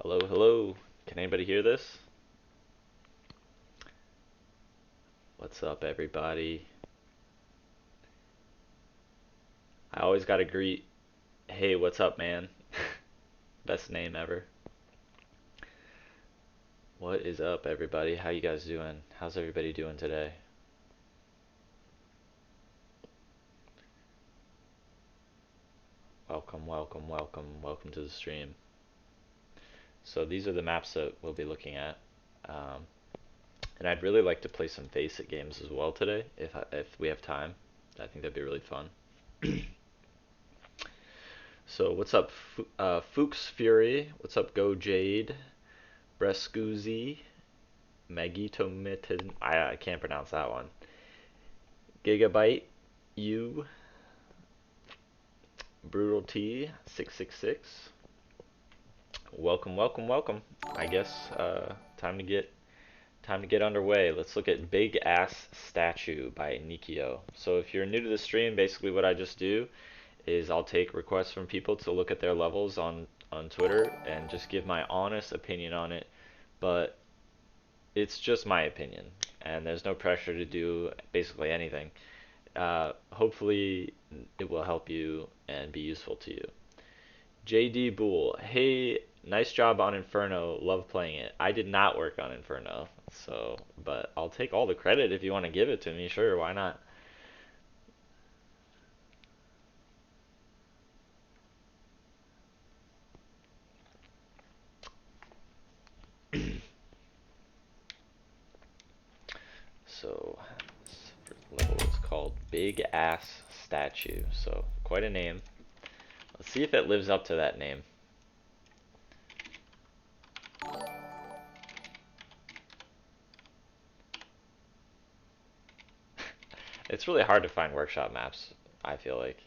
Hello, hello. Can anybody hear this? What's up, everybody? I always gotta greet, hey, what's up, man? Best name ever. What is up, everybody? How you guys doing? How's everybody doing today? Welcome, welcome, welcome, welcome to the stream. So these are the maps that we'll be looking at. Um, and I'd really like to play some FaceIt games as well today, if we have time. I think that'd be really fun. So what's up, Fuchs Fury? What's up, Go Jade? Brescuzi? Magitomitin? I can't pronounce that one. Gigabyte U. Brutal T 666. Welcome, welcome, welcome. I guess time to get underway. Let's look at Big Ass Statue by Nikio. So if you're new to the stream, basically what I just do is I'll take requests from people to look at their levels on Twitter and just give my honest opinion on it. But it's just my opinion, and there's no pressure to do basically anything. Hopefully it will help you and be useful to you. JD Boole, hey, nice job on Inferno, love playing it. I did not work on Inferno, so, but I'll take all the credit if you want to give it to me, sure, why not? So, this level is called Big Ass Statue, so quite a name. Let's see if it lives up to that name. It's really hard to find workshop maps, I feel like.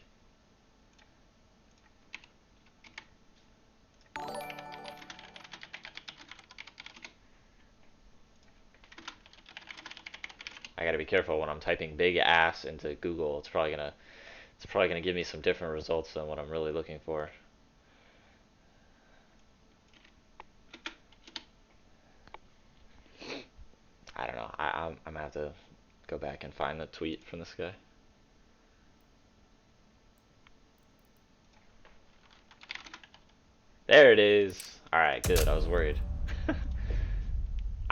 I gotta be careful when I'm typing big ass into Google. It's probably gonna give me some different results than what I'm really looking for. I don't know. I'm gonna have to go back and find the tweet from this guy. There it is. Alright, good. I was worried.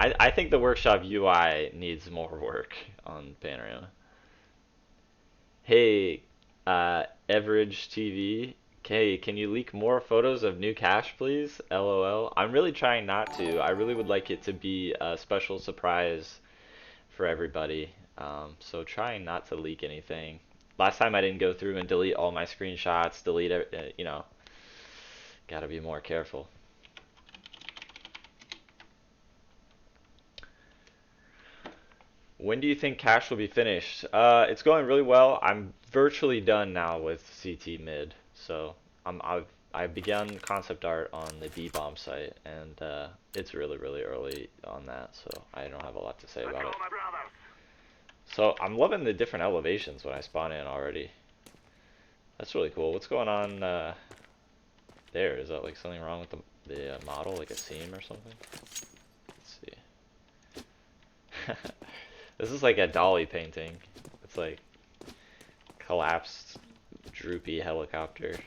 I think the workshop UI needs more work on Panorama. Hey, Average TV. Hey, can you leak more photos of new cache, please? LOL. I'm really trying not to. I really would like it to be a special surprise for everybody. So trying not to leak anything. Last time I didn't go through and delete all my screenshots, you know, gotta be more careful. When do you think cache will be finished? It's going really well. I'm virtually done now with CT mid, so I've begun concept art on the Biome site, and it's really early on that, so I don't have a lot to say about it. So I'm loving the different elevations when I spawn in already. That's really cool. What's going on there? Is that like something wrong with the model, like a seam or something? Let's see. This is like a dolly painting. It's like collapsed, droopy helicopter.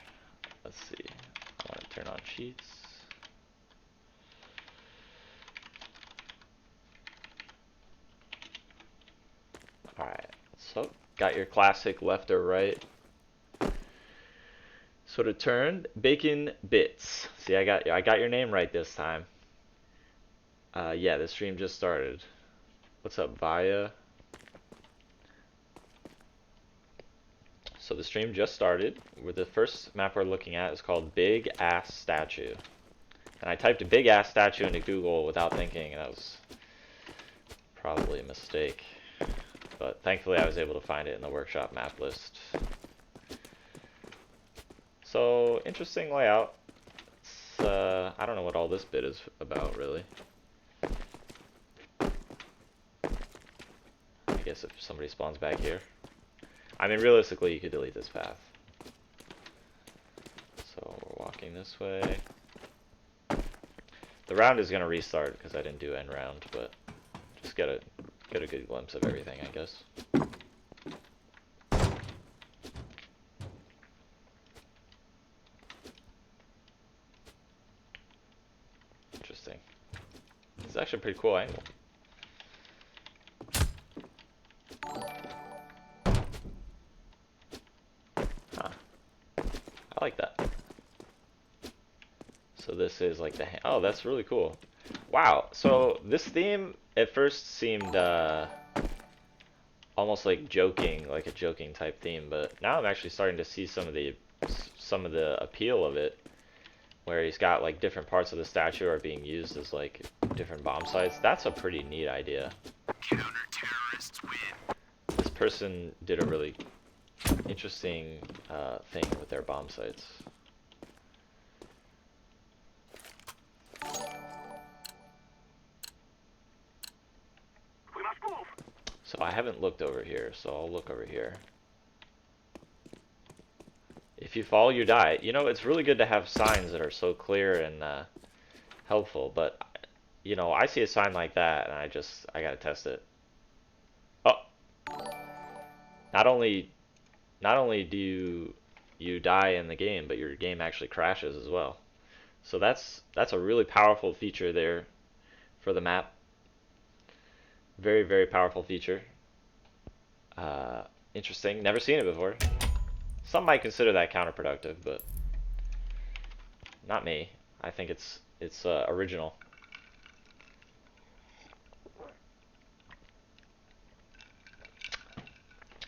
Let's see. I want to turn on cheats. Alright, so got your classic left or right. So to turn, Bacon Bits. See, I got your name right this time. Yeah, the stream just started. What's up, Via? So the stream just started. The first map we're looking at is called Big Ass Statue. And I typed a big ass statue into Google without thinking, and that was probably a mistake. But thankfully I was able to find it in the workshop map list. So, interesting layout. It's, I don't know what all this bit is about, really. I guess if somebody spawns back here. I mean, realistically, you could delete this path. So, we're walking this way. The round is gonna restart because I didn't do end round, but just get a good glimpse of everything, I guess. Interesting. It's actually a pretty cool angle. Huh. I like that. So this is like the oh, that's really cool. Wow. So this theme at first seemed almost like joking, like a joking type theme, but now I'm actually starting to see some of the appeal of it, where he's got like different parts of the statue are being used as like different bomb sites. That's a pretty neat idea. Counter-terrorists win. This person did a really interesting thing with their bomb sites. We must move. So I haven't looked over here, so I'll look over here. If you fall, you die. You know, it's really good to have signs that are so clear and helpful, but you know, I see a sign like that and I gotta test it. Oh, not only do you die in the game, but your game actually crashes as well. So that's a really powerful feature there for the map. Very, very powerful feature. Interesting. Never seen it before. Some might consider that counterproductive, but not me. I think it's original.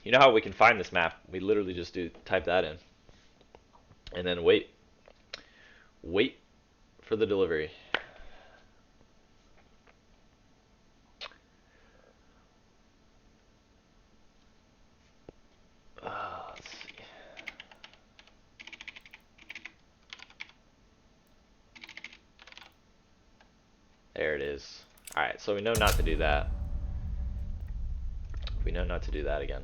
You know how we can find this map? We literally just type that in, and then wait for the delivery. Let's see. There it is. Alright, so we know not to do that. We know not to do that again.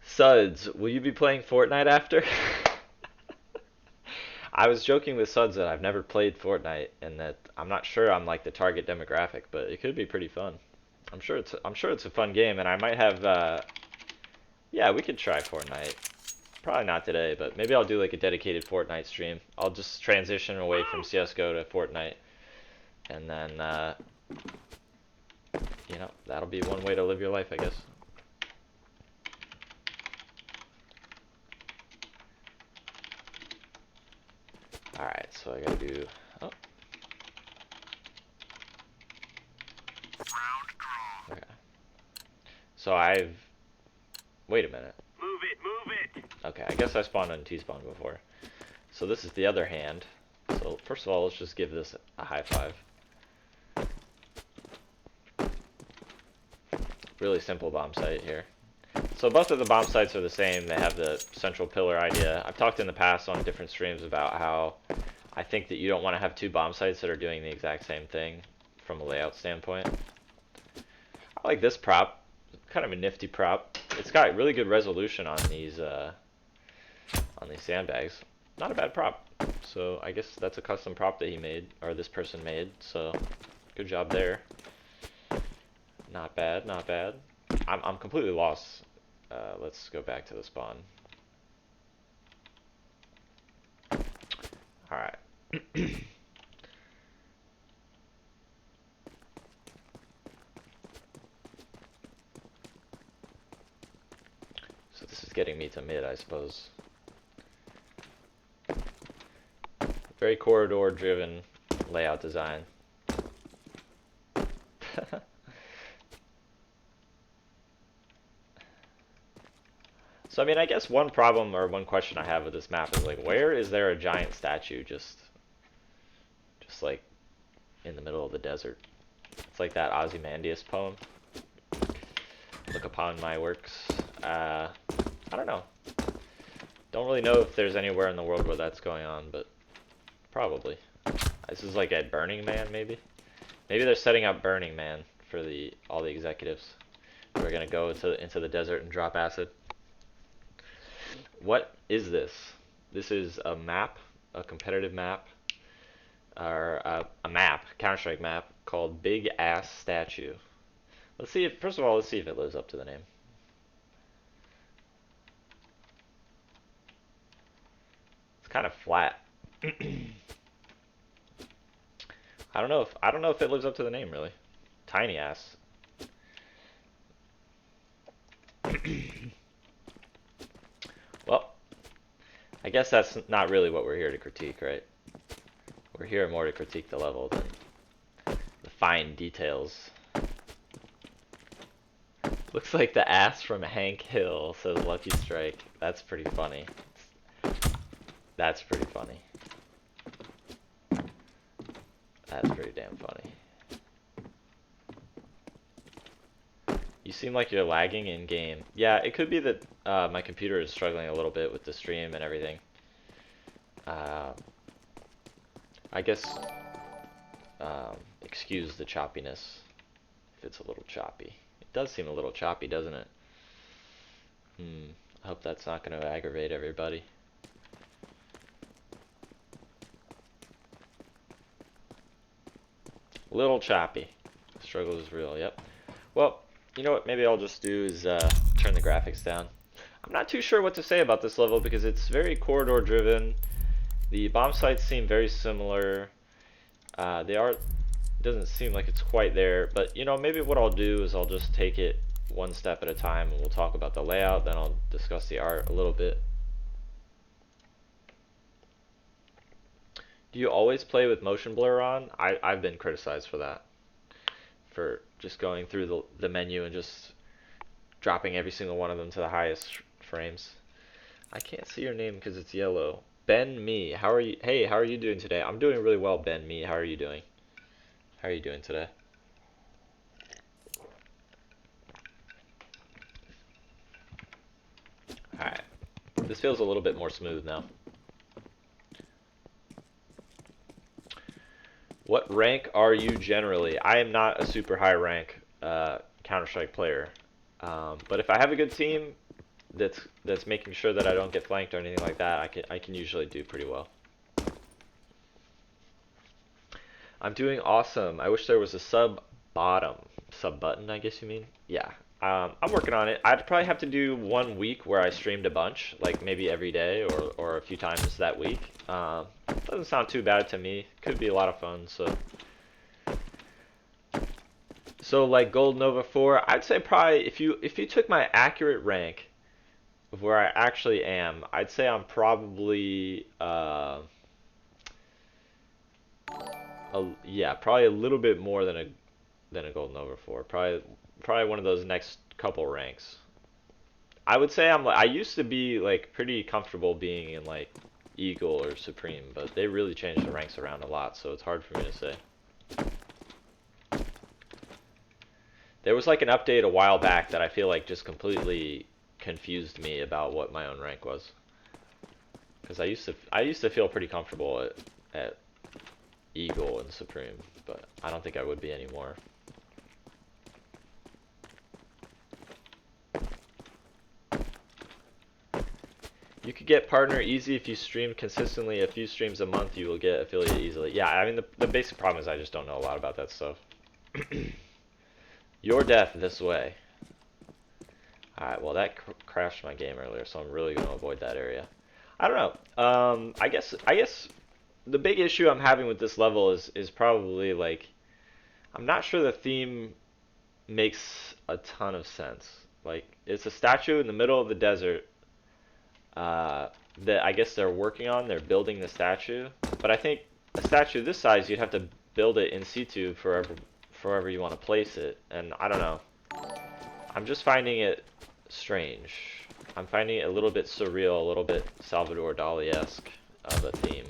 Suds, will you be playing Fortnite after? I was joking with Suds that I've never played Fortnite and that I'm not sure I'm like the target demographic, but it could be pretty fun. I'm sure it's a fun game, and I might have yeah, we could try Fortnite. Probably not today, but maybe I'll do like a dedicated Fortnite stream. I'll just transition away from CS:GO to Fortnite, and then you know, that'll be one way to live your life, I guess. Alright, so I gotta do oh. Okay. So wait a minute. Move it. Okay, I guess I spawned on T-spawn before. So this is the other hand. So first of all, let's just give this a high five. Really simple bomb site here. So both of the bomb sites are the same. They have the central pillar idea. I've talked in the past on different streams about how I think that you don't want to have two bomb sites that are doing the exact same thing from a layout standpoint. I like this prop. Kind of a nifty prop. It's got really good resolution on these sandbags. Not a bad prop. So I guess that's a custom prop that he made, or this person made. So good job there. Not bad, not bad. I'm completely lost. Let's go back to the spawn. Alright. So this is getting me to mid, I suppose. Very corridor-driven layout design. So I mean, I guess one problem or one question I have with this map is like, where is there a giant statue just like in the middle of the desert? It's like that Ozymandias poem. Look upon my works. I don't know. Don't really know if there's anywhere in the world where that's going on, but probably. This is like at Burning Man, maybe. Maybe they're setting up Burning Man for all the executives who are gonna go into the desert and drop acid. What is this? This is a map, a competitive map or a map, Counter-Strike map called Big Ass Statue. Let's see if, first of all, let's see if it lives up to the name. It's kind of flat. I don't know if it lives up to the name really. Tiny ass. Well, I guess that's not really what we're here to critique, right? We're here more to critique the level than the fine details. Looks like the ass from Hank Hill, says Lucky Strike. That's pretty funny. That's pretty funny. That's pretty damn funny. You seem like you're lagging in game. Yeah, it could be that my computer is struggling a little bit with the stream and everything. I guess excuse the choppiness if it's a little choppy. It does seem a little choppy, doesn't it? I hope that's not going to aggravate everybody. Little choppy. The struggle is real, yep. Well, you know what maybe I'll just do is turn the graphics down. I'm not too sure what to say about this level because it's very corridor driven. The bomb sites seem very similar. It doesn't seem like it's quite there, but you know, maybe what I'll do is I'll just take it one step at a time and we'll talk about the layout, then I'll discuss the art a little bit. Do you always play with motion blur on? I've been criticized for that. For just going through the menu and just dropping every single one of them to the highest frames. I can't see your name because it's yellow. Ben Me, how are you? Hey, how are you doing today? I'm doing really well, Ben Me. How are you doing? How are you doing today? Alright. This feels a little bit more smooth now. What rank are you generally? I am not a super high rank Counter-Strike player. But if I have a good team that's making sure that I don't get flanked or anything like that, I can usually do pretty well. I'm doing awesome. I wish there was a sub button, I guess you mean? Yeah. I'm working on it. I'd probably have to do 1 week where I streamed a bunch, like maybe every day or a few times that week. Doesn't sound too bad to me. Could be a lot of fun. So like Gold Nova 4, I'd say probably if you took my accurate rank of where I actually am, I'd say I'm probably yeah, probably a little bit more than a Gold Nova 4. Probably one of those next couple ranks. I would say I used to be like pretty comfortable being in like Eagle or Supreme, but they really changed the ranks around a lot, so it's hard for me to say. There was like an update a while back that I feel like just completely confused me about what my own rank was. Because I used to feel pretty comfortable at Eagle and Supreme, but I don't think I would be anymore. You could get partner easy if you stream consistently a few streams a month. You will get affiliate easily. Yeah, I mean the basic problem is I just don't know a lot about that stuff. Your death this way. Alright, well that crashed my game earlier, so I'm really going to avoid that area. I don't know. I guess the big issue I'm having with this level is probably like I'm not sure the theme makes a ton of sense. Like it's a statue in the middle of the desert that I guess they're working on. They're building the statue, but I think a statue this size you'd have to build it in situ forever you want to place it, and I don't know. I'm just finding it strange. I'm finding it a little bit surreal, a little bit Salvador Dali-esque of a theme.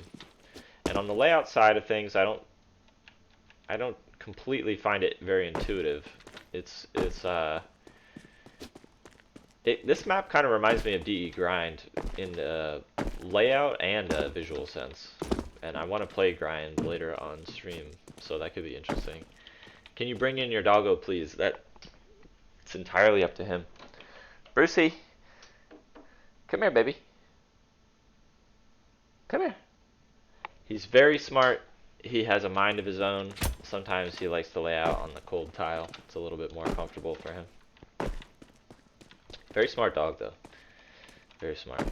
And on the layout side of things, I don't completely find it very intuitive. This map kind of reminds me of DE Grind in the layout and visual sense. And I want to play Grind later on stream, so that could be interesting. Can you bring in your doggo, please? It's entirely up to him. Brucey, come here, baby. Come here. He's very smart. he has a mind of his own. Sometimes he likes to lay out on the cold tile. It's a little bit more comfortable for him. Very smart dog, though. Very smart.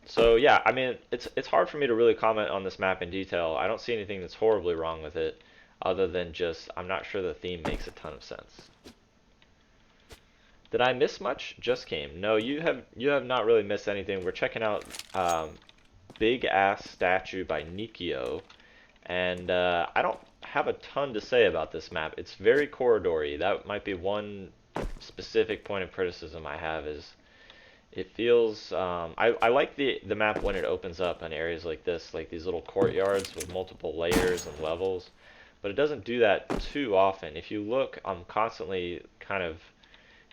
So yeah, I mean, it's hard for me to really comment on this map in detail. I don't see anything that's horribly wrong with it, other than just I'm not sure the theme makes a ton of sense. Did I miss much? Just came. No, you have not really missed anything. We're checking out Big Ass Statue by Nikio, and I don't have a ton to say about this map. It's very corridory. That might be one specific point of criticism I have is it feels I like the map when it opens up in areas like this, like these little courtyards with multiple layers and levels, but it doesn't do that too often. If you look, I'm constantly kind of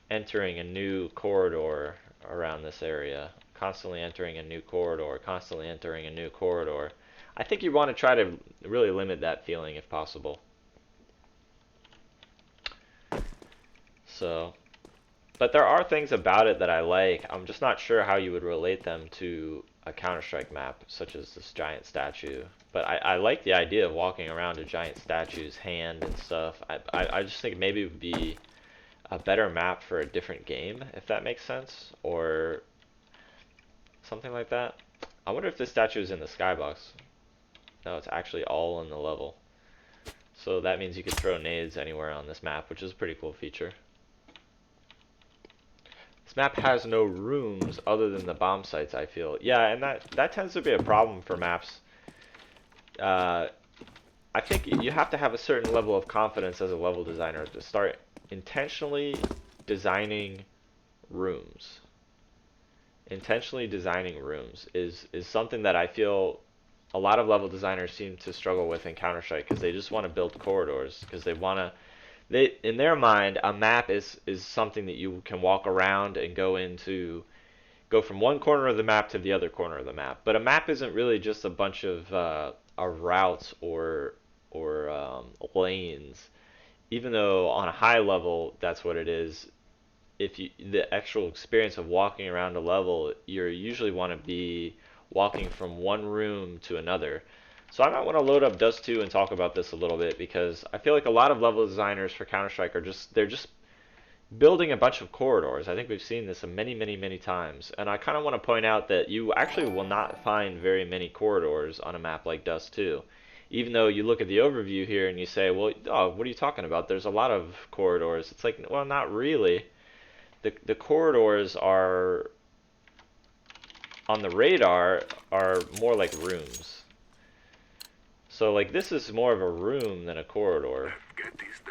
entering a new corridor around this area, constantly entering a new corridor, constantly entering a new corridor. I think you want to try to really limit that feeling if possible. So, but there are things about it that I like. I'm just not sure how you would relate them to a Counter-Strike map, such as this giant statue. But I like the idea of walking around a giant statue's hand and stuff. I just think maybe it would be a better map for a different game, if that makes sense, or something like that. I wonder if this statue is in the skybox. No, it's actually all in the level. So that means you can throw nades anywhere on this map, which is a pretty cool feature. This map has no rooms other than the bomb sites, I feel. Yeah, and that tends to be a problem for maps. I think you have to have a certain level of confidence as a level designer to start intentionally designing rooms. Intentionally designing rooms is something that I feel a lot of level designers seem to struggle with in Counter-Strike because they just want to build corridors because they want to in their mind a map is something that you can walk around and go from one corner of the map to the other corner of the map. But a map isn't really just a bunch of routes or lanes. Even though on a high level that's what it is, if you the actual experience of walking around a level, you usually want to be walking from one room to another. So I might want to load up Dust 2 and talk about this a little bit because I feel like a lot of level designers for Counter-Strike are they're just building a bunch of corridors. I think we've seen this many, many, many times. And I kind of want to point out that you actually will not find very many corridors on a map like Dust 2. Even though you look at the overview here and you say, well, oh, what are you talking about? There's a lot of corridors. It's like, well, not really. The corridors are on the radar are more like rooms. So like this is more of a room than a corridor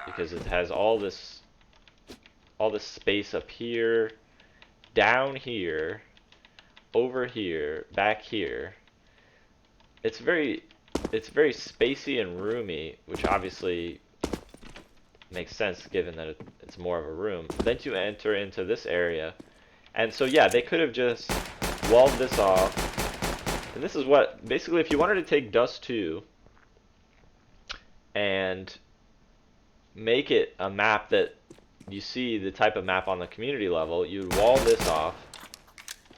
because it has all this space up here, down here, over here, back here. It's very spacey and roomy, which obviously makes sense given that it's more of a room. Then you enter into this area, and so yeah, they could have just walled this off. And this is what basically, if you wanted to take Dust 2 and make it a map that you see the type of map on the community level, you'd wall this off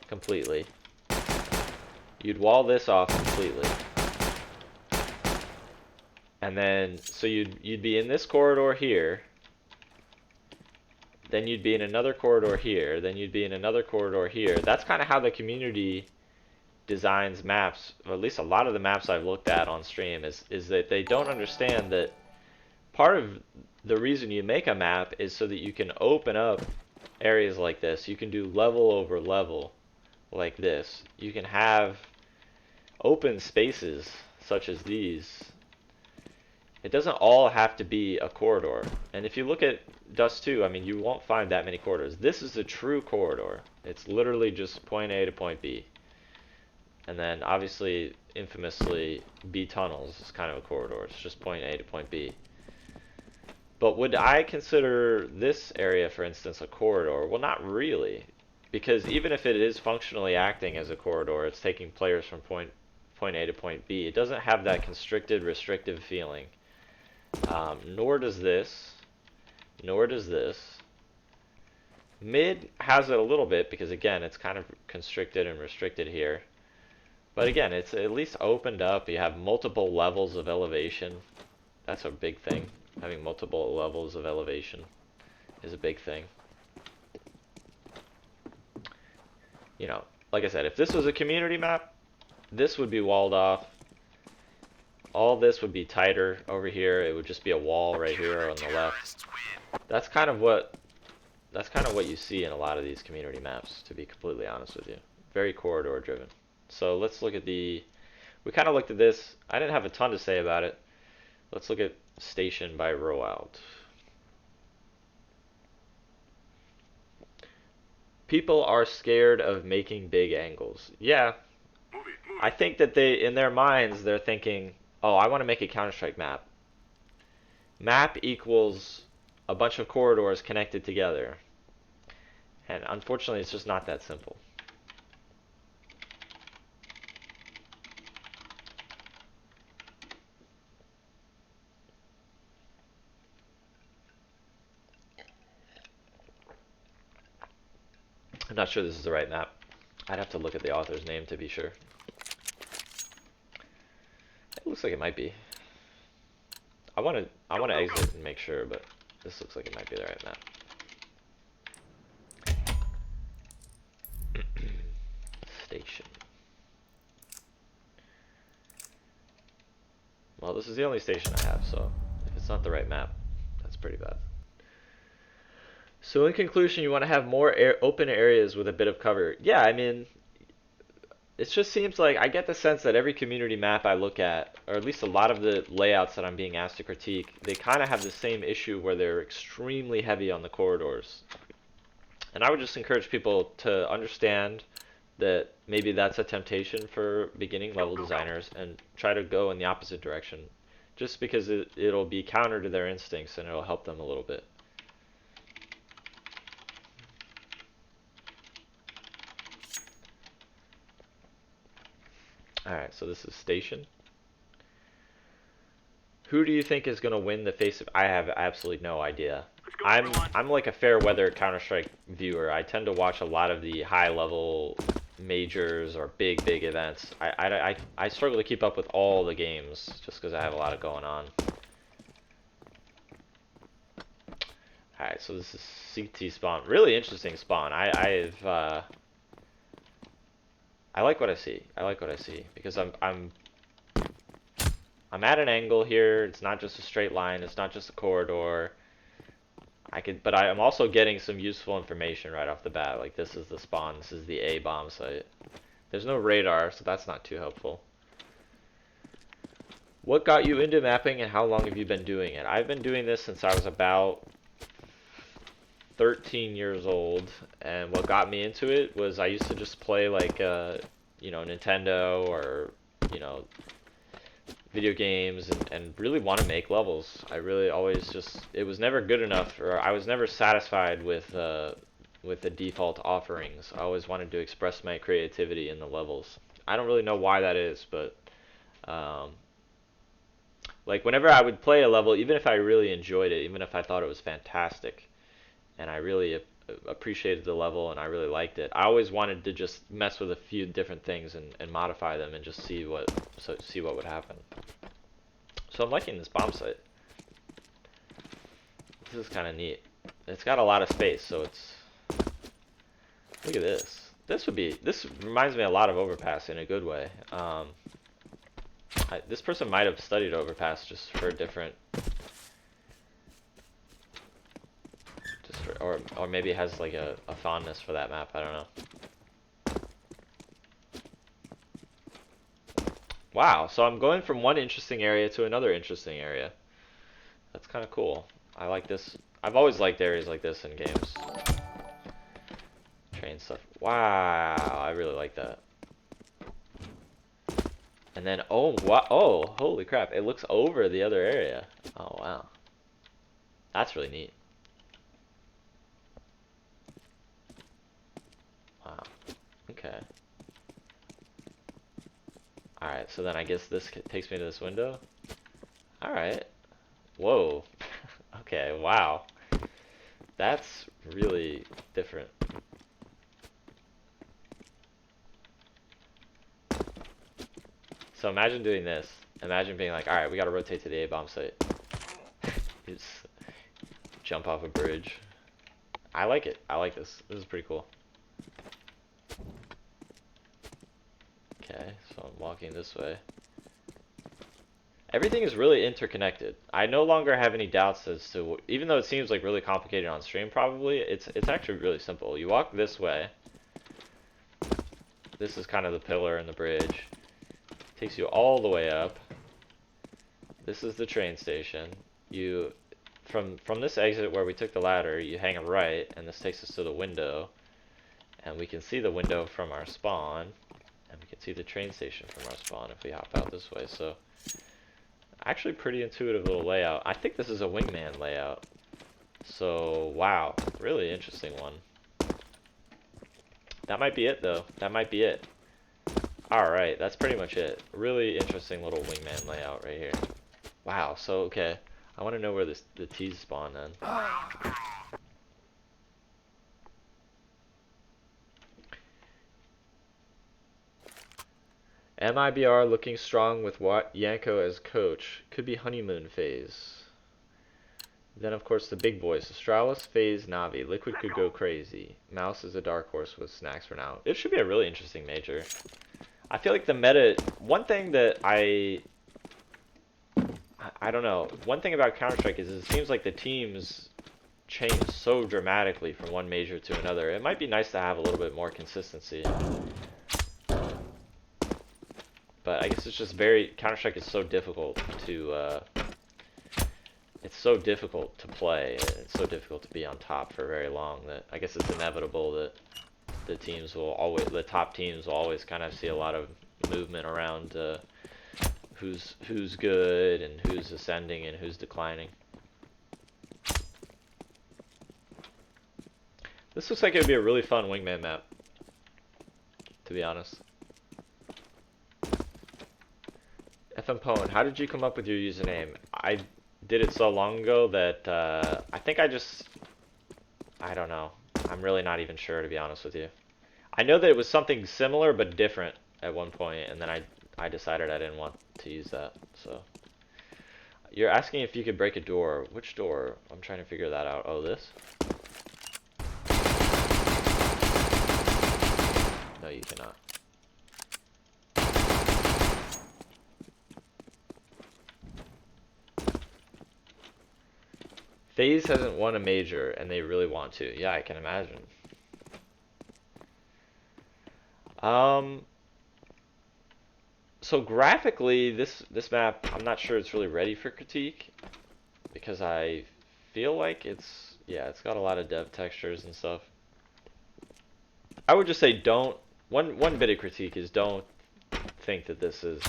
completely. You'd wall this off completely. And then, so you'd be in this corridor here, then you'd be in another corridor here, then you'd be in another corridor here. That's kind of how the community designs maps, or at least a lot of the maps I've looked at on stream, is that they don't understand that part of the reason you make a map is so that you can open up areas like this. You can do level over level like this. You can have open spaces such as these. It doesn't all have to be a corridor. And if you look at Dust 2, I mean, you won't find that many corridors. This is a true corridor. It's literally just point A to point B. And then, obviously, infamously, B tunnels is kind of a corridor. It's just point A to point B. But would I consider this area, for instance, a corridor? Well, not really. Because even if it is functionally acting as a corridor, it's taking players from point A to point B. It doesn't have that constricted, restrictive feeling. Nor does this. Nor does this. Mid has it a little bit because, again, it's kind of constricted and restricted here. But again, it's at least opened up. You have multiple levels of elevation. That's a big thing. Having multiple levels of elevation is a big thing. You know, like I said, if this was a community map, this would be walled off. All this would be tighter over here. It would just be a wall right here on the left. That's kind of what you see in a lot of these community maps, to be completely honest with you. Very corridor driven. So let's look at we kind of looked at this. I didn't have a ton to say about it. Let's look at Station by Rowout. People are scared of making big angles. Yeah, I think that in their minds, they're thinking, oh, I want to make a Counter-Strike map. Map equals a bunch of corridors connected together. And unfortunately, it's just not that simple. I'm not sure this is the right map. I'd have to look at the author's name to be sure. It looks like it might be. I want to exit and make sure, but this looks like it might be the right map. Station. Well, this is the only station I have, so if it's not the right map, that's pretty bad. So in conclusion, you want to have more open areas with a bit of cover. Yeah, I mean, it just seems like I get the sense that every community map I look at, or at least a lot of the layouts that I'm being asked to critique, they kind of have the same issue where they're extremely heavy on the corridors. And I would just encourage people to understand that maybe that's a temptation for beginning level designers and try to go in the opposite direction, just because it'll be counter to their instincts and it'll help them a little bit. Alright, so this is Station. Who do you think is going to win the FaceIt? I have absolutely no idea. I'm like a fair weather Counter-Strike viewer. I tend to watch a lot of the high level majors or big events. I struggle to keep up with all the games just because I have a lot of going on. Alright, so this is CT spawn. Really interesting spawn. I like what I see. I like what I see because I'm at an angle here. It's not just a straight line. It's not just a corridor. But I'm also getting some useful information right off the bat. Like this is the spawn. This is the A bomb site. There's no radar, so that's not too helpful. What got you into mapping and how long have you been doing it? I've been doing this since I was about 13 years old, and what got me into it was I used to just play like you know, Nintendo or, you know, video games and really want to make levels. I really always just, it was never good enough, or I was never satisfied with the default offerings. I always wanted to express my creativity in the levels. I don't really know why that is, but like whenever I would play a level, even if I really enjoyed it, even if I thought it was fantastic, and I really appreciated the level and I really liked it, I always wanted to just mess with a few different things and modify them and just see what would happen. So I'm liking this bomb site. This is kind of neat. It's got a lot of space, so it's, look at this. This reminds me a lot of Overpass in a good way. This person might have studied Overpass just for a different, or maybe has like a fondness for that map. I don't know. Wow, so I'm going from one interesting area to another interesting area. That's kind of cool. I like this. I've always liked areas like this in games. Train stuff. Wow, I really like that. And then, oh, wow, oh, holy crap, it looks over the other area. Oh, wow. That's really neat. Wow. Okay. Alright, so then I guess this takes me to this window. Alright. Whoa. Okay, wow. That's really different. So imagine doing this. Imagine being like, alright, we gotta rotate to the A-bomb site. Just jump off a bridge. I like it. I like this. This is pretty cool. Okay, so I'm walking this way. Everything is really interconnected. I no longer have any doubts as to, even though it seems like really complicated on stream probably, it's actually really simple. You walk this way. This is kind of the pillar and the bridge. Takes you all the way up. This is the train station. You, from this exit where we took the ladder, you hang a right, and this takes us to the window. And we can see the window from our spawn. And we can see the train station from our spawn if we hop out this way. So, actually pretty intuitive little layout. I think this is a wingman layout. So, wow. Really interesting one. That might be it, though. That might be it. Alright, that's pretty much it. Really interesting little wingman layout right here. Wow, so, okay. I want to know where the T's spawn then. MIBR looking strong with Yanko as coach. Could be honeymoon phase. Then, of course, the big boys. Astralis, FaZe, Navi. Liquid could go crazy. Mouse is a dark horse with snacks for now. It should be a really interesting major. I feel like the meta... One thing that I don't know. One thing about Counter-Strike is it seems like the teams change so dramatically from one major to another. It might be nice to have a little bit more consistency. But I guess it's just very... Counter-Strike is so difficult to... it's so difficult to play, and it's so difficult to be on top for very long that I guess it's inevitable that the top teams will always kind of see a lot of movement around who's good and who's ascending and who's declining. This looks like it would be a really fun wingman map, to be honest. FM Pone, how did you come up with your username? I did it so long ago that I think I don't know. I'm really not even sure, to be honest with you. I know that it was something similar but different at one point, and then I decided I didn't want to use that. So you're asking if you could break a door. Which door? I'm trying to figure that out. Oh, this? No, you cannot. FaZe hasn't won a major, and they really want to. Yeah, I can imagine. So graphically, this map, I'm not sure it's really ready for critique, because I feel like it's got a lot of dev textures and stuff. I would just say one bit of critique is don't think that this is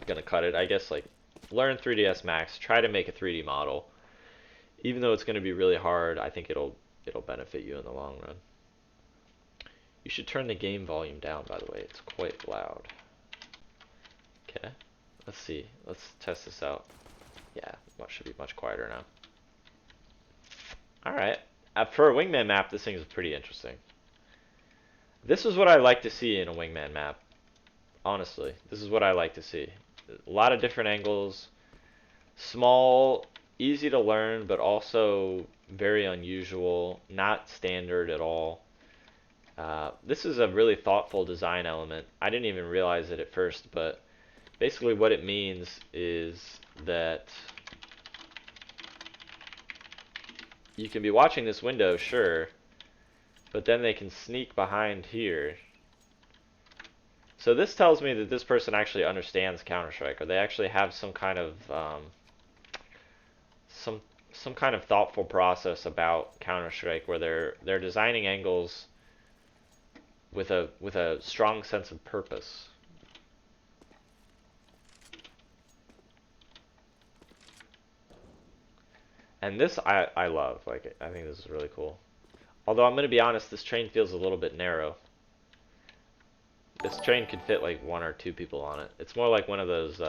gonna cut it. I guess, like, learn 3ds Max, try to make a 3D model. Even though it's gonna be really hard, I think it'll benefit you in the long run. You should turn the game volume down, by the way. It's quite loud. Okay, let's see. Let's test this out. Yeah, it should be much quieter now. Alright. For a wingman map, this thing is pretty interesting. This is what I like to see in a wingman map. Honestly, this is what I like to see. A lot of different angles. Small, easy to learn, but also very unusual. Not standard at all. This is a really thoughtful design element. I didn't even realize it at first, but basically what it means is that you can be watching this window, sure, but then they can sneak behind here. So this tells me that this person actually understands Counter-Strike, or they actually have some kind of some kind of thoughtful process about Counter-Strike where they're designing angles with a strong sense of purpose. And this I love. Like, I think this is really cool. Although I'm going to be honest, this train feels a little bit narrow. This train could fit like 1 or 2 people on it. It's more like one of those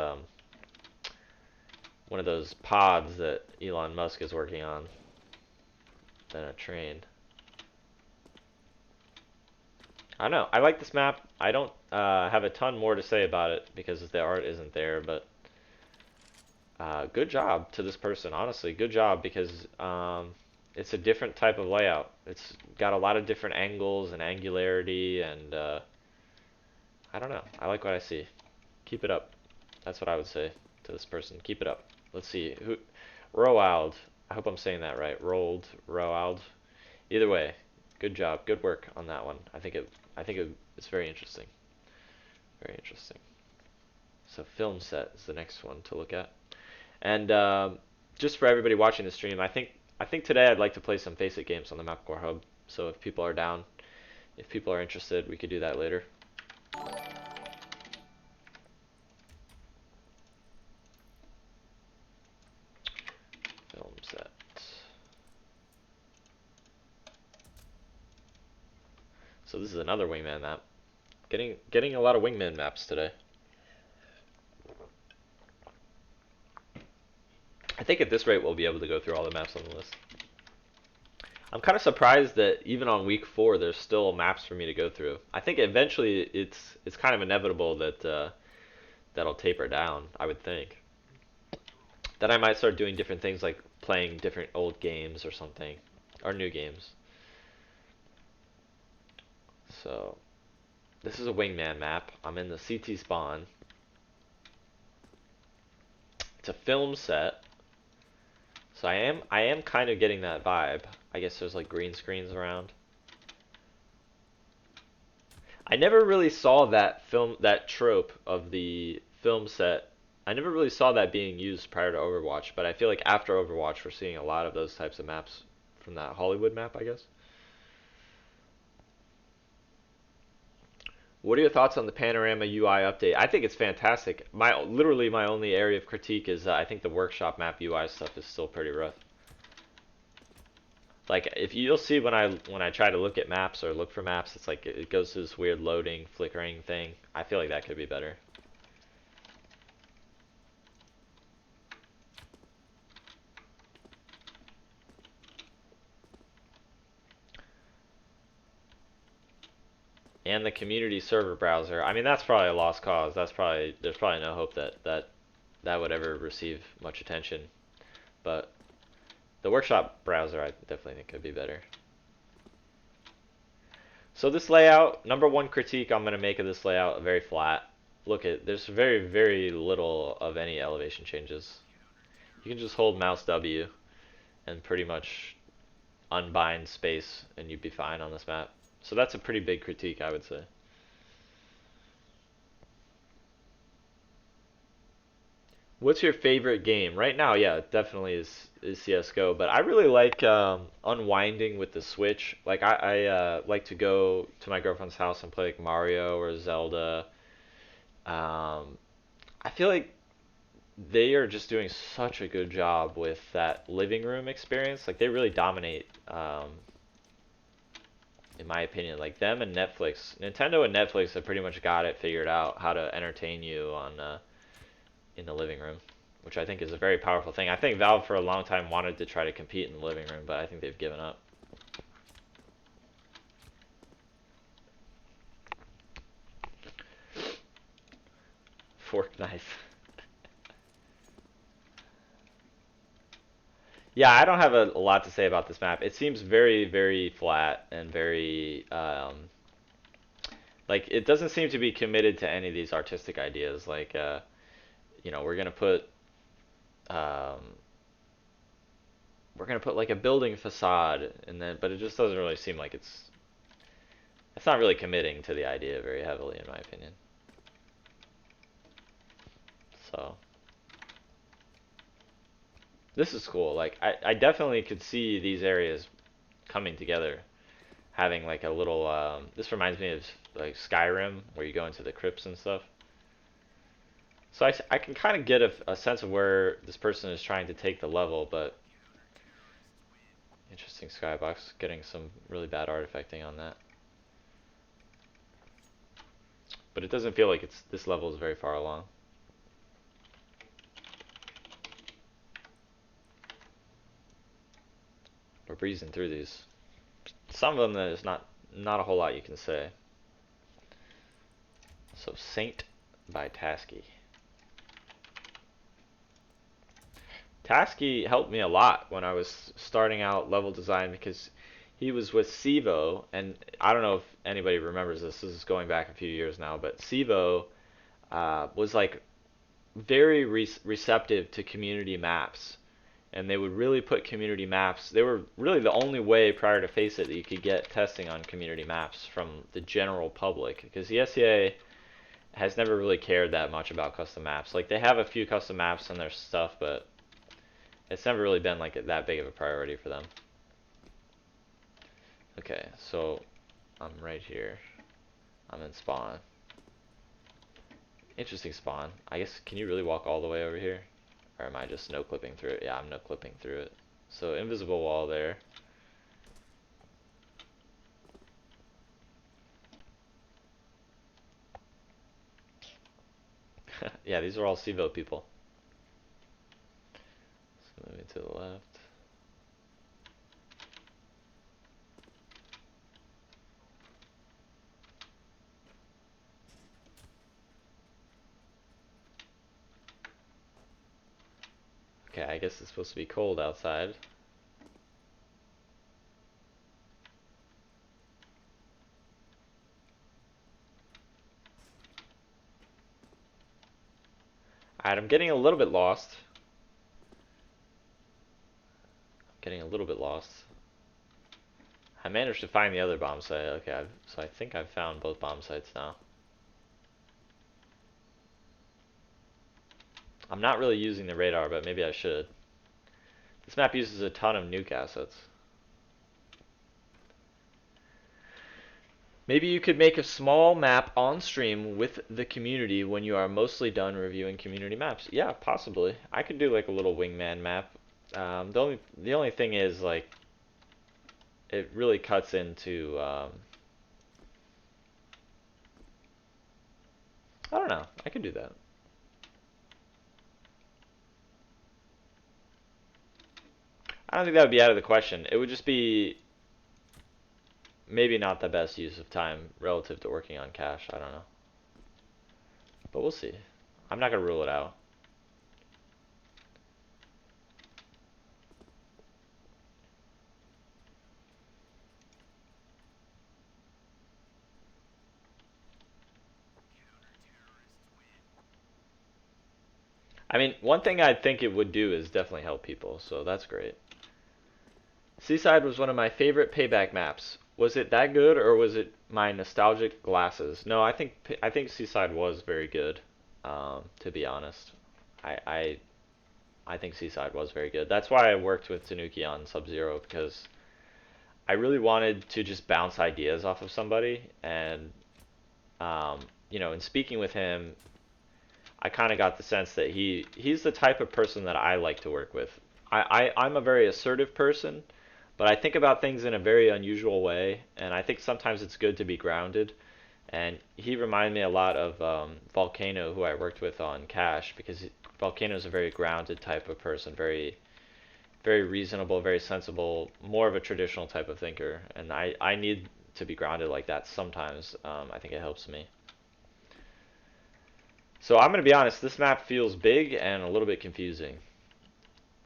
pods that Elon Musk is working on than a train. I don't know. I like this map. I don't have a ton more to say about it because the art isn't there, but good job to this person, honestly. Good job because it's a different type of layout. It's got a lot of different angles and angularity, and I don't know. I like what I see. Keep it up. That's what I would say to this person. Keep it up. Let's see. Roald. I hope I'm saying that right. Roald. Either way, good job. Good work on that one. It's very interesting. Very interesting. So film set is the next one to look at. And just for everybody watching the stream, I think today I'd like to play some FaceIt games on the MapCore Hub. So if people are down, if people are interested, we could do that later. Film set. So this is another wingman map. Getting a lot of wingman maps today. I think at this rate we'll be able to go through all the maps on the list. I'm kind of surprised that even on week 4 there's still maps for me to go through. I think eventually it's kind of inevitable that that'll taper down, I would think. Then I might start doing different things like playing different old games or something, or new games. So this is a wingman map. I'm in the CT spawn. It's a film set. So I am kind of getting that vibe. I guess there's like green screens around. I never really saw that trope of the film set. I never really saw that being used prior to Overwatch, but I feel like after Overwatch we're seeing a lot of those types of maps from that Hollywood map, I guess. What are your thoughts on the Panorama UI update? I think it's fantastic. Literally my only area of critique is I think the workshop map UI stuff is still pretty rough. Like if you'll see when I try to look at maps or look for maps, it's like it goes to this weird loading, flickering thing. I feel like that could be better. And the community server browser. I mean, that's probably a lost cause. There's probably no hope that would ever receive much attention. But the workshop browser, I definitely think could be better. So this layout, number one critique I'm gonna make of this layout, very flat. Look at there's very little of any elevation changes. You can just hold mouse W and pretty much unbind space, and you'd be fine on this map. So that's a pretty big critique, I would say. What's your favorite game? Right now, yeah, it definitely is CS:GO, but I really like unwinding with the Switch. Like I like to go to my girlfriend's house and play like Mario or Zelda. Um, I feel like they are just doing such a good job with that living room experience. Like they really dominate, in my opinion. Like them and Netflix, Nintendo and Netflix have pretty much got it figured out how to entertain you on in the living room, which I think is a very powerful thing. I think Valve for a long time wanted to try to compete in the living room, but I think they've given up. Fork knife. Yeah, I don't have a lot to say about this map. It seems very flat and very like it doesn't seem to be committed to any of these artistic ideas. Like we're gonna put um, like a building facade, and then but it just doesn't really seem like it's not really committing to the idea very heavily, in my opinion. So this is cool. Like I definitely could see these areas coming together, having like a little. This reminds me of like Skyrim, where you go into the crypts and stuff. So I can kind of get a sense of where this person is trying to take the level, but interesting skybox, getting some really bad artifacting on that. But it doesn't feel like this level is very far along. We're breezing through these. Some of them there's not a whole lot you can say. So Saint by Tasky. Tasky helped me a lot when I was starting out level design because he was with Sivo, and I don't know if anybody remembers this. This is going back a few years now, but Sivo was like very receptive to community maps, and they would really put community maps. They were really the only way prior to FaceIt that you could get testing on community maps from the general public, because the SCA has never really cared that much about custom maps. Like, they have a few custom maps and their stuff, but it's never really been like that big of a priority for them. Okay, so I'm right here. I'm in spawn. Interesting spawn. I guess, can you really walk all the way over here? Or am I just no clipping through it? Yeah, I'm no clipping through it. So invisible wall there. Yeah, these are all Sivo people. So moving to the left. Okay, I guess it's supposed to be cold outside. Alright, I'm getting a little bit lost. Getting a little bit lost. I managed to find the other bomb site. Okay, so I think I've found both bomb sites now. I'm not really using the radar, but maybe I should. This map uses a ton of nuke assets. Maybe you could make a small map on stream with the community when you are mostly done reviewing community maps. Yeah, possibly. I could do like a little wingman map. The only thing is, like, it really cuts into I don't know. I could do that. I don't think that would be out of the question. It would just be maybe not the best use of time relative to working on cache. I don't know. But we'll see. I'm not going to rule it out. I mean, one thing I think it would do is definitely help people, so that's great. Seaside was one of my favorite payback maps. Was it that good, or was it my nostalgic glasses? No, I think Seaside was very good. To be honest, I, I I think Seaside was very good. That's why I worked with Tanuki on Sub-Zero, because I really wanted to just bounce ideas off of somebody, and you know, in speaking with him, I kind of got the sense that he's the type of person that I like to work with. I'm a very assertive person, but I think about things in a very unusual way, and I think sometimes it's good to be grounded. And he reminded me a lot of Volcano, who I worked with on Cache, because Volcano is a very grounded type of person, very reasonable, very sensible, more of a traditional type of thinker. And I need to be grounded like that sometimes. I think it helps me. So I'm going to be honest, this map feels big and a little bit confusing.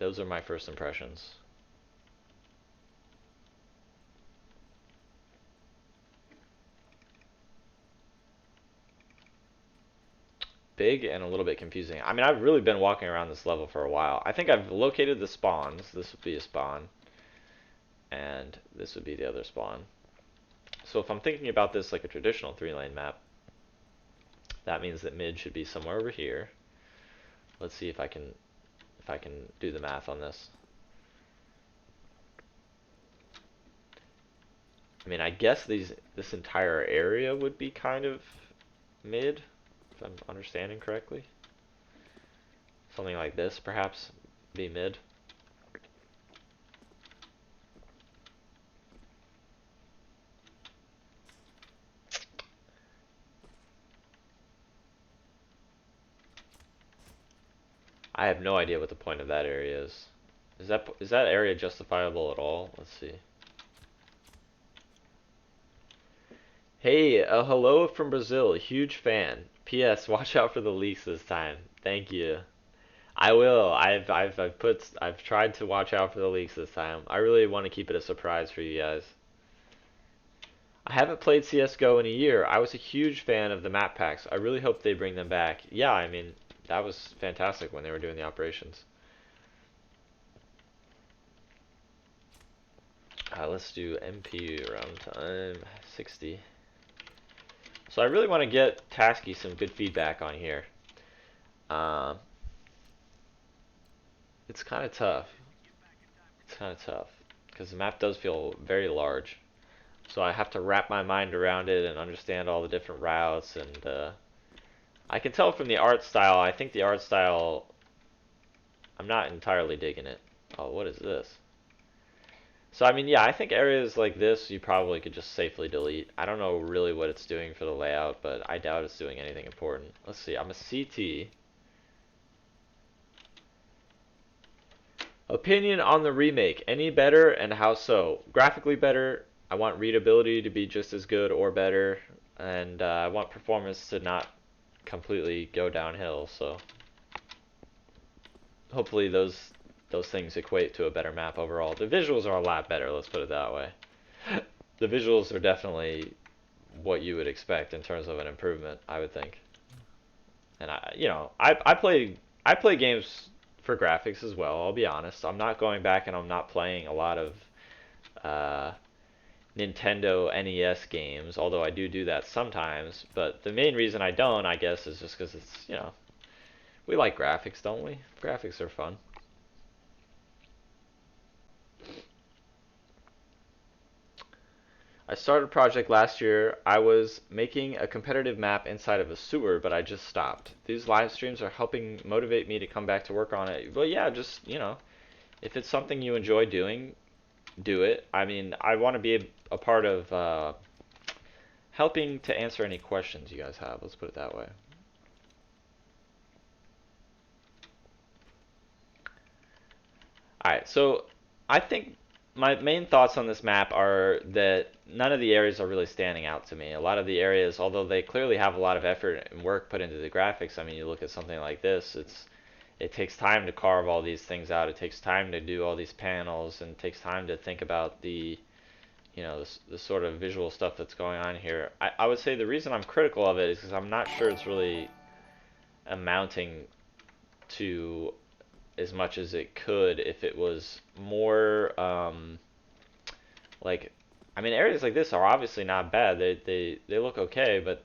Those are my first impressions. Big and a little bit confusing. I mean, I've really been walking around this level for a while. I think I've located the spawns. This would be a spawn, and this would be the other spawn. So if I'm thinking about this like a traditional 3-lane map, that means that mid should be somewhere over here. Let's see if I can do the math on this. I mean, I guess this entire area would be kind of mid, if I'm understanding correctly. Something like this, perhaps, be mid. I have no idea what the point of that area is. Is that area justifiable at all? Let's see. Hey, hello from Brazil. Huge fan. P.S. Watch out for the leaks this time. Thank you. I will. I've tried to watch out for the leaks this time. I really want to keep it a surprise for you guys. I haven't played CS:GO in a year. I was a huge fan of the map packs. I really hope they bring them back. Yeah, I mean, that was fantastic when they were doing the operations. Let's do MP runtime 60. So I really want to get Tasky some good feedback on here. Um, it's kind of tough. It's kind of tough because the map does feel very large. So I have to wrap my mind around it and understand all the different routes. And I can tell from the art style. I think the art style. I'm not entirely digging it. Oh, what is this? So I mean, yeah, I think areas like this you probably could just safely delete. I don't know really what it's doing for the layout, but I doubt it's doing anything important. Let's see. I'm a CT. Opinion on the remake. Any better and how so? Graphically better. I want readability to be just as good or better. And I want performance to not completely go downhill. So hopefully those things equate to a better map overall. The visuals are a lot better, let's put it that way. The visuals are definitely what you would expect in terms of an improvement, I would think. And I play games for graphics as well. I'll be honest. I'm not going back and I'm not playing a lot of uh, Nintendo NES games, although I do that sometimes. But the main reason I don't, I guess, is just because it's we like graphics, don't we? Graphics are fun. I started a project last year. I was making a competitive map inside of a sewer, but I just stopped. These live streams are helping motivate me to come back to work on it. Well, yeah, just, if it's something you enjoy doing, do it. I mean, I want to be a part of helping to answer any questions you guys have. Let's put it that way. Alright, so I think my main thoughts on this map are that none of the areas are really standing out to me. A lot of the areas, although they clearly have a lot of effort and work put into the graphics, I mean, you look at something like this, it takes time to carve all these things out. It takes time to do all these panels, and it takes time to think about the sort of visual stuff that's going on here. I would say the reason I'm critical of it is because I'm not sure it's really amounting to as much as it could if it was more like I mean areas like this are obviously not bad. They look okay, but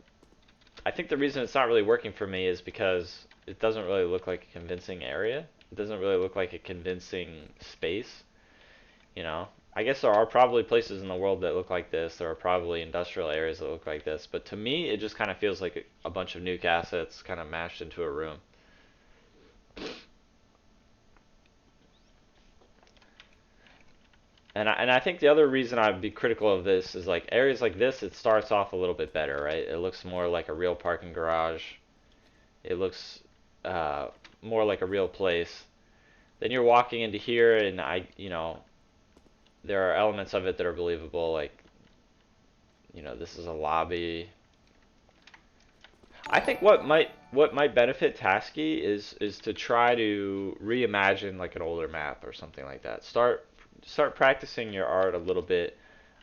I think the reason it's not really working for me is because it doesn't really look like a convincing area. It doesn't really look like a convincing space, you know. I guess there are probably places in the world that look like this. There are probably industrial areas that look like this, but to me it just kind of feels like a bunch of nuke assets kind of mashed into a room. And I think the other reason I'd be critical of this is like areas like this, it starts off a little bit better, right? It looks more like a real parking garage. It looks uh, more like a real place. Then you're walking into here, and there are elements of it that are believable, like, this is a lobby. I think what might benefit Tasky is to try to reimagine like an older map or something like that. Start practicing your art a little bit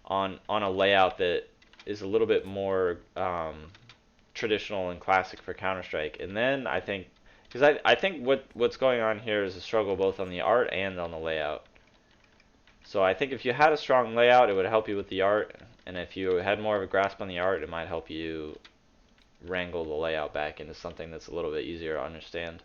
on a layout that is a little bit more traditional and classic for Counter Strike. And then I think because I think what's going on here is a struggle both on the art and on the layout. So I think if you had a strong layout, it would help you with the art, and if you had more of a grasp on the art, it might help you wrangle the layout back into something that's a little bit easier to understand.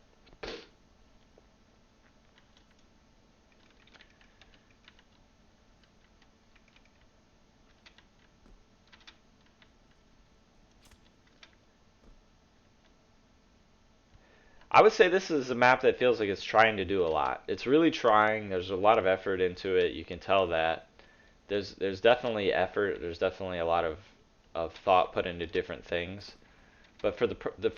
I would say this is a map that feels like it's trying to do a lot. It's really trying. There's a lot of effort into it. You can tell that. There's definitely effort. There's definitely a lot of thought put into different things. But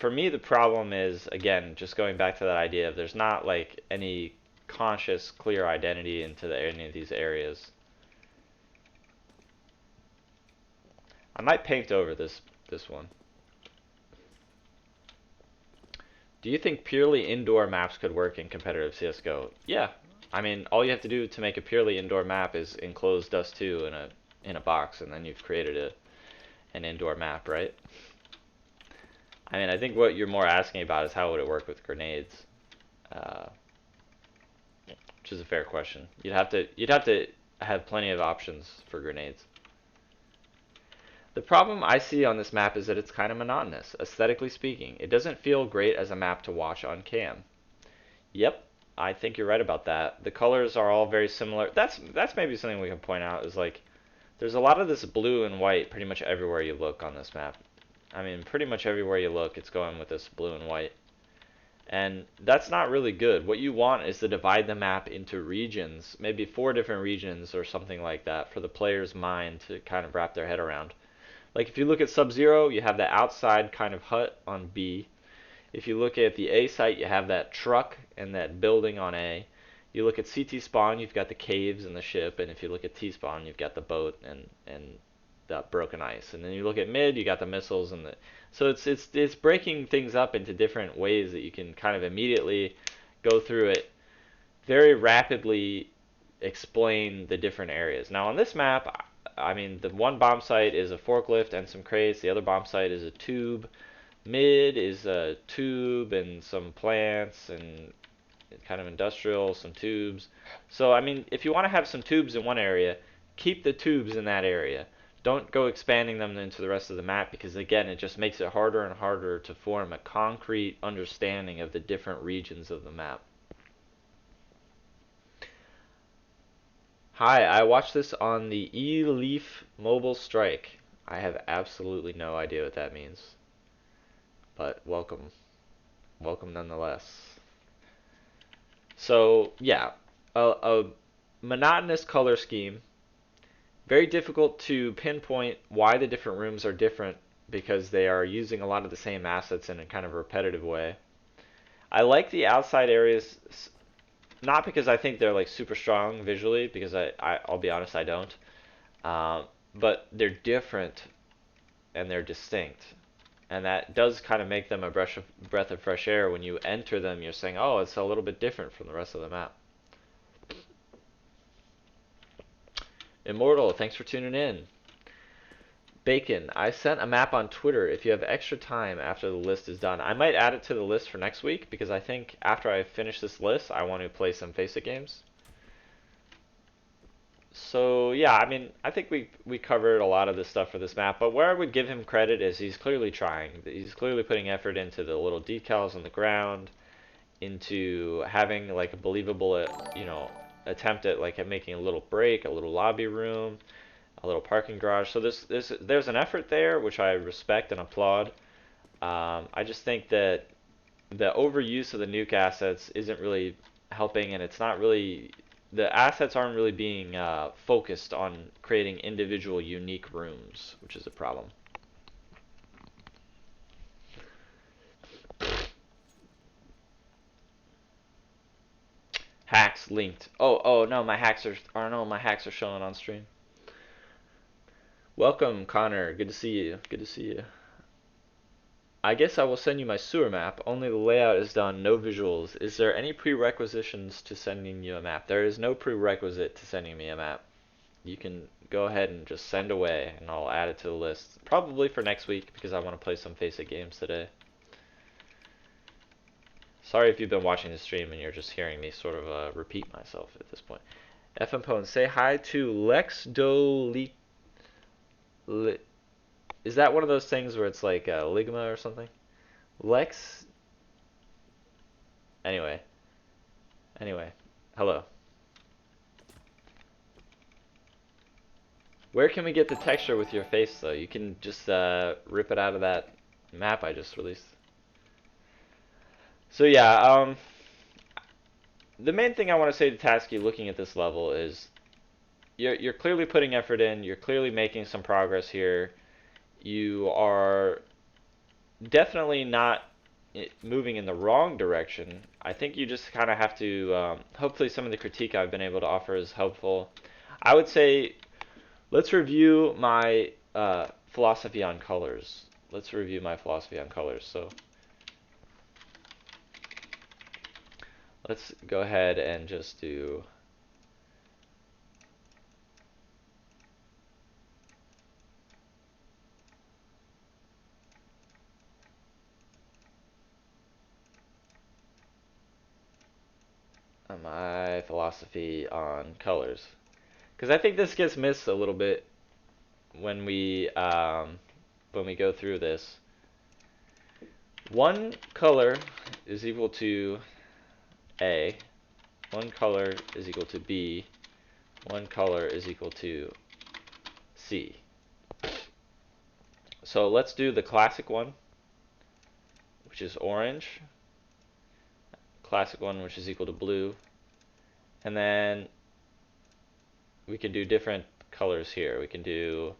for me the problem is again just going back to that idea of there's not like any conscious clear identity into any of these areas. I might paint over this one. Do you think purely indoor maps could work in competitive CS:GO? Yeah. I mean, all you have to do to make a purely indoor map is enclose Dust 2 in a box, and then you've created an indoor map, right? I mean, I think what you're more asking about is how would it work with grenades, uh, which is a fair question. You'd have to have plenty of options for grenades. The problem I see on this map is that it's kind of monotonous, aesthetically speaking. It doesn't feel great as a map to watch on cam. Yep, I think you're right about that. The colors are all very similar. That's maybe something we can point out is like there's a lot of this blue and white pretty much everywhere you look on this map. I mean, pretty much everywhere you look, it's going with this blue and white. And that's not really good. What you want is to divide the map into regions, maybe 4 different regions or something like that for the player's mind to kind of wrap their head around. Like if you look at Sub-Zero, you have the outside kind of hut on B. If you look at the A site, you have that truck and that building on A. You look at CT spawn, you've got the caves and the ship, and if you look at T spawn, you've got the boat and that broken ice. And then you look at mid, you got the missiles and the so it's breaking things up into different ways that you can kind of immediately go through it very rapidly explain the different areas. Now on this map, I mean the one bomb site is a forklift and some crates, the other bomb site is a tube. Mid is a tube and some plants and kind of industrial, some tubes. So, I mean, if you want to have some tubes in one area, keep the tubes in that area. Don't go expanding them into the rest of the map because, again, it just makes it harder and harder to form a concrete understanding of the different regions of the map. Hi, I watched this on the E-Leaf Mobile Strike. I have absolutely no idea what that means. But welcome. Welcome nonetheless. So, yeah, a monotonous color scheme. Very difficult to pinpoint why the different rooms are different because they are using a lot of the same assets in a kind of repetitive way. I like the outside areas, not because I think they're like super strong visually, because I'll be honest, I don't. But they're different and they're distinct. And that does kind of make them a breath of fresh air. When you enter them, you're saying, oh, it's a little bit different from the rest of the map. Immortal, thanks for tuning in. Bacon, I sent a map on Twitter. If you have extra time after the list is done, I might add it to the list for next week because I think after I finish this list, I want to play some FaceIt games. So yeah, I mean, I think we covered a lot of this stuff for this map, but where I would give him credit is he's clearly trying. He's clearly putting effort into the little decals on the ground, into having like a believable, attempt at like making a little break, a little lobby room, a little parking garage. So there's an effort there which I respect and applaud. I just think that the overuse of the nuke assets isn't really helping, and it's not really the assets aren't really being focused on creating individual unique rooms, which is a problem. Hacks linked. Oh no, my hacks are showing on stream. Welcome, Connor. Good to see you. Good to see you. I guess I will send you my sewer map. Only the layout is done, no visuals. Is there any prerequisitions to sending you a map? There is no prerequisite to sending me a map. You can go ahead and just send away, and I'll add it to the list. Probably for next week, because I want to play some FaceIt games today. Sorry if you've been watching the stream and you're just hearing me sort of repeat myself at this point. FM Pone, say hi to Lex Dolite. Is that one of those things where it's like Ligma or something? Lex? Anyway, hello. Where can we get the texture with your face, though? You can just rip it out of that map I just released. So yeah, the main thing I want to say to Tasky looking at this level is you're clearly putting effort in, you're clearly making some progress here. You are definitely not moving in the wrong direction. I think you just kind of have to, hopefully some of the critique I've been able to offer is helpful. I would say let's review my philosophy on colors. Let's review my philosophy on colors. So let's go ahead and just do my philosophy on colors, because I think this gets missed a little bit when we go through this. One color is equal to A, one color is equal to B, one color is equal to C. So let's do the classic one, which is orange, classic one, which is equal to blue, and then we can do different colors here. We can do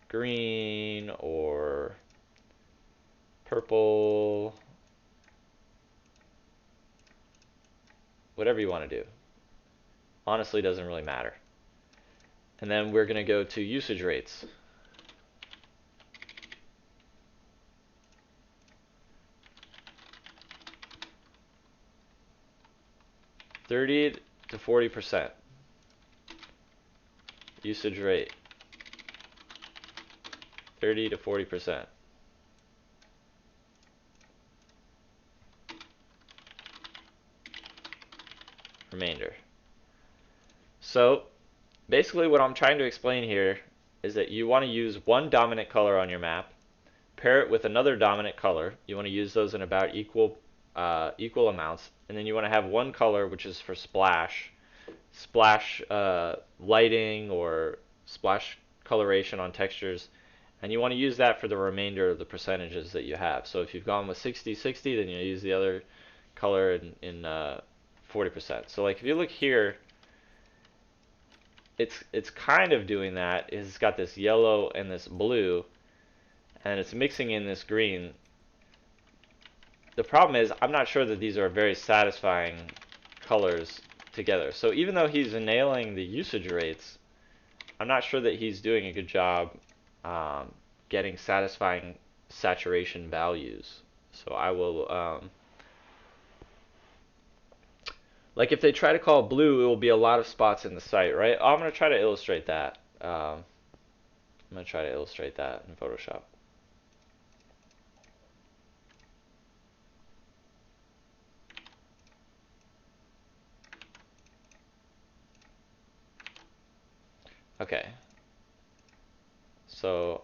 green or purple, whatever you want to do. Honestly, doesn't really matter. And then we're going to go to usage rates. $30 to 40% usage rate. 30 to 40%. Remainder. So basically what I'm trying to explain here is that you want to use one dominant color on your map, pair it with another dominant color. You want to use those in about equal amounts, and then you want to have one color which is for splash lighting or splash coloration on textures, and you want to use that for the remainder of the percentages that you have. So if you've gone with 60-60, then you use the other color in 40%. So like if you look here, it's kind of doing that. It's got this yellow and this blue, and it's mixing in this green. The problem is I'm not sure that these are very satisfying colors together. So even though he's nailing the usage rates, I'm not sure that he's doing a good job getting satisfying saturation values. So I will like if they try to call blue, it will be a lot of spots in the site, right? I'm going to try to illustrate that. I'm going to try to illustrate that in Photoshop. Okay. So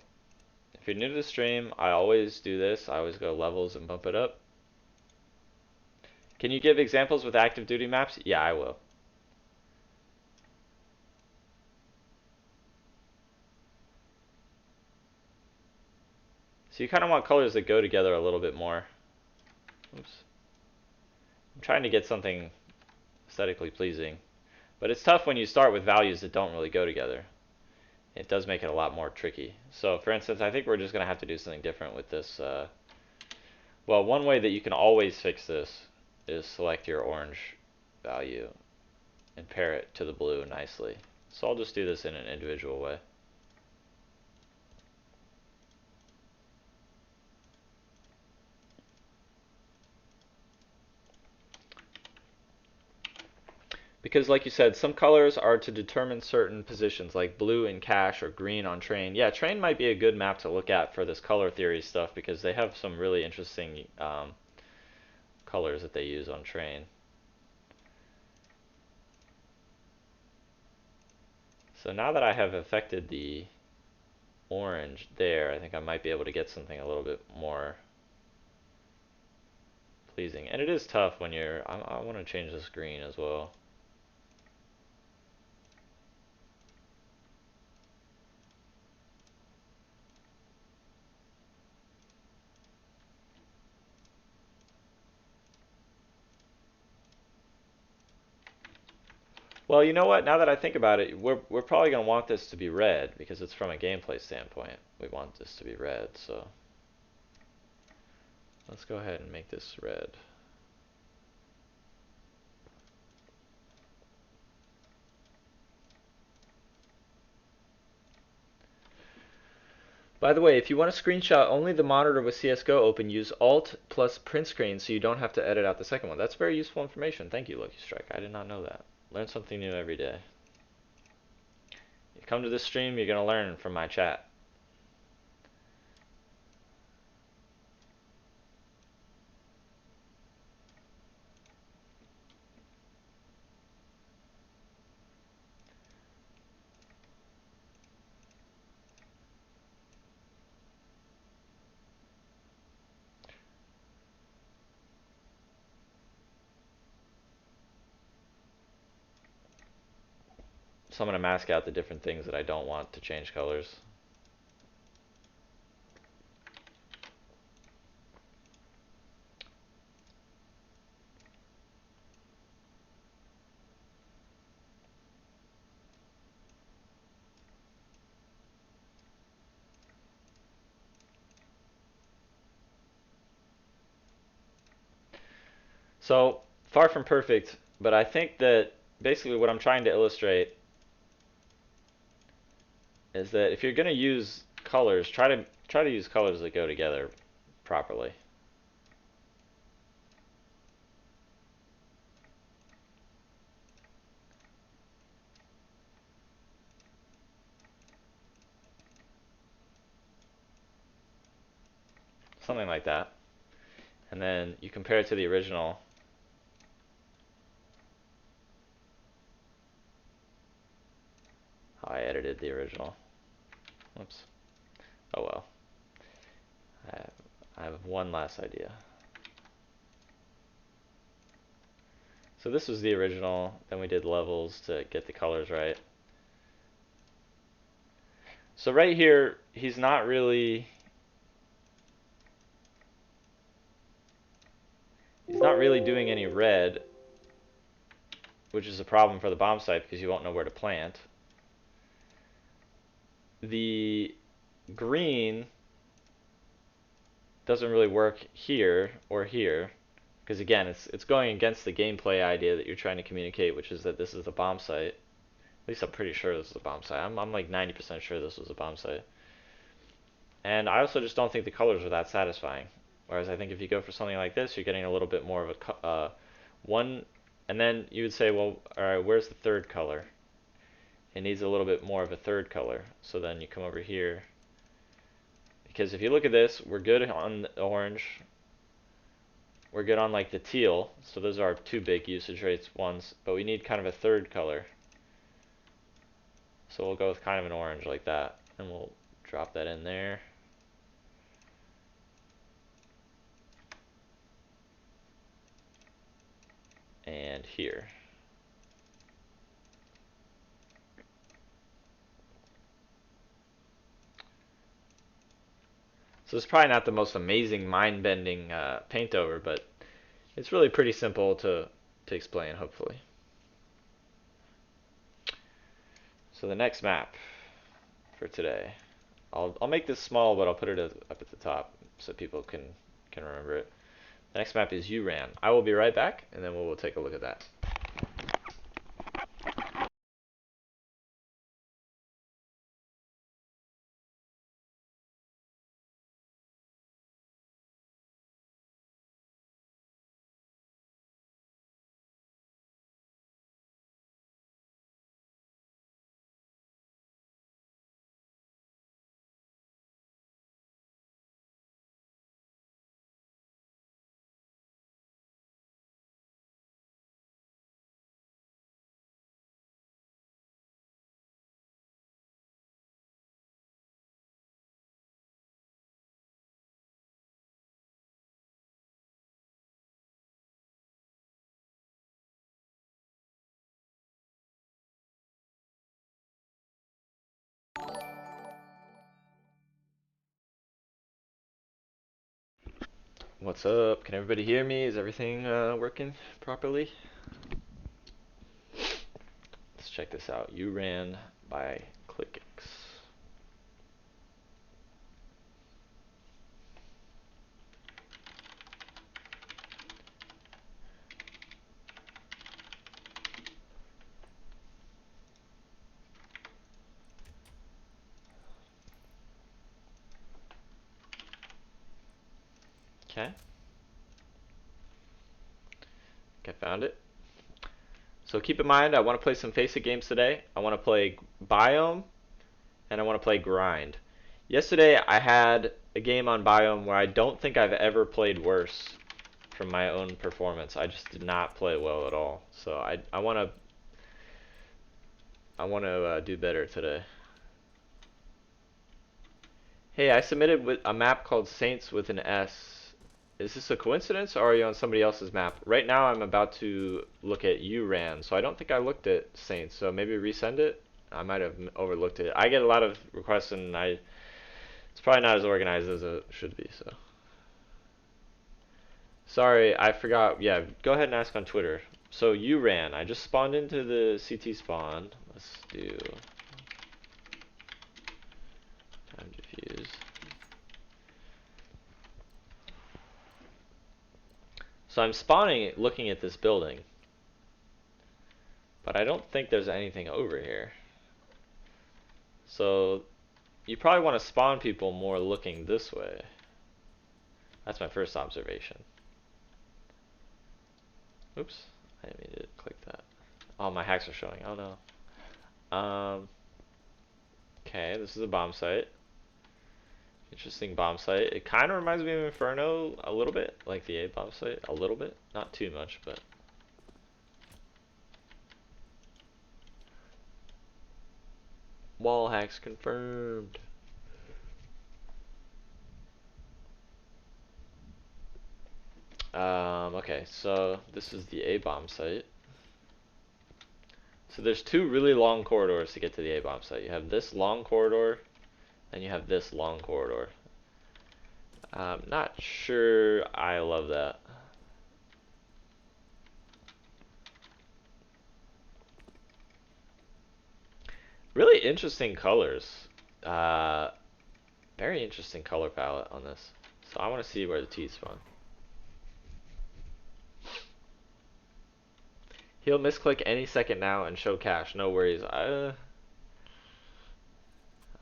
if you're new to the stream, I always do this. I always go levels and bump it up. Can you give examples with active duty maps? Yeah, I will. So you kind of want colors that go together a little bit more. Oops. I'm trying to get something aesthetically pleasing. But it's tough when you start with values that don't really go together. It does make it a lot more tricky. So for instance, I think we're just going to have to do something different with this. Well, one way that you can always fix this is select your orange value and pair it to the blue nicely. So I'll just do this in an individual way. Because like you said, some colors are to determine certain positions, like blue in cache or green on train. Yeah, train might be a good map to look at for this color theory stuff because they have some really interesting colors that they use on train. So now that I have affected the orange there, I think I might be able to get something a little bit more pleasing. And it is tough when you're, I want to change this green as well. Well, you know what? Now that I think about it, we're probably going to want this to be red because it's from a gameplay standpoint. We want this to be red, so let's go ahead and make this red. By the way, if you want to screenshot only the monitor with CSGO open, use Alt plus print screen so you don't have to edit out the second one. That's very useful information. Thank you, Lucky Strike. I did not know that. Learn something new every day. You come to this stream, you're going to learn from my chat. So I'm going to mask out the different things that I don't want to change colors. So, far from perfect, but I think that basically what I'm trying to illustrate is that if you're going to use colors, try to use colors that go together properly. Something like that. And then you compare it to the original. How I edited the original. Whoops. Oh well. I have one last idea. So this was the original, then we did levels to get the colors right. So right here, he's not really doing any red, which is a problem for the bomb site because you won't know where to plant. The green doesn't really work here or here because again, it's going against the gameplay idea that you're trying to communicate, which is that this is the bomb site. At least I'm pretty sure this is a bomb site. I'm like 90% sure this was a bomb site. And I also just don't think the colors are that satisfying. Whereas I think if you go for something like this, you're getting a little bit more of a one, and then you would say, well, all right, where's the third color? It needs a little bit more of a third color. So then you come over here, because if you look at this, we're good on the orange. We're good on like the teal. So those are our two big usage rates ones, but we need kind of a third color. So we'll go with kind of an orange like that, and we'll drop that in there. And here. So it's probably not the most amazing, mind-bending paint over, but it's really pretty simple to explain, hopefully. So the next map for today, I'll make this small, but I'll put it up at the top so people can remember it. The next map is URAN. I will be right back, and then we'll take a look at that. What's up? Can everybody hear me? Is everything working properly? Let's check this out. URAN by ClickX. Okay. Okay, found it. So keep in mind, I want to play some FaceIt games today. I want to play Biome, and I want to play Grind. Yesterday, I had a game on Biome where I don't think I've ever played worse from my own performance. I just did not play well at all. So I want to do better today. Hey, I submitted with a map called Saints with an S. Is this a coincidence, or are you on somebody else's map? Right now, I'm about to look at URAN, so I don't think I looked at Saints. So maybe resend it. I might have overlooked it. I get a lot of requests, and it's probably not as organized as it should be. So sorry, I forgot. Yeah, go ahead and ask on Twitter. So URAN, I just spawned into the CT spawn. Let's do time diffuse. So I'm spawning looking at this building, but I don't think there's anything over here. So you probably want to spawn people more looking this way. That's my first observation. Oops, I didn't mean to click that. Oh, my hacks are showing. Oh no. Okay, this is a bomb site. Interesting bomb site. It kind of reminds me of Inferno a little bit, like the A bomb site, a little bit. Not too much, but. Wall hacks confirmed. Okay, so this is the A bomb site. So there's two really long corridors to get to the A bomb site. You have this long corridor, and you have this long corridor. Not sure I love that. Really interesting colors. Uh, Very interesting color palette on this. So I want to see where the T's spawn. He'll misclick any second now and show cache. No worries. I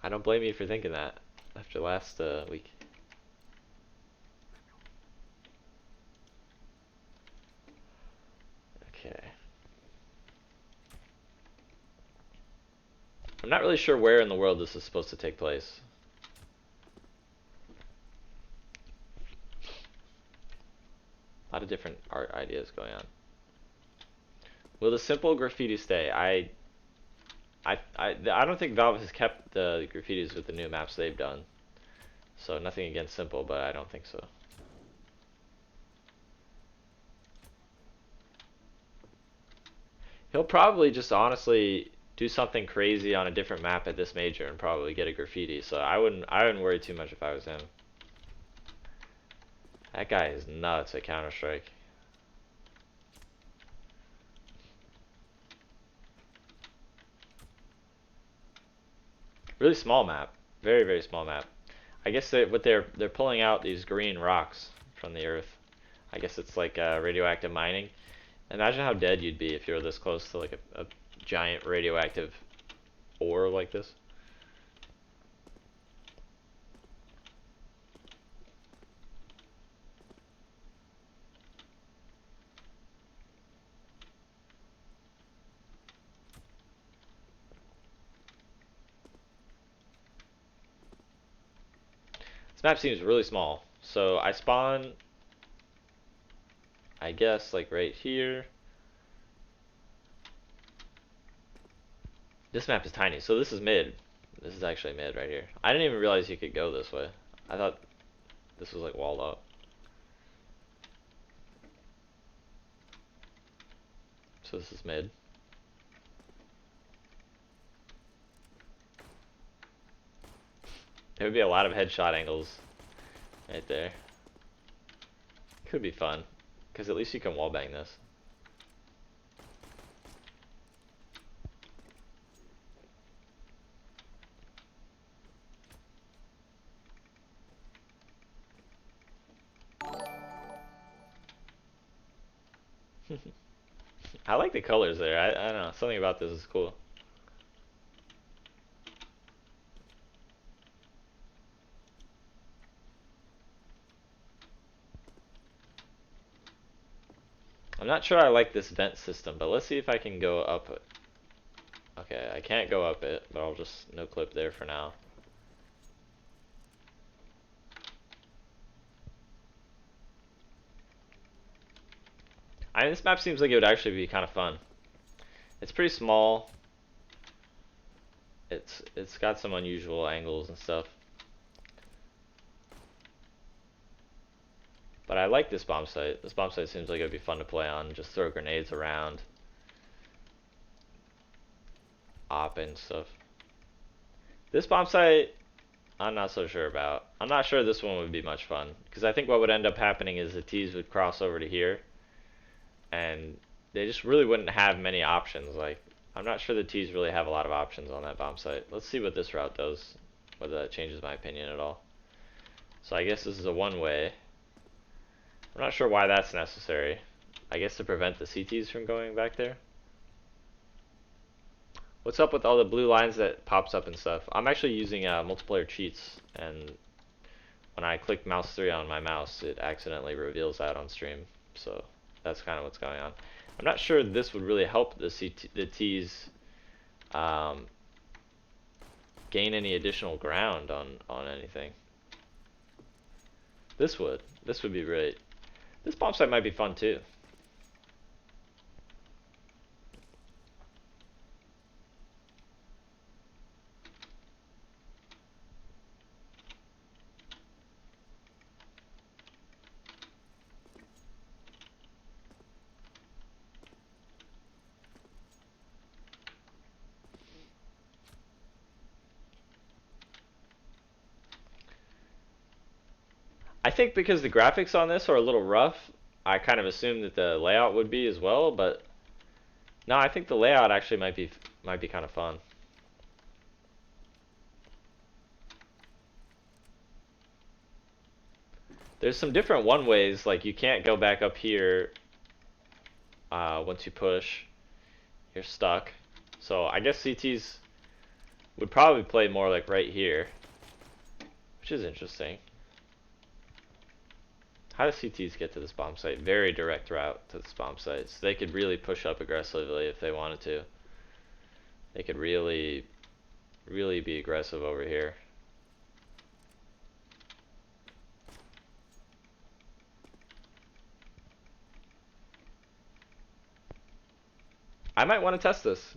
don't blame you for thinking that after last week. Okay. I'm not really sure where in the world this is supposed to take place. A lot of different art ideas going on. Will the simple graffiti stay? I don't think Valve has kept the graffitis with the new maps they've done. So nothing against simple, but I don't think so. He'll probably just honestly do something crazy on a different map at this major and probably get a graffiti. So I wouldn't worry too much if I was him. That guy is nuts at Counter-Strike. Really small map. Very, very small map. I guess they're pulling out these green rocks from the earth. I guess it's like radioactive mining. Imagine how dead you'd be if you were this close to like a giant radioactive ore like this. This map seems really small. So I spawn, I guess, like right here. This map is tiny, so this is mid. This is actually mid right here. I didn't even realize you could go this way. I thought this was like walled up. So this is mid. There would be a lot of headshot angles right there. Could be fun, because at least you can wallbang this. I like the colors there. I don't know. Something about this is cool. I'm not sure I like this vent system, but let's see if I can go up it. Okay, I can't go up it, but I'll just no clip there for now. I mean, this map seems like it would actually be kind of fun. It's pretty small. It's got some unusual angles and stuff. But I like this bomb site. This bomb site seems like it would be fun to play on. Just throw grenades around. Op and stuff. This bomb site, I'm not so sure about. I'm not sure this one would be much fun. Because I think what would end up happening is the T's would cross over to here. And they just really wouldn't have many options. Like, I'm not sure the T's really have a lot of options on that bomb site. Let's see what this route does. Whether that changes my opinion at all. So I guess this is a one-way. I'm not sure why that's necessary. I guess to prevent the CTs from going back there. What's up with all the blue lines that pops up and stuff? I'm actually using multiplayer cheats, and when I click mouse 3 on my mouse, it accidentally reveals that on stream. So that's kind of what's going on. I'm not sure this would really help the T's gain any additional ground on anything. This would be great. This bomb site might be fun too. I think because the graphics on this are a little rough, I kind of assumed that the layout would be as well, but no, I think the layout actually might be kind of fun. There's some different one-ways, like you can't go back up here once you push. You're stuck. So I guess CTs would probably play more like right here, which is interesting. How do CTs get to this bomb site? Very direct route to this bomb site. So they could really push up aggressively if they wanted to. They could really be aggressive over here. I might want to test this.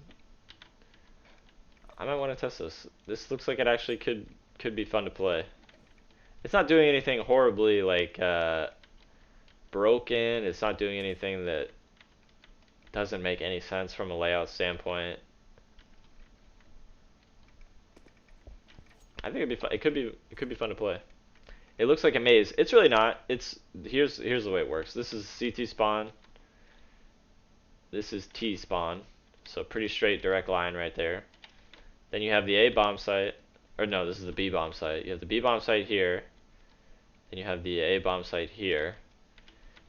This looks like it actually could be fun to play. It's not doing anything horribly like broken. It's not doing anything that doesn't make any sense from a layout standpoint. I think it'd be fun. It could be fun to play. It looks like a maze. It's really not. Here's the way it works. This is CT spawn. This is T spawn. So pretty straight direct line right there. Then you have the A bomb site, or no, this is the B bomb site. You have the B bomb site here. Then you have the A bomb site here.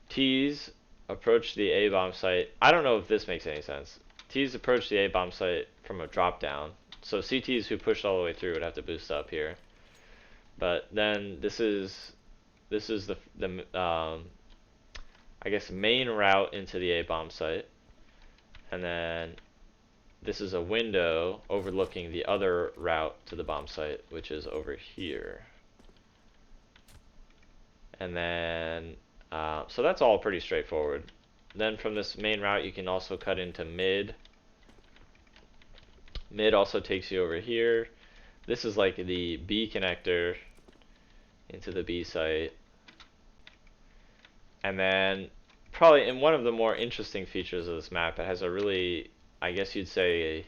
T's approach the A bomb site. I don't know if this makes any sense. T's approach the A bomb site from a drop down. So CTs who pushed all the way through would have to boost up here. But then this is the I guess main route into the A bomb site. And then this is a window overlooking the other route to the bomb site, which is over here. And then, so that's all pretty straightforward. Then from this main route, you can also cut into mid. Mid also takes you over here. This is like the B connector into the B site. And then, probably in one of the more interesting features of this map, it has a really, I guess you'd say,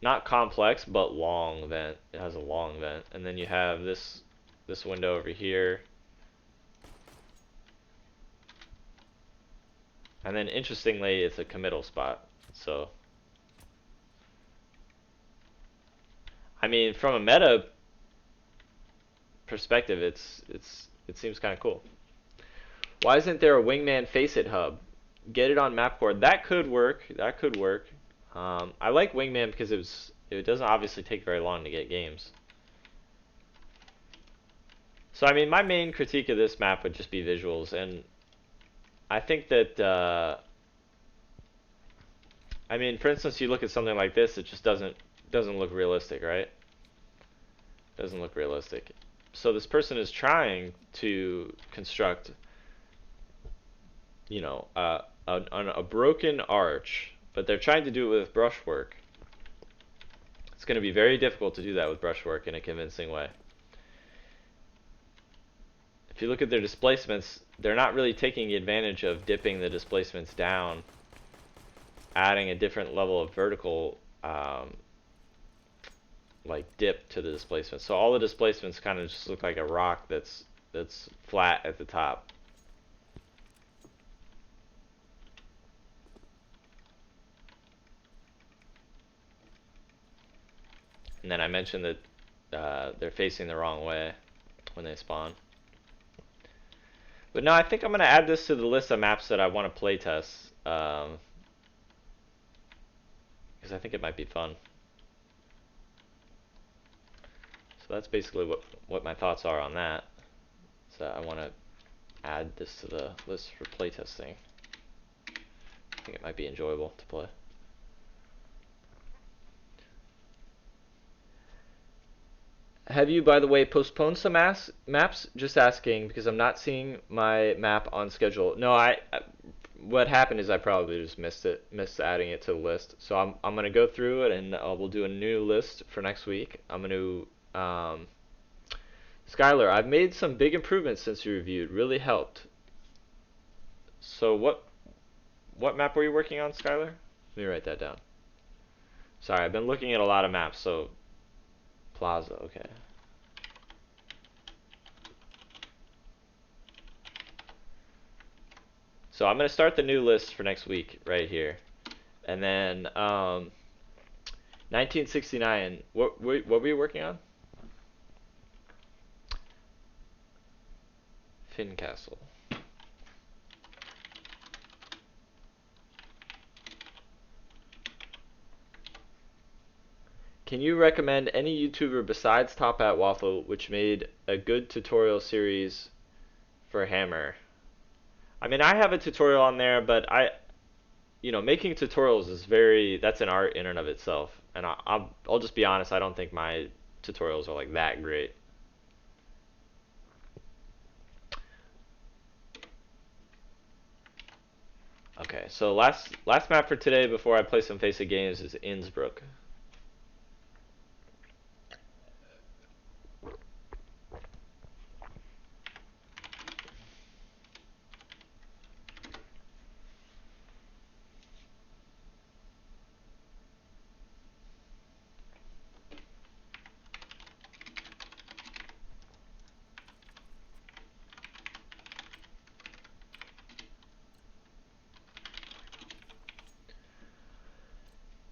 not complex, but long vent. It has a long vent. And then you have this window over here. And then interestingly, it's a committal spot. So I mean, from a meta perspective, it seems kind of cool. Why isn't there a wingman FaceIt hub? Get it on Mapcore. That could work. That could work. I like wingman because it doesn't obviously take very long to get games. So I mean, my main critique of this map would just be visuals, and I think that I mean, for instance, you look at something like this, it just doesn't look realistic, right? Doesn't look realistic. So this person is trying to construct, you know, a broken arch, but they're trying to do it with brushwork. It's going to be very difficult to do that with brushwork in a convincing way. If you look at their displacements, they're not really taking advantage of dipping the displacements down, adding a different level of vertical like dip to the displacement. So all the displacements kind of just look like a rock that's flat at the top. And then I mentioned that they're facing the wrong way when they spawn. But no, I think I'm going to add this to the list of maps that I want to playtest. Because I think it might be fun. So that's basically what my thoughts are on that. So I want to add this to the list for playtesting. I think it might be enjoyable to play. Have you, by the way, postponed some maps? Just asking because I'm not seeing my map on schedule. No, what happened is I probably just missed adding it to the list. So I'm gonna go through it and we'll do a new list for next week. I'm gonna Skylar, I've made some big improvements since you reviewed. Really helped. So what map were you working on, Skylar? Let me write that down. Sorry, I've been looking at a lot of maps. So Plaza, okay. So I'm going to start the new list for next week right here. And then 1969, what were you working on? Fincastle. Can you recommend any YouTuber besides Top Hat Waffle which made a good tutorial series for Hammer? I mean, I have a tutorial on there, but making tutorials is that's an art in and of itself. And I'll just be honest, I don't think my tutorials are like that great. Okay, so last map for today before I play some FaceIt games is Innsbruck.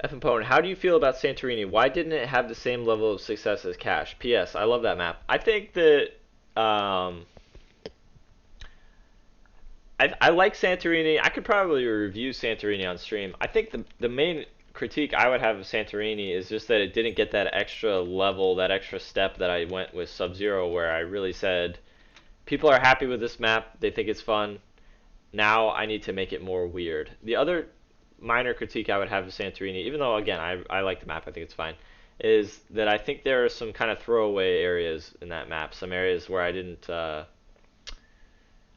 F Opponent, how do you feel about Santorini? Why didn't it have the same level of success as Cash? P.S. I love that map. I think that I like Santorini. I could probably review Santorini on stream. I think the main critique I would have of Santorini is just that it didn't get that extra level, that extra step that I went with Sub-Zero, where I really said, people are happy with this map, they think it's fun. Now I need to make it more weird. The other minor critique I would have of Santorini, even though again I like the map, I think it's fine, is that I think there are some kind of throwaway areas in that map. Some areas where I didn't. I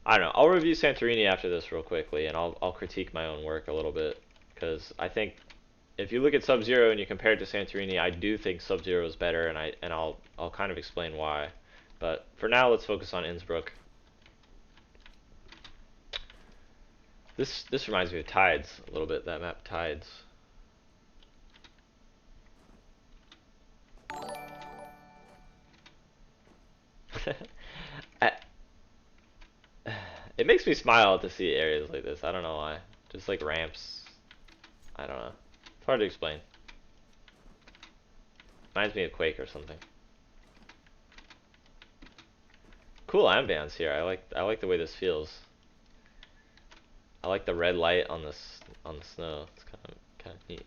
don't know. I'll review Santorini after this real quickly, and I'll critique my own work a little bit, because I think if you look at Sub-Zero and you compare it to Santorini, I do think Sub-Zero is better, and I'll kind of explain why. But for now, let's focus on Innsbruck. This reminds me of Tides a little bit. That map Tides. I, it makes me smile to see areas like this. I don't know why. Just like ramps. I don't know. It's hard to explain. Reminds me of Quake or something. Cool ambience here. I like the way this feels. I like the red light on the snow. It's kind of neat.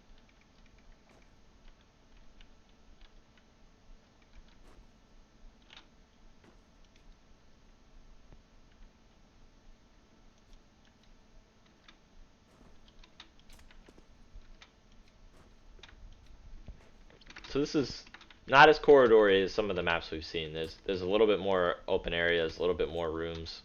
So this is not as corridory as some of the maps we've seen. There's a little bit more open areas, a little bit more rooms.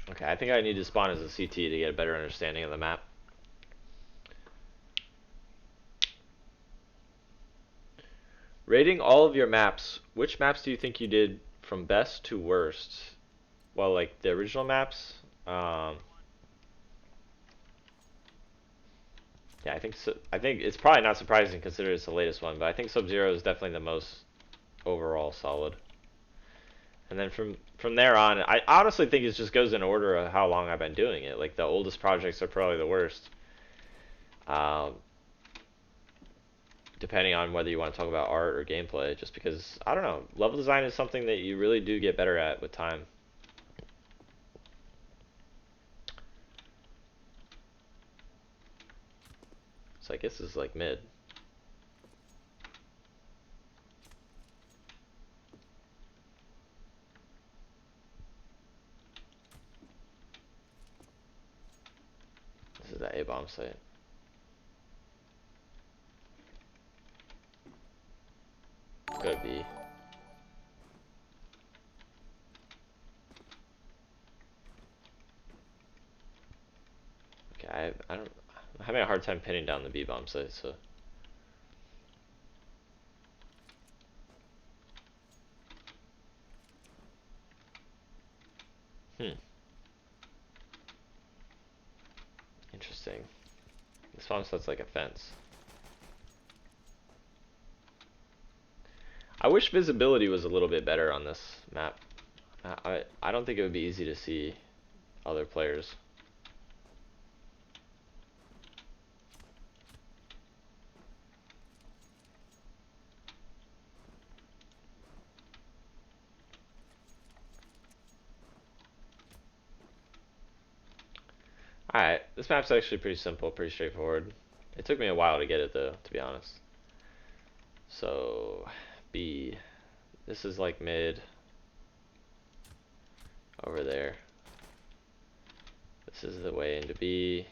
Okay, I think I need to spawn as a CT to get a better understanding of the map. Rating all of your maps, which maps do you think you did from best to worst? Well, like the original maps. Yeah, I think so. I think it's probably not surprising considering it's the latest one, but I think Sub-Zero is definitely the most overall solid. And then from there on, I honestly think it just goes in order of how long I've been doing it. Like the oldest projects are probably the worst. Um, Depending on whether you want to talk about art or gameplay, just because I don't know, level design is something that you really do get better at with time. So I guess this is like mid. This is that A-bomb site. Go B. Okay, I don't. I'm having a hard time pinning down the B-bomb site, so. Hmm. Interesting. This bomb site's like a fence. I wish visibility was a little bit better on this map. I don't think it would be easy to see other players. Alright, this map's actually pretty simple, pretty straightforward. It took me a while to get it though, to be honest. So, B. This is like mid. Over there. This is the way into B.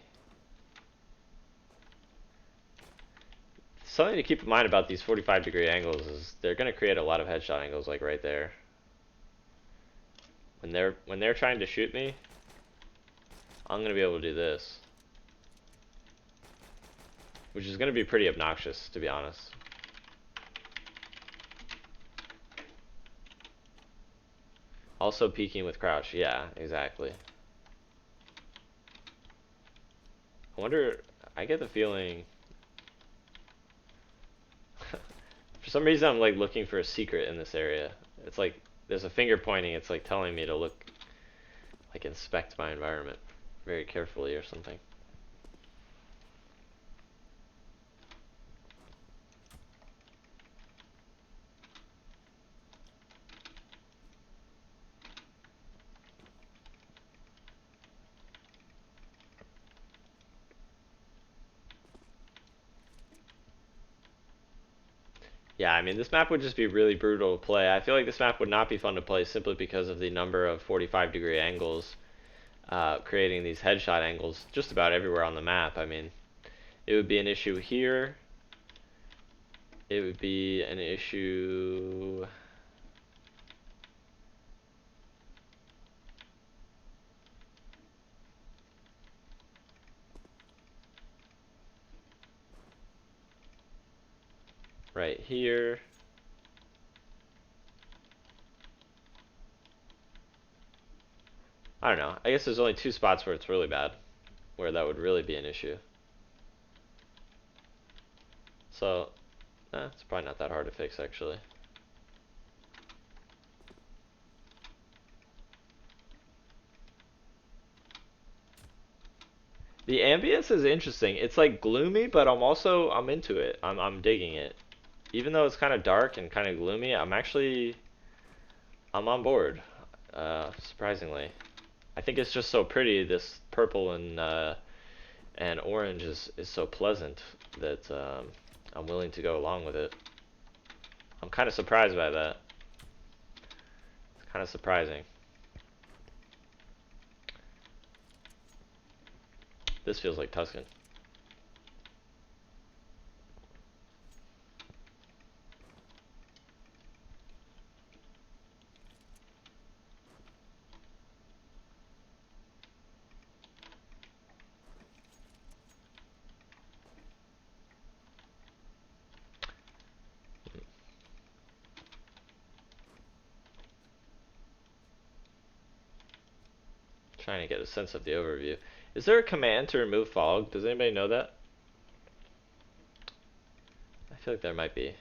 Something to keep in mind about these 45-degree angles is they're going to create a lot of headshot angles like right there. When they're trying to shoot me, I'm going to be able to do this. Which is going to be pretty obnoxious, to be honest. Also peeking with crouch. Yeah, exactly. I wonder, I get the feeling for some reason I'm like looking for a secret in this area. It's like there's a finger pointing, it's like telling me to look, like inspect my environment very carefully or something. Yeah, I mean, this map would just be really brutal to play. I feel like this map would not be fun to play simply because of the number of 45-degree angles, creating these headshot angles just about everywhere on the map. I mean, it would be an issue here. It would be an issue... right here. I don't know. I guess there's only two spots where it's really bad, where that would really be an issue. So, it's probably not that hard to fix, actually. The ambience is interesting. It's like gloomy, but I'm into it. I'm digging it. Even though it's kind of dark and kind of gloomy, I'm on board. Surprisingly. I think it's just so pretty, this purple And orange is so pleasant that I'm willing to go along with it. I'm kind of surprised by that. It's kind of surprising. This feels like Tuscan. Trying to get a sense of the overview. Is there a command to remove fog? Does anybody know that? I feel like there might be.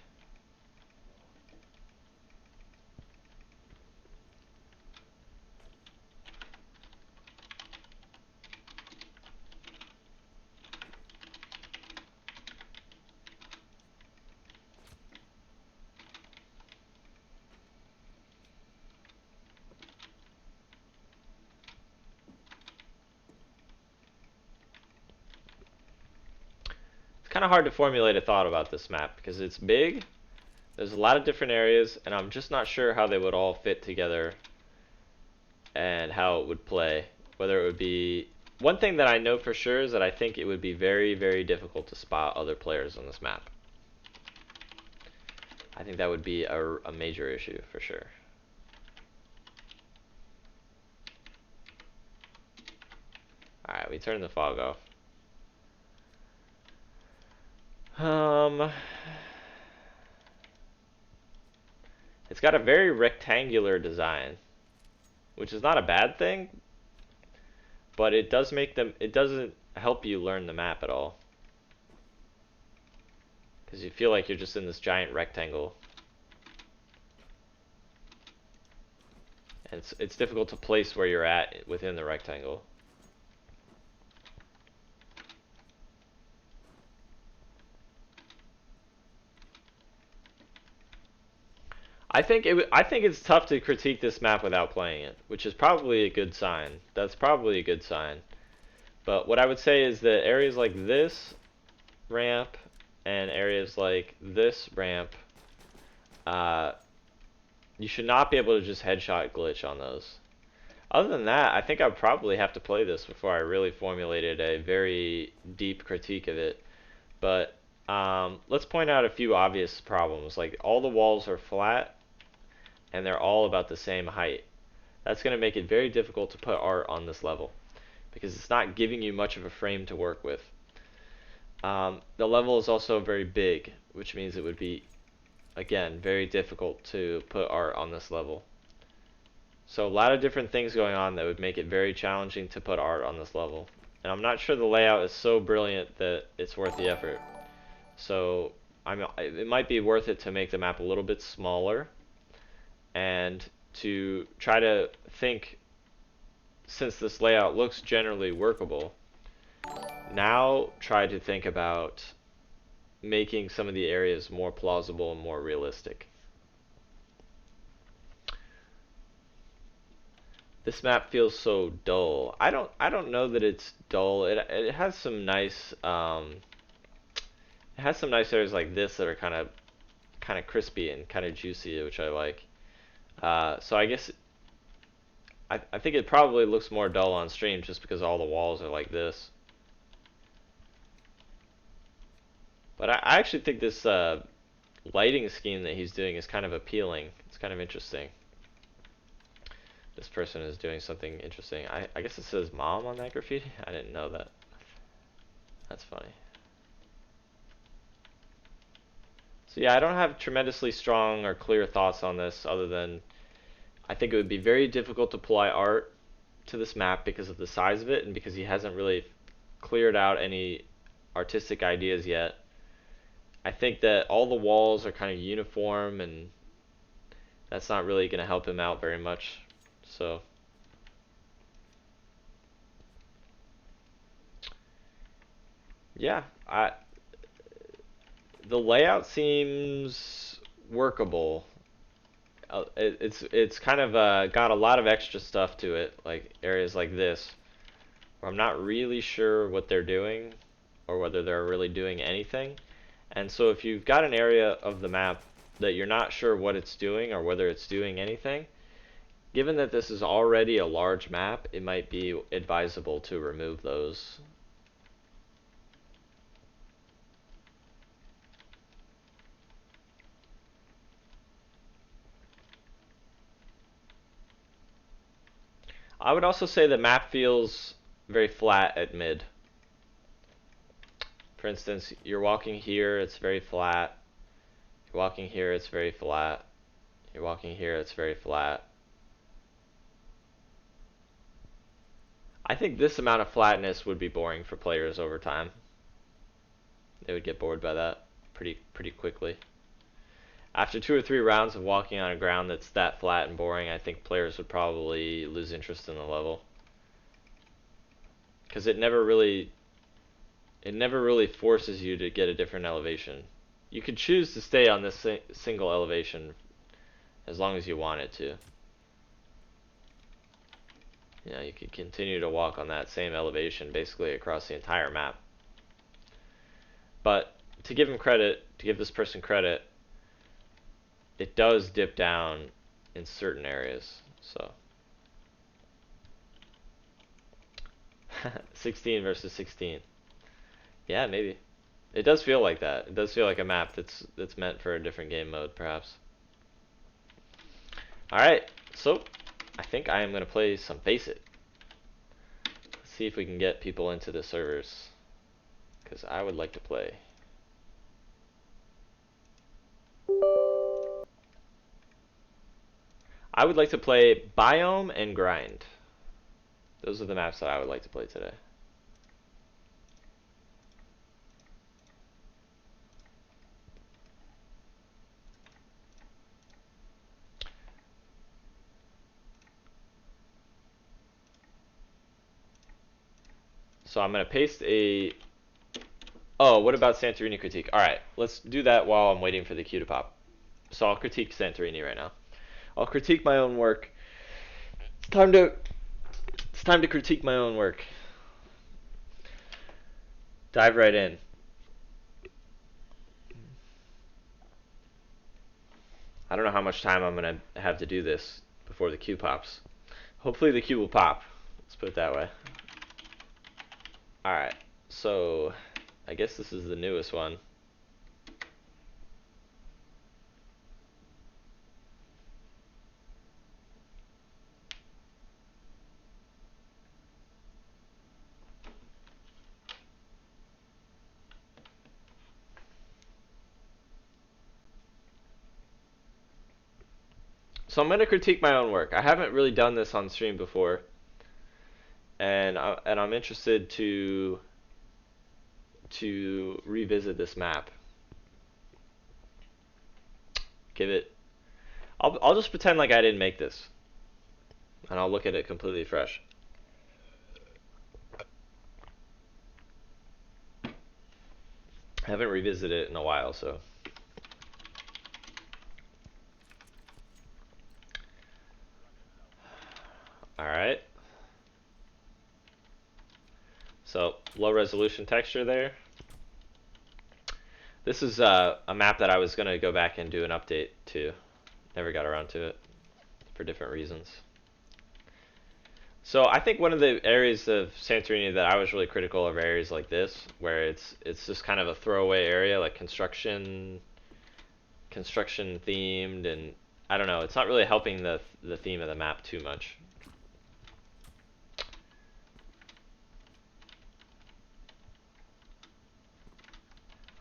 It's kind of hard to formulate a thought about this map because it's big. There's a lot of different areas, and I'm just not sure how they would all fit together and how it would play. Whether it would be... One thing that I know for sure is that I think it would be very, very difficult to spot other players on this map. I think that would be a major issue for sure. Alright, we turn the fog off. It's got a very rectangular design, which is not a bad thing, but it doesn't help you learn the map at all. Because you feel like you're just in this giant rectangle. And it's difficult to place where you're at within the rectangle. I think it's tough to critique this map without playing it, which is probably a good sign. That's probably a good sign. But what I would say is that areas like this ramp and areas like this ramp, you should not be able to just headshot glitch on those. Other than that, I think I would probably have to play this before I really formulated a very deep critique of it. But let's point out a few obvious problems. Like all the walls are flat and they're all about the same height. That's going to make it very difficult to put art on this level because it's not giving you much of a frame to work with. The level is also very big, which means it would be, again, very difficult to put art on this level. So a lot of different things going on that would make it very challenging to put art on this level. And I'm not sure the layout is so brilliant that it's worth the effort. So it might be worth it to make the map a little bit smaller and to try to think, since this layout looks generally workable, now try to think about making some of the areas more plausible and more realistic. This map feels so dull. I don't know that it's dull. It has some nice areas like this that are kind of crispy and kind of juicy, which I like. So I guess I think it probably looks more dull on stream just because all the walls are like this. But I actually think this lighting scheme that he's doing is kind of appealing. It's kind of interesting. This person is doing something interesting. I guess it says mom on that graffiti. I didn't know that. That's funny. So yeah, I don't have tremendously strong or clear thoughts on this other than I think it would be very difficult to apply art to this map because of the size of it and because he hasn't really cleared out any artistic ideas yet. I think that all the walls are kind of uniform and that's not really going to help him out very much. So yeah, the layout seems workable. It's kind of got a lot of extra stuff to it, like areas like this, where I'm not really sure what they're doing or whether they're really doing anything. And so if you've got an area of the map that you're not sure what it's doing or whether it's doing anything, given that this is already a large map, it might be advisable to remove those. I would also say the map feels very flat at mid. For instance, you're walking here, it's very flat. You're walking here, it's very flat. You're walking here, it's very flat. I think this amount of flatness would be boring for players over time. They would get bored by that pretty quickly. After 2 or 3 rounds of walking on a ground that's that flat and boring, I think players would probably lose interest in the level. Because it never really forces you to get a different elevation. You could choose to stay on this single elevation as long as you want it to. You know, you could continue to walk on that same elevation basically across the entire map. But to give this person credit, it does dip down in certain areas. So 16 versus 16. Yeah, maybe. It does feel like that. It does feel like a map that's meant for a different game mode, perhaps. Alright, so I think I am going to play some FaceIt. Let's see if we can get people into the servers, because I would like to play. I would like to play Biome and Grind. Those are the maps that I would like to play today. So I'm going to paste a... Oh, what about Santorini critique? Alright, let's do that while I'm waiting for the queue to pop. So I'll critique Santorini right now. I'll critique my own work. It's time to critique my own work. Dive right in. I don't know how much time I'm going to have to do this before the queue pops. Hopefully the queue will pop. Let's put it that way. Alright, so I guess this is the newest one. So I'm going to critique my own work. I haven't really done this on stream before, and I'm interested to revisit this map. Give it. I'll just pretend like I didn't make this, and I'll look at it completely fresh. I haven't revisited it in a while, so. Alright. So, low resolution texture there. This is a map that I was going to go back and do an update to. Never got around to it for different reasons. So I think one of the areas of Santorini that I was really critical of areas like this, where it's just kind of a throwaway area, like construction themed, and I don't know, it's not really helping the theme of the map too much.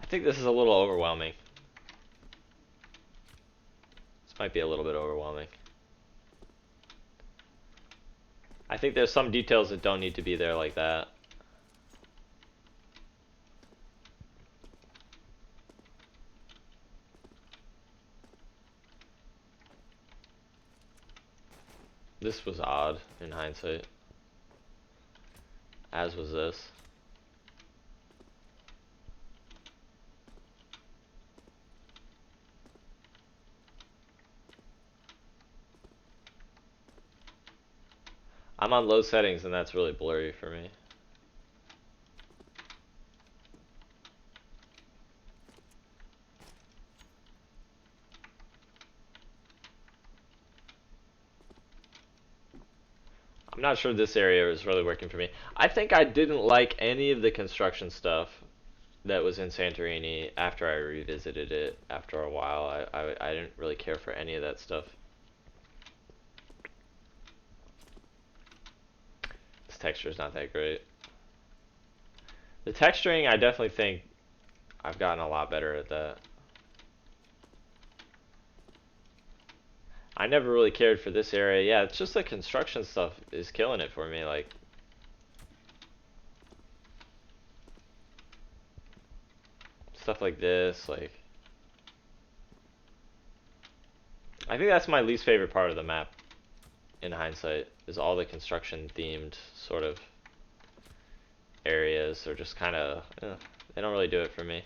I think this is a little overwhelming. This might be a little bit overwhelming. I think there's some details that don't need to be there like that. This was odd in hindsight, as was this. I'm on low settings and that's really blurry for me. I'm not sure this area is really working for me. I think I didn't like any of the construction stuff that was in Santorini after I revisited it after a while. I didn't really care for any of that stuff. This texture is not that great. The texturing, I definitely think I've gotten a lot better at that. I never really cared for this area. Yeah, it's just the construction stuff is killing it for me. Like, stuff like this, like, I think that's my least favorite part of the map in hindsight, is all the construction themed sort of areas are just kind of, they don't really do it for me.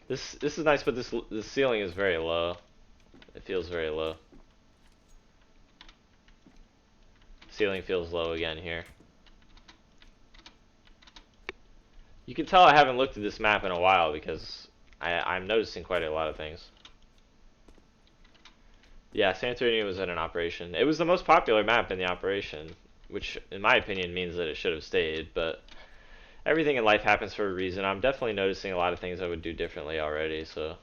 This is nice, but this ceiling is very low. It feels very low. Ceiling feels low again here. You can tell I haven't looked at this map in a while because I'm noticing quite a lot of things. Yeah, Santorini was in an operation. It was the most popular map in the operation, which in my opinion means that it should have stayed, but everything in life happens for a reason. I'm definitely noticing a lot of things I would do differently already, so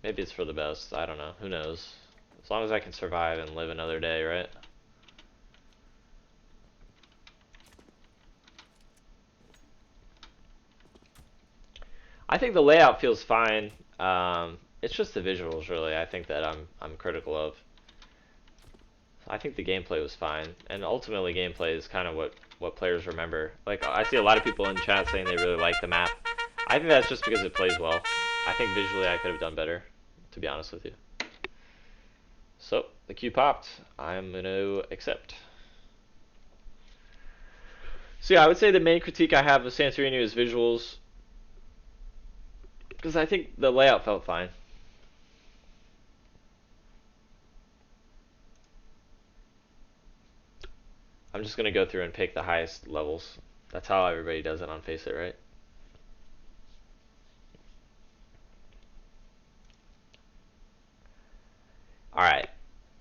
maybe it's for the best. I don't know. Who knows? As long as I can survive and live another day, right? I think the layout feels fine. It's just the visuals, really. I think that I'm critical of. I think the gameplay was fine, and ultimately, gameplay is kind of what players remember. Like, I see a lot of people in chat saying they really like the map. I think that's just because it plays well. I think visually I could have done better, to be honest with you. So the queue popped. I'm gonna accept. So yeah, I would say the main critique I have of Santorini is visuals, because I think the layout felt fine. I'm just gonna go through and pick the highest levels. That's how everybody does it on FaceIt, right? Alright.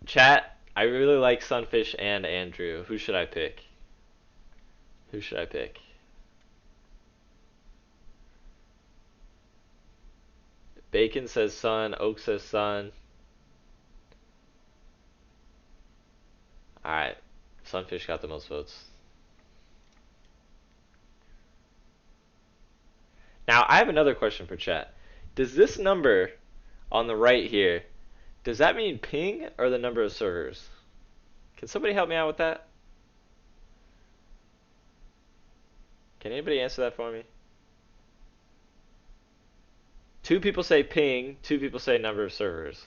Chat, I really like Sunfish and Andrew. Who should I pick? Who should I pick? Bacon says Sun. Oak says Sun. Alright. Sunfish got the most votes. Now, I have another question for chat. Does this number on the right here, does that mean ping or the number of servers? Can somebody help me out with that? Can anybody answer that for me? 2 people say ping, 2 people say number of servers.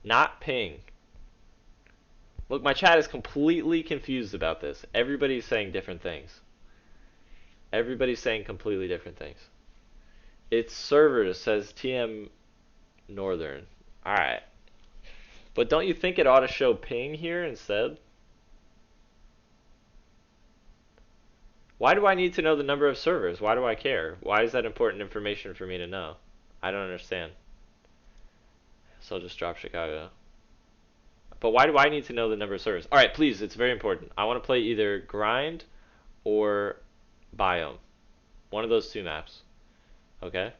Not ping. Look, my chat is completely confused about this. Everybody's saying different things. Everybody's saying completely different things. It's servers, says TM Northern. Alright. But don't you think it ought to show ping here instead? Why do I need to know the number of servers? Why do I care? Why is that important information for me to know? I don't understand. So I'll just drop Chicago. But why do I need to know the number of servers? Alright, please, it's very important. I want to play either Grind or Biome. One of those 2 maps. Okay?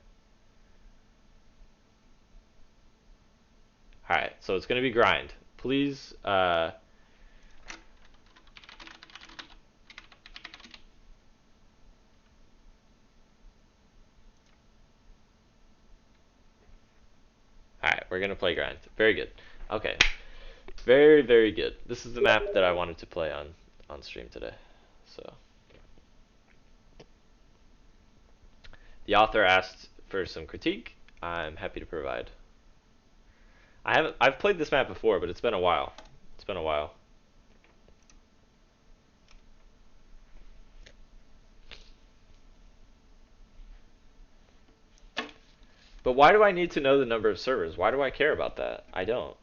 Alright, so it's going to be Grind. Please, Alright, we're going to play Grind. Very good. Okay. Very, very good. This is the map that I wanted to play on stream today. So the author asked for some critique. I'm happy to provide. I've played this map before, but it's been a while. It's been a while. But why do I need to know the number of servers? Why do I care about that? I don't.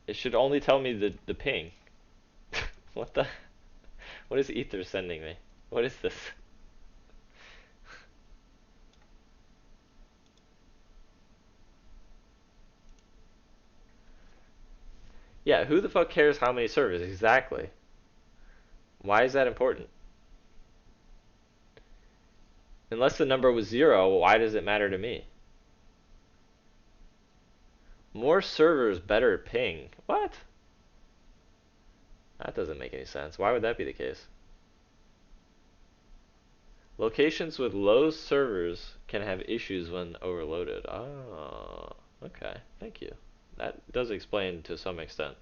It should only tell me the ping. What the? What is Ether sending me? What is this? Yeah, who the fuck cares how many servers? Exactly. Why is that important? Unless the number was 0, why does it matter to me? More servers, better ping. What? That doesn't make any sense. Why would that be the case? Locations with low servers can have issues when overloaded. Oh, okay. Thank you. That does explain to some extent.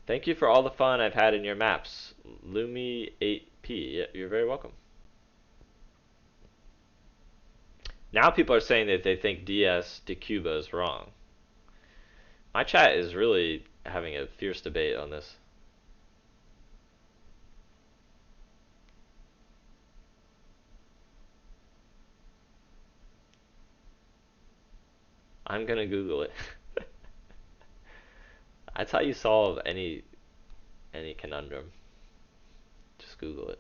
Thank you for all the fun I've had in your maps. Lumi8P. Yeah, you're very welcome. Now people are saying that they think DS de Cuba is wrong. My chat is really having a fierce debate on this. I'm gonna Google it. That's how you solve any conundrum. Just Google it.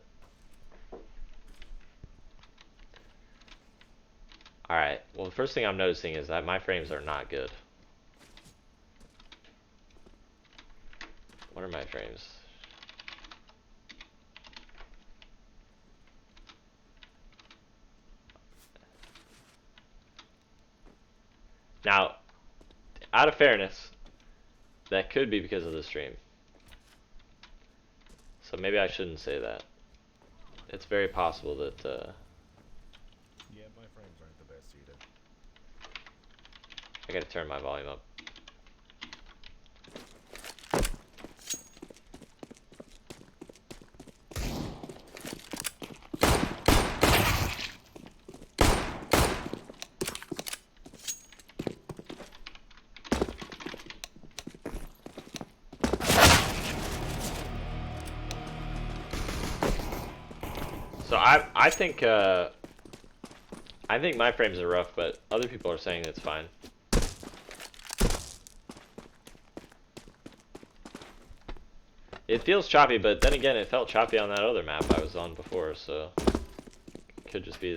Alright, well the first thing I'm noticing is that my frames are not good. What are my frames? Now, out of fairness, that could be because of the stream. So maybe I shouldn't say that. It's very possible that, Yeah, my frames aren't the best either. I gotta turn my volume up. So I think my frames are rough, but other people are saying it's fine. It feels choppy, but then again, it felt choppy on that other map I was on before, so it could just be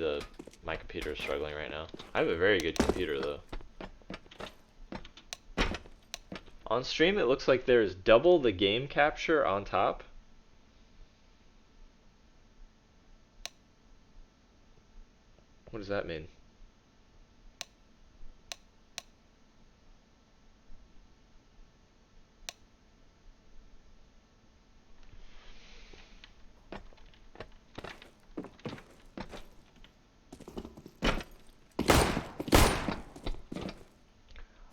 my computer is struggling right now. I have a very good computer though. On stream, it looks like there's double the game capture on top. What does that mean?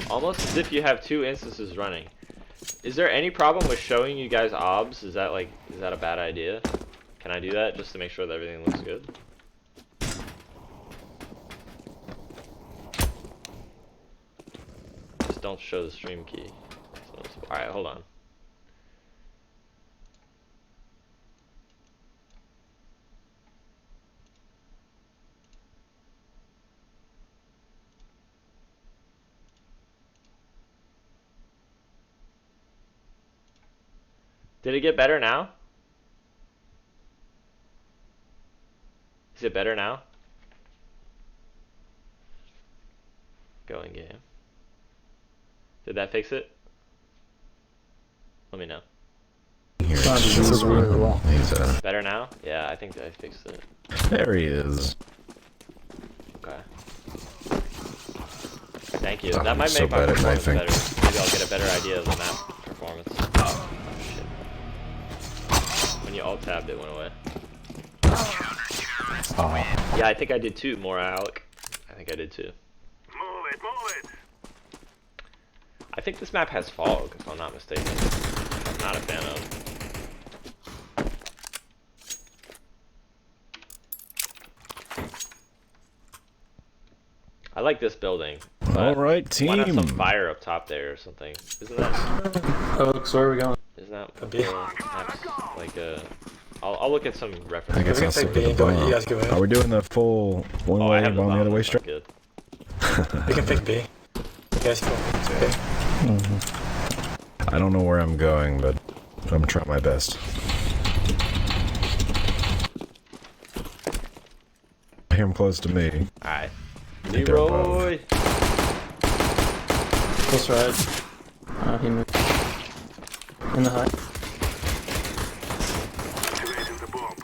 Almost as if you have 2 instances running. Is there any problem with showing you guys obs? Is that a bad idea? Can I do that just to make sure that everything looks good? Just don't show the stream key. So, alright, hold on. Did it get better now? Is it better now? Go in game. Did that fix it? Let me know. Better now? Yeah, I think I fixed it. There he is. Okay. Thank you. Oh, That might so make my bad at performance knifing. better. Maybe I'll get a better idea of the map performance. Oh, shit. When you alt-tabbed, it went away. Oh. Yeah, I think I did too, more Alec. I think I did too. Move it, move it. I think this map has fog, if I'm not mistaken. I'm not a fan of. I like this building. Alright, team. Why not some fire up top there or something? Isn't that... Alex, where are we going? Isn't that A what B. maps like I'll look at some I references. guess We I'll can stick take with B the and go. You bomb. guys go ahead. Are we doing the full one Oh, way I have on the other way that's not straight? good. We can pick B. You guys go. It's okay. I don't know where I'm going, but I'm trying my best. I hear him close to me. Alright. think they're above. Leroy! Close right. He moved. In the hut. Activating the bomb.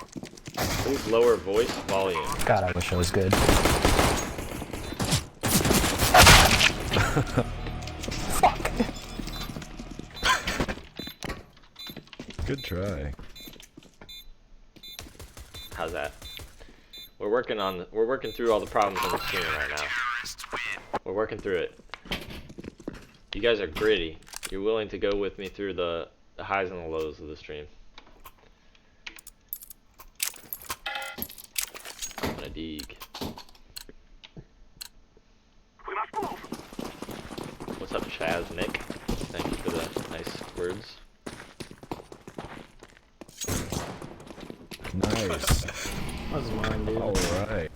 Please lower voice volume. God, I wish I was good. Fuck. Good try. How's that? We're working through all the problems on the stream right now. We're working through it. You guys are gritty. You're willing to go with me through the highs and the lows of the stream. I'm gonna dig. We must move. What's up, Chaz, Nick? Thank you for the nice words. Nice. That was mine, dude. Alright.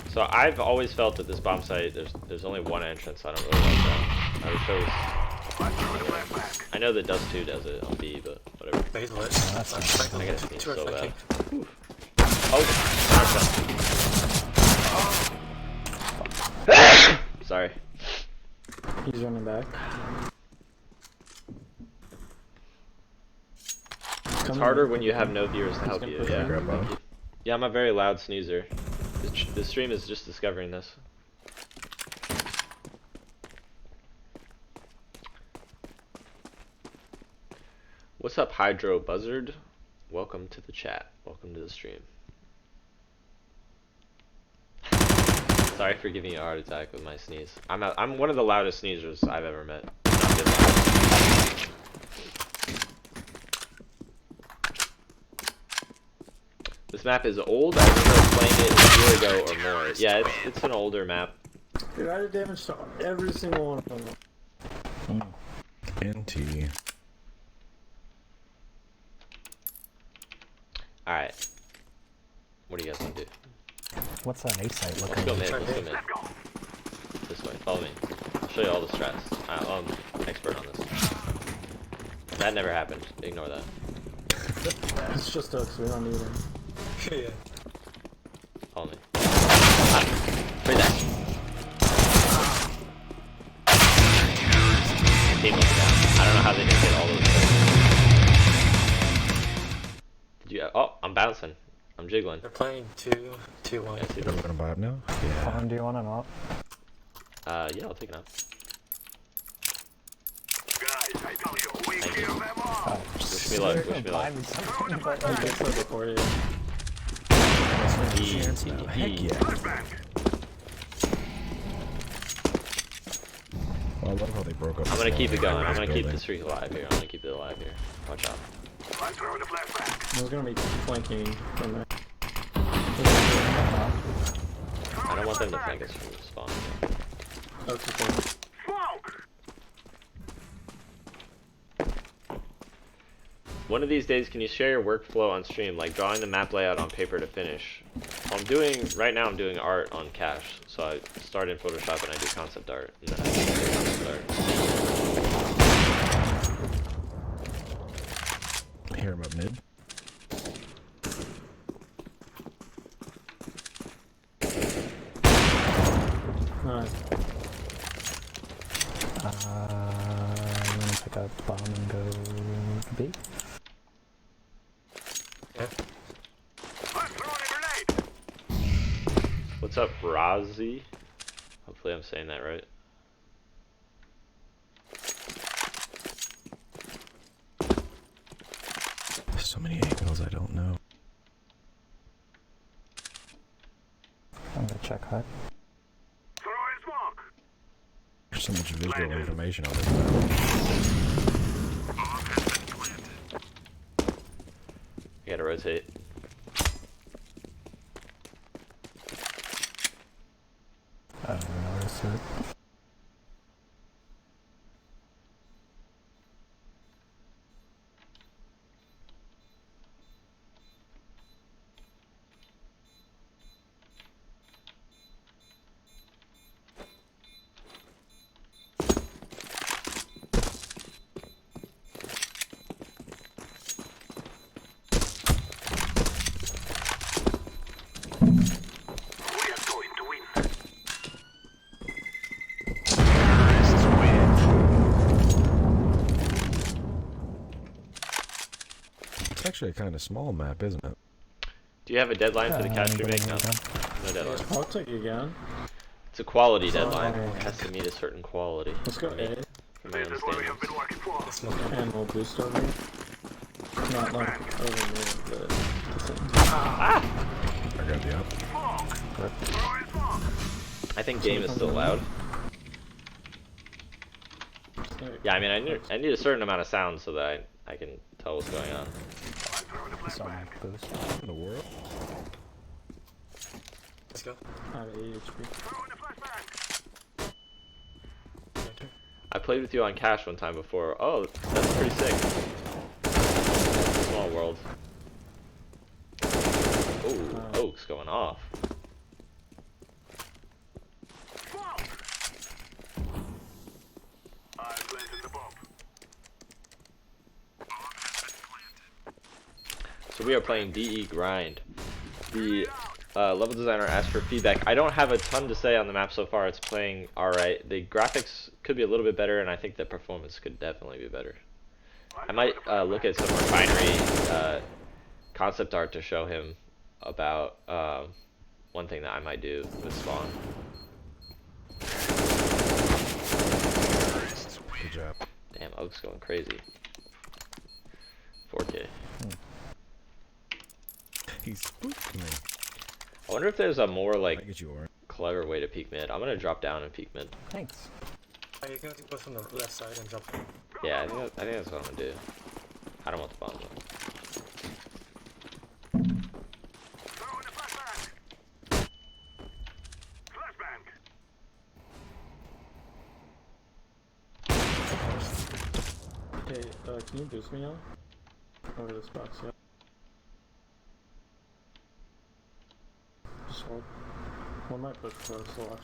So I've always felt that this bomb site, there's only one entrance. I don't really like that. I wish there was. I know that Dust 2 does it on B, but whatever. He's lit. That's I gotta sneeze so bad. flanking. Oh, sorry. He's running back. It's harder when you have no viewers to help gonna you. push Yeah. me. Grab on. Yeah, I'm a very loud sneezer. The stream is just discovering this. What's up, Hydro Buzzard? Welcome to the chat. Welcome to the stream. Sorry for giving you a heart attack with my sneeze. I'm one of the loudest sneezers I've ever met. Not this loud. This map is old. I remember playing it a year ago or more. Yeah, it's an older map. Dude, I did damage to every single one of them. NT. Alright. What do you guys want to do? What's that A site Let's looking go like? mid. Let's go mid. This way. Follow me. I'll show you all the strats. I'm expert on this. That never happened. Ignore that. It's just us, we don't need him. Yeah. Follow me. Right there. Team looking down. I don't know how they didn't get all those kills. Did you? Oh, I'm bouncing. I'm jiggling. They're playing 2-1. Yeah, see Are we gonna buy up now? Yeah. Tom, do you want an op? yeah, I'll take it out. Guys, I tell you, we Thank you. kill them all. Wish me luck. Wish me luck. I'm good for the 40. Heck yeah. Flashbang. Well, I love how they broke up. I'm gonna keep it going. I'm gonna keep building. the streak alive here. I'm gonna keep it alive here. Watch out. I'm throwing the flashbang. There's gonna be flanking from there. I don't want them to flank us from spawn. Oh, it's flanking. Smoke. One of these days, can you share your workflow on stream, like drawing the map layout on paper to finish? Well, right now I'm doing art on Cache, so I start in Photoshop and I do concept art, and then I do concept art. Hear him up mid. Alright. I'm gonna pick up bomb and go B. Yeah. I'm throwing a grenade. What's up, Razi? Hopefully I'm saying that right. There's so many angles I don't know. I'm gonna check hut. Throwing smoke. There's so much visual information on this map. Bomb has been planted. I gotta rotate. I don't notice it. We are going to win. actually a kind of small map, isn't it? Do you have a deadline for the cash anybody remake? No, need to no deadline. I'll take you again. It's a quality So, deadline. It has to meet a certain quality. Let's go for me, A. for my This own is what we have standards. been working for. Let's look at and we'll boost over here. Not like over me, but the thing. I got the up. Smoke. Throwing smoke. I think game is still loud. Yeah, I mean, I need a certain amount of sound so that I can tell what's going on. I'm throwing a Some flashbang. boost. In the world? Let's go. I have 8 HP. Throwing a flashbang. I played with you on Cash one time before. Oh, that's pretty sick. Small world. Ooh, Oak's going off. Smoke. I'm planting the bomb. So we are playing DE Grind. The level designer asked for feedback. I don't have a ton to say on the map so far. It's playing alright. The graphics could be a little bit better, and I think the performance could definitely be better. I might look at some refinery concept art to show him about one thing that I might do with Spawn. Good job. Damn, Oak's going crazy. 4K. He spooked me. I wonder if there's a more I like get you, Orange. clever way to peek mid. I'm gonna drop down and peek mid. Thanks. You can go from the left side and jump. Yeah, I think that's what I'm gonna do. I don't want the bomb though. Throwing a flashbang. Flashbang. Hey, can you boost me now? Over this box, yeah. Just hold. One might push for a slash.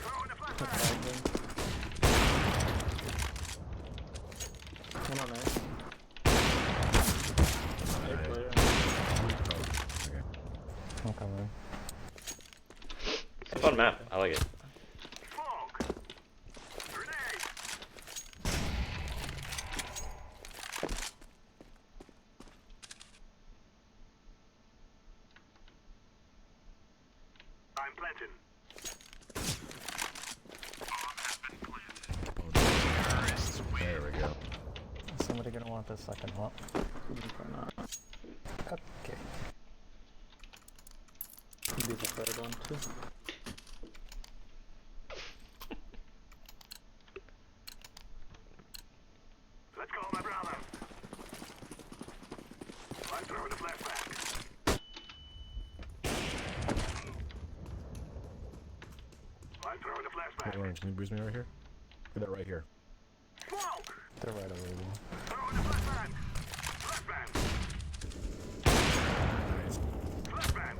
Throwing a One flashbang. on A. A player. Okay. I'm coming. It's a fun map. I like it. Smoke. Grenade. I'm planting. There we go. Is somebody gonna want the second one? Probably not. Okay. Could be the third one too. Let's go, my brother. I'm throwing a flashbang. I'm throwing a Hey, flashbang. Orange, can you boost me right here? Look at that right here. Smoke. They're right over there. Throwing a flashbang. Flashbang. Nice. Flashbang.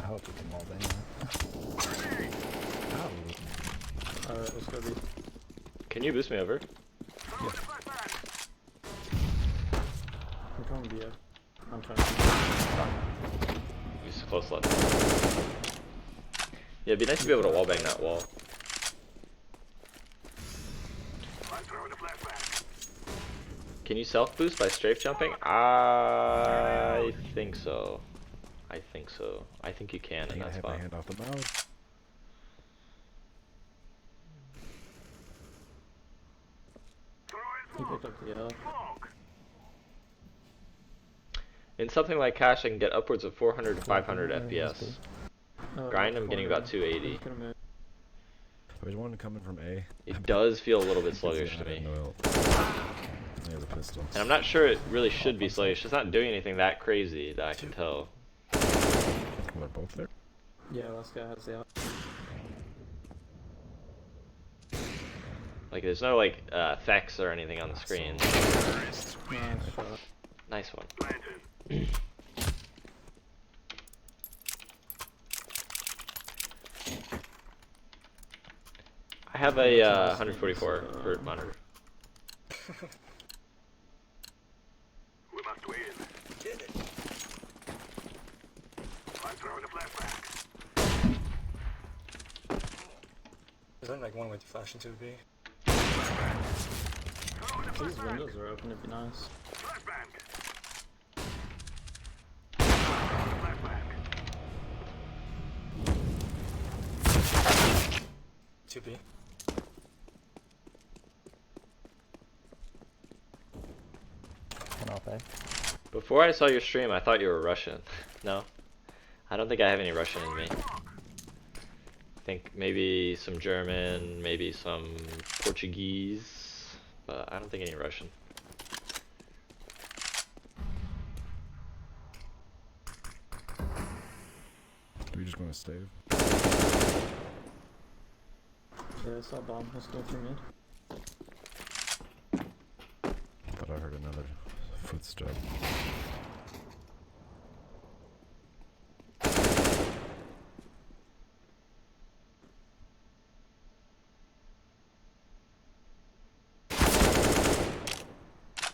I hope we can wall bang that. Grenade. Ow. Alright, let's go B. Can you boost me over? Throwing a flashbang. I'm coming B. I'm trying to. Use close left. Yeah, it'd be nice to be able to wallbang that wall. I'm throwing a flashbang. Can you self boost by strafe jumping? I think so. I think so. I think you can in Dang, I that hit my spot. hand off the mouse. Throwing He smoke. picked up the L. Smoke. In something like Cash, I can get upwards of 400 to 500 Yeah, FPS. Oh, Grind, I'm getting about 280. He's gonna move. There's one coming from A. It does feel a little bit sluggish to me. He has a pistol. And I'm not sure it really should be sluggish. It's not doing anything that crazy that I can tell. They're both there. Yeah, last guy has the L. Like, there's no, like, effects or anything on the screen. Nice shot. Nice one. Planting. I have a 144 hertz monitor. We must win. I'm throwing a flashbang. Is that like one way to flash into B. These windows are open, it'd be nice. Flashbang. Flashbang. 2B. One off A. Before I saw your stream, I thought you were Russian. No? I don't think I have any Russian in me. I think maybe some German, maybe some Portuguese, but I don't think any Russian. Are we just gonna save? Yeah, I saw bomb. Let's go through mid. Thought I heard another footstep.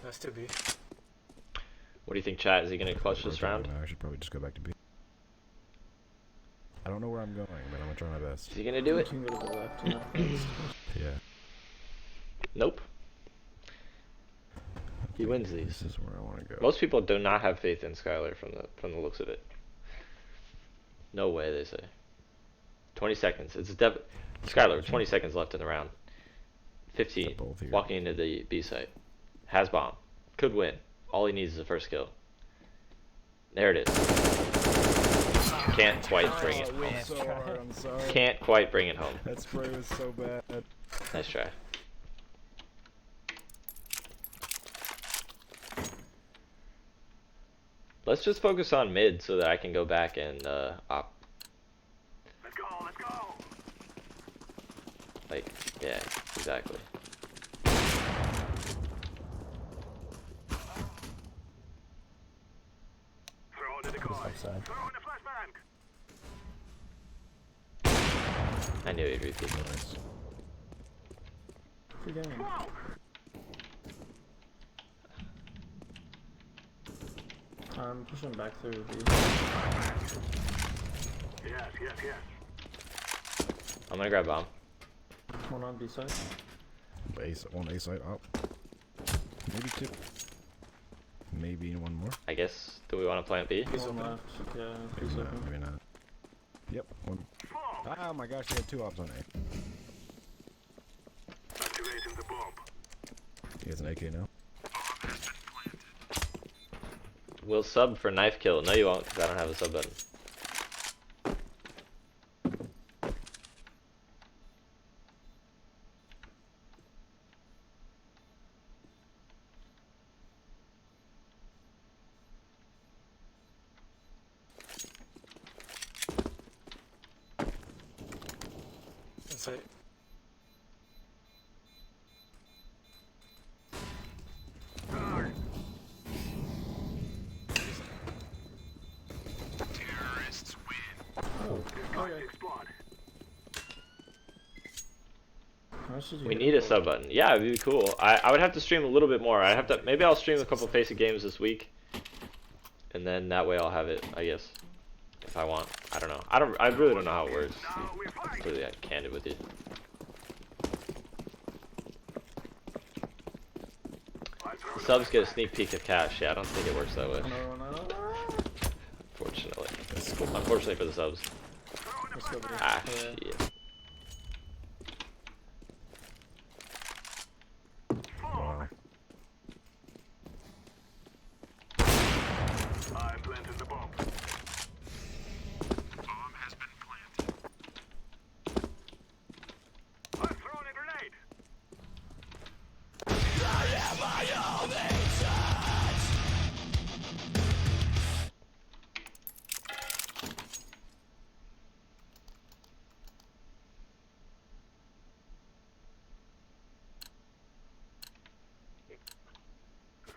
That's 2B. What do you think, chat? Is he gonna clutch this round? I should probably just go back to B. I don't know where I'm going, but I'm gonna try my best. Is he gonna do it? You can go to the left and left. Yeah. Nope. He wins these. This is where I want to go. Most people do not have faith in Skylar from the looks of it. No way, they say. 20 seconds. It's Skylar, 20 seconds left in the round. 15. Both here. Walking into the B site. Has bomb. Could win. All he needs is a first kill. There it is. Can't quite bring it home. So hard, I'm sorry. Can't quite bring it home. That spray was so bad. Nice try. Let's just focus on mid so that I can go back and op. Let's go, let's go. Like, yeah, exactly. Throw in the decoy. Outside. Throw in the flashbang. I knew he'd repeat. Nice. Free game. Smoke. I'm pushing back through B. Yes, yes, yes. I'm gonna grab bomb. One on B side. One A side up. Maybe two. Maybe one more. I guess. Do we want to plant B? One left. Yeah, B Maybe side. not. Maybe not. Yep. One. Smoke. Oh my gosh, they had 2 ops on A. Activating the bomb. He has an AK now. We'll sub for knife kill. No, you won't, because I don't have a sub button. Inside. Explode. How much did you We hit need a for? sub button. Yeah, it'd be cool. I would have to stream a little bit more. I'd have to. Maybe I'll stream a couple FaceIt games this week, and then that way I'll have it. I guess if I want. I don't know. I really don't know how it works. Now we're fighting. Completely candid with you. Subs get a sneak peek of cash. Yeah, I don't think it works that way. No, no, no. Fortunately. Unfortunately for the subs. Let's go B. Ah, Yeah. shit. Wow. I planted the bomb. Bomb has been planted. I'm throwing a grenade.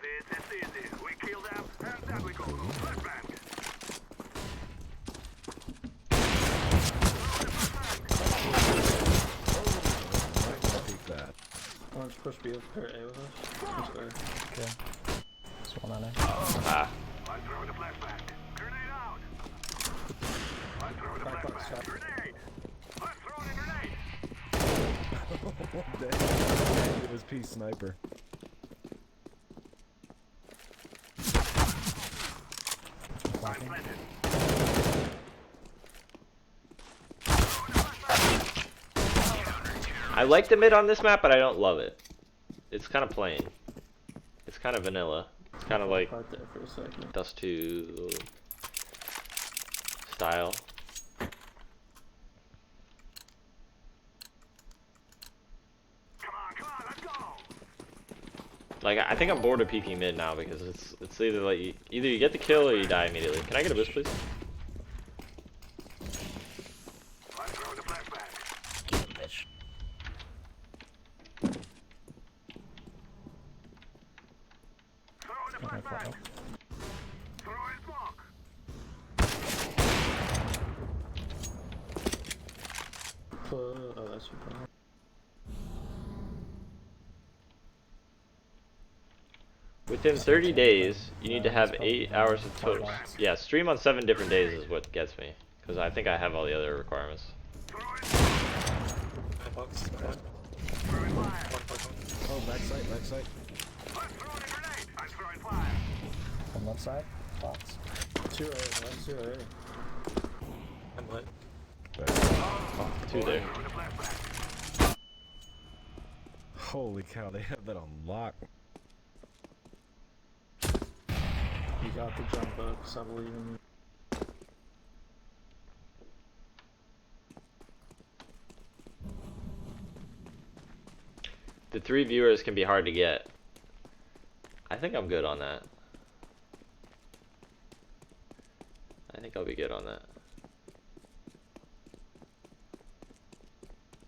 This is easy. We kill them, and then we go. Flashbang. Take that. Why don't you push B or A with us? Let's go. Okay. Just one on A. Ah, I'm throwing a flashbang. Grenade out. I'm throwing a Back up, flashbang. stop. Grenade. I'm throwing a grenade. It was P sniper. I like the mid on this map, but I don't love it. It's kind of plain. It's kind of vanilla. It's kind of like Part there for a second. Dust 2 style. Like, I think I'm bored of peeking mid now because it's either like either you get the kill or you die immediately. Can I get a boost, please? Oh, that's your problem. Within 30 days, you need to have 8 hours of total. Yeah, stream on 7 different days is what gets me, because I think I have all the other requirements. Oh, backside, backside. On left side, box. 2A, that's 2A. I'm lit. 2 there. Holy cow, they have that on lock. You got the jump books, I believe in you. The 3 viewers can be hard to get. I think I'm good on that. I think I'll be good on that.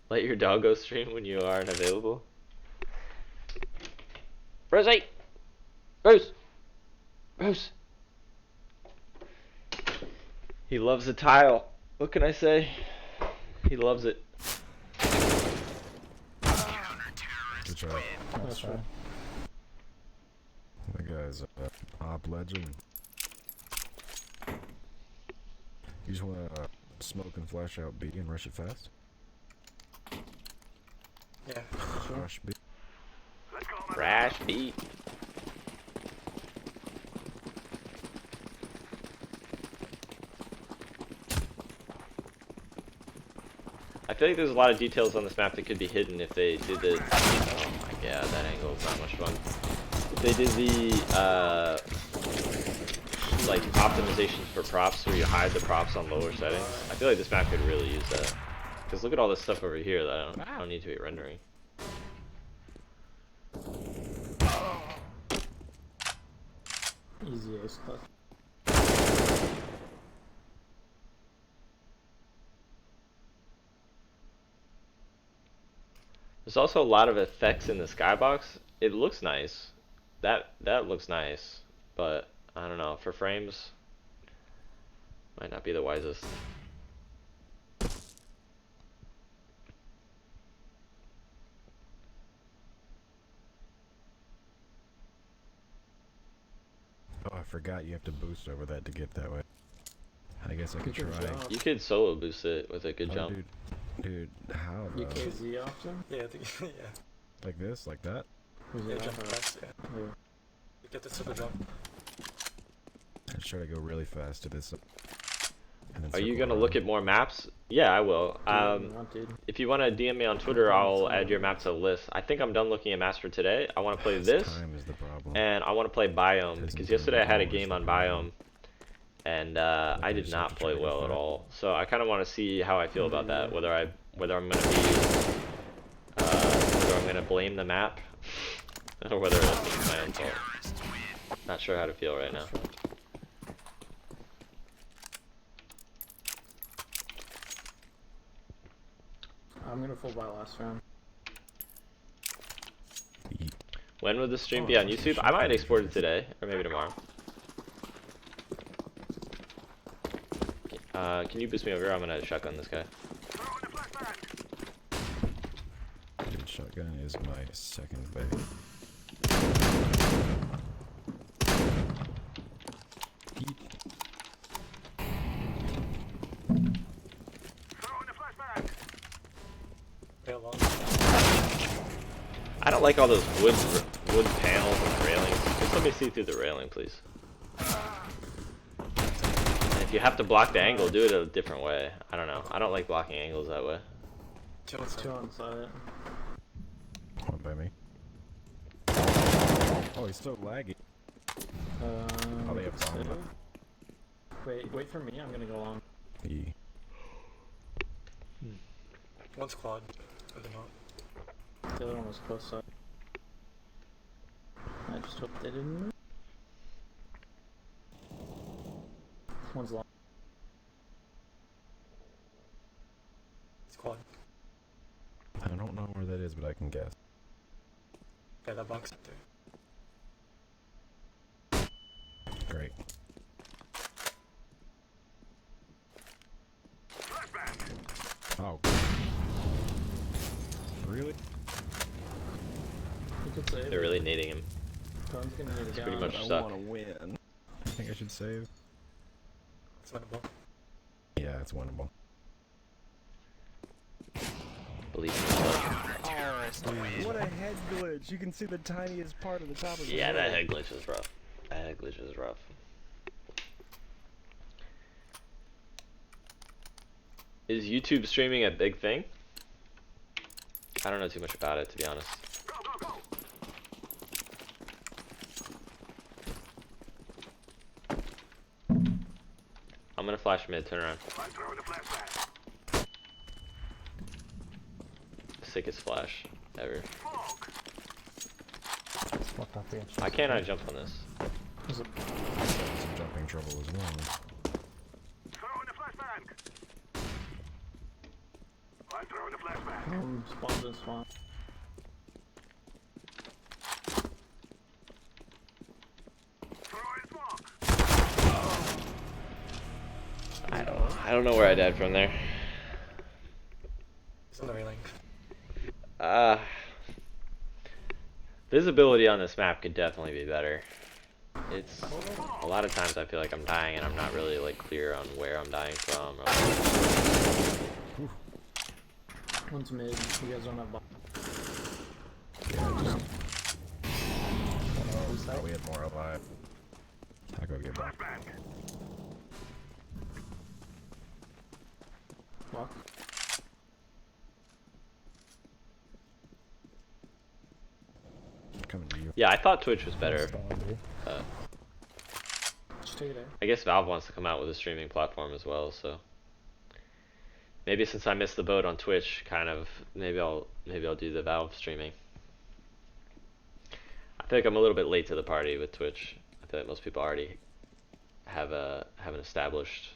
Let your doggo stream when you aren't available. Rosie! Rose! Rose! He loves the tile. What can I say? He loves it. Good job. That's right. That guy's a op legend. You just wanna smoke and flash out B and rush it fast? Yeah. Rush B. Crash beat. I feel like there's a lot of details on this map that could be hidden if they did the. Oh my god, that angle is not much fun. If they did the like optimizations for props where you hide the props on lower settings. I feel like this map could really use that. Because look at all this stuff over here that I don't need to be rendering. Easy ace cut. There's also a lot of effects in the skybox. It looks nice. That looks nice, but I don't know, for frames might not be the wisest. Oh, I forgot you have to boost over that to get that way. I guess I could Good try. job. You could solo boost it with a good Oh, jump. dude, how You though? KZ option? Yeah, I think, yeah. Like this, like that? Was Yeah, it jump that? fast, yeah. Yeah. You get the super jump. I just try to go really fast to this. And then Are you circle gonna look around. at more maps? Yeah, I will. Dude. If you want to DM me on Twitter, I'll add your map to the list. I think I'm done looking at maps for today. I want to play this, Time is the problem. and I want to play Biome, Isn't because there yesterday I had a more game on stuff Biome, and I did just have not to play try to well get at that. all. So I kind of want to see how I feel about that, whether I'm gonna blame the map, or whether it's my own fault. Not sure how to feel right now. I'm gonna full buy last round. When would the stream be on YouTube? I might export it today, or maybe tomorrow. Can you boost me over here? I'm gonna shotgun this guy. Dude, shotgun is my second bait. Yeah, long. I don't like all those wood panels and railings. Just let me see through the railing, please. And if you have to block the angle, do it a different way. I don't know. I don't like blocking angles that way. Two on site. One by me. Oh, he's so laggy. Oh, they have bomb. Wait for me. I'm gonna go on. E. One squad. At the moment. The other one was close side. I just hope they didn't move. One's long. Squad. I don't know where that is, but I can guess. Yeah, that box up there. Great. Oh. Really? You could save. They're really needing him. Gun's gonna need a gun. pretty much I stuck. want to win. I think I should save. It's winnable. Yeah, it's winnable. Believe in yourself. What a head glitch! You can see the tiniest part of the top of the Yeah, that head glitch is rough. That head glitch is rough. Is YouTube streaming a big thing? I don't know too much about it, to be honest. I'm gonna flash mid, turn around. Sickest flash ever. Fuck off the Why can't I jump on this? Some jumping trouble as well. Spawns in spawn. I don't know where I died from there. It's on the railing. Visibility on this map could definitely be better. It's a lot of times I feel like I'm dying and I'm not really like clear on where I'm dying from. One's mid. You guys don't have bomb. Oh, we had more alive. I'll go get back. Walk. Coming to you. Yeah, I thought Twitch was better. Just take it out. I guess Valve wants to come out with a streaming platform as well, so maybe since I missed the boat on Twitch, kind of maybe I'll do the Valve streaming. I feel like I'm a little bit late to the party with Twitch. I feel like most people already have an established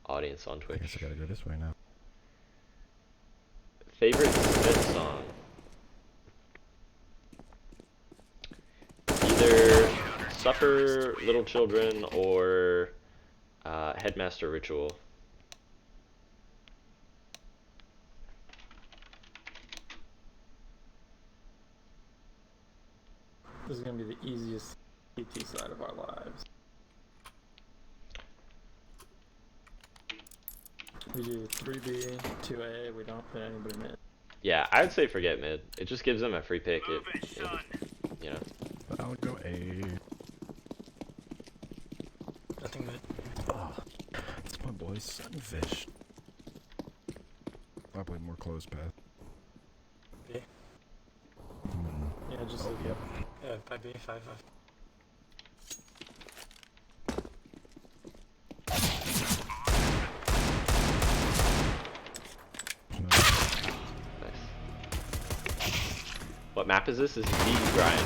audience on I Twitch. guess I gotta go this way now. Favorite Smith song? Either Suffer Little Children or Headmaster Ritual. This is gonna be the easiest PT side of our lives. We do 3B, 2A, we don't put anybody mid. Yeah, I would say forget mid. It just gives them a free pick. You know. I'll go A. Nothing mid. Oh, it's my boy Sunfish. I played more close path. B. Yeah, just Oh, yep. Yeah, 5B, 5. Nice. What map is this? This is D, Brian.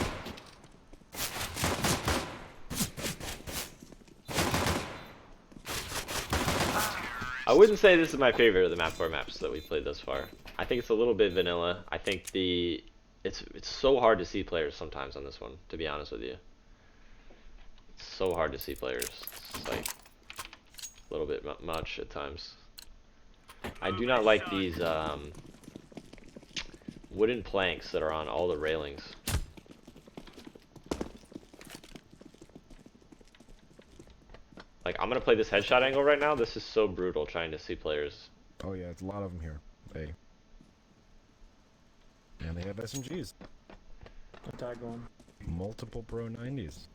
I wouldn't say this is my favorite of the map 4 maps that we've played thus far. I think it's a little bit vanilla. I think it's so hard to see players sometimes on this one, to be honest with you. It's so hard to see players. It's like a little bit much at times. I do not like these wooden planks that are on all the railings. Like, I'm gonna play this headshot angle right now. This is so brutal trying to see players. Oh yeah, it's a lot of them here. A. And they have SMGs. I tagged one. Multiple Pro 90s.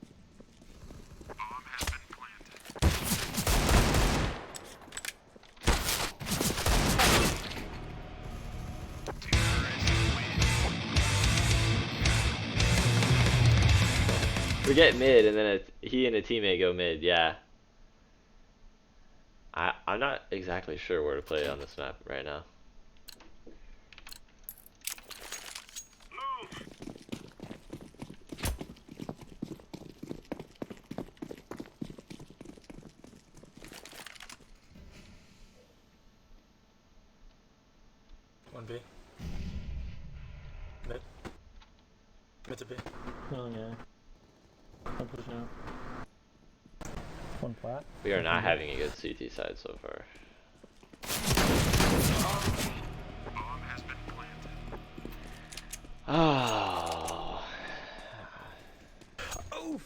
We get mid, and then he and a teammate go mid. Yeah. I'm not exactly sure where to play on this map right now. Move! One B. Mid. Mid to B. Oh yeah. I'm pushing out. One flat. We are not having a good CT side so far. Oh. Oh!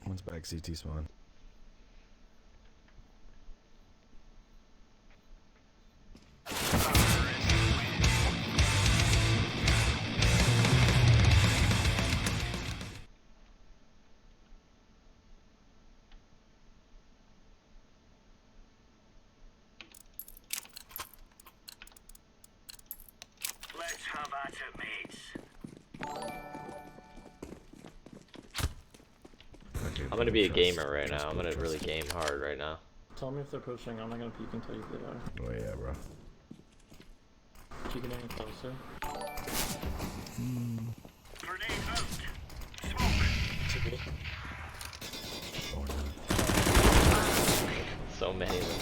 One's back CT spawn. Let's have at it, mates. Okay, I'm gonna be a trust- gamer right trust now. I'm me, gonna trust really me. game hard right now. Tell me if they're pushing. I'm not gonna peek until you they are. Oh yeah, bro. Peeking any closer. Grenade out. Smoke. Two B. Or not. So many of them.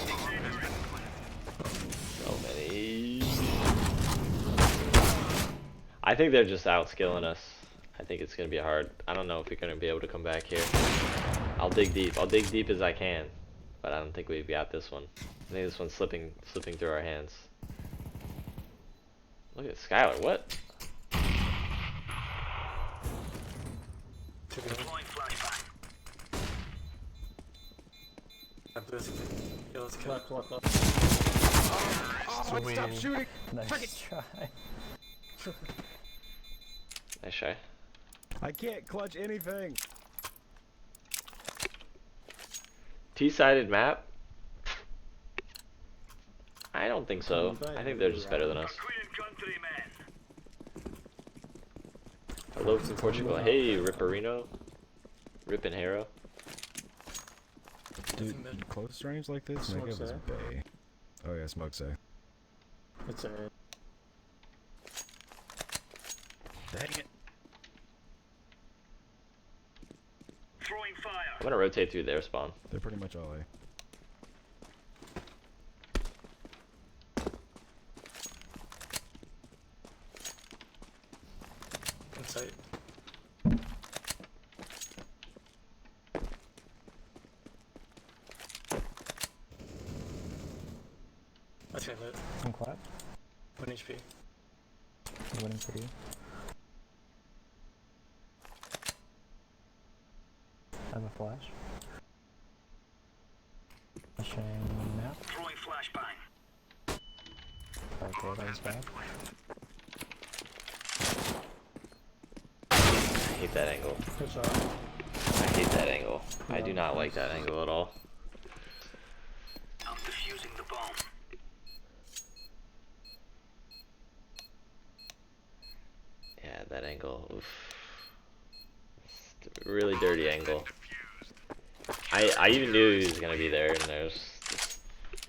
So many. I think they're just outskilling us. I think it's gonna be hard. I don't know if we're gonna be able to come back here. I'll dig deep. I'll dig deep as I can, but I don't think we've got this one. I think this one's slipping through our hands. Look at Skylar. What? Two B. Deploying flashbang. I'm losing it. Yo, let's kill it. Left. Oh, stop shooting! Nice try. Nice try. I can't clutch anything! T-sided map? I don't think so. I think they're just better than us. Queen and countrymen. Hello from Portugal. Hey, Ripperino. Rip and Hero. Dude, Mid. close range like this? Smoke Negative is say. Bay. Oh yeah, smoke say. It's a. Dang it. Throwing fire. I'm gonna rotate through their spawn. They're pretty much all A. Insight. That's gonna lit. One clap. 1 HP. I'm waiting for you. I have a flash. Flashing now. Throwing flashbang. Okay, that was bad. I hate that angle. Good shot. I hate that angle. I do not like that angle at all. I'm defusing the bomb. Yeah, that angle. Oof. It's a really dirty angle. I even knew he was gonna be there, and there's,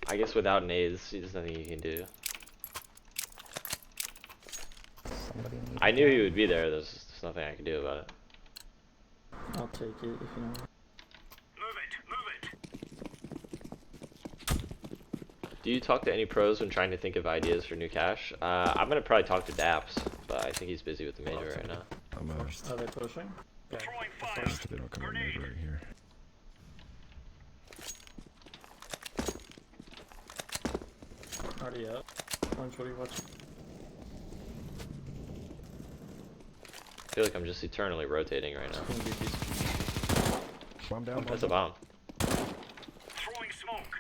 I guess without nades, there's nothing you can do. Somebody needs I knew he would be there. There's nothing I can do about it. I'll take it if you know. Move it. Do you talk to any pros when trying to think of ideas for new cash? I'm gonna probably talk to Daps, but I think he's busy with the major right now. I'm Are they pushing? Yeah. Throwing fire. if they don't come on mid right here. Already up. Orange, what are you watching? I feel like I'm just eternally rotating right now. Gonna be decent. Bomb down, bomb That's a down. bomb. Throwing smoke.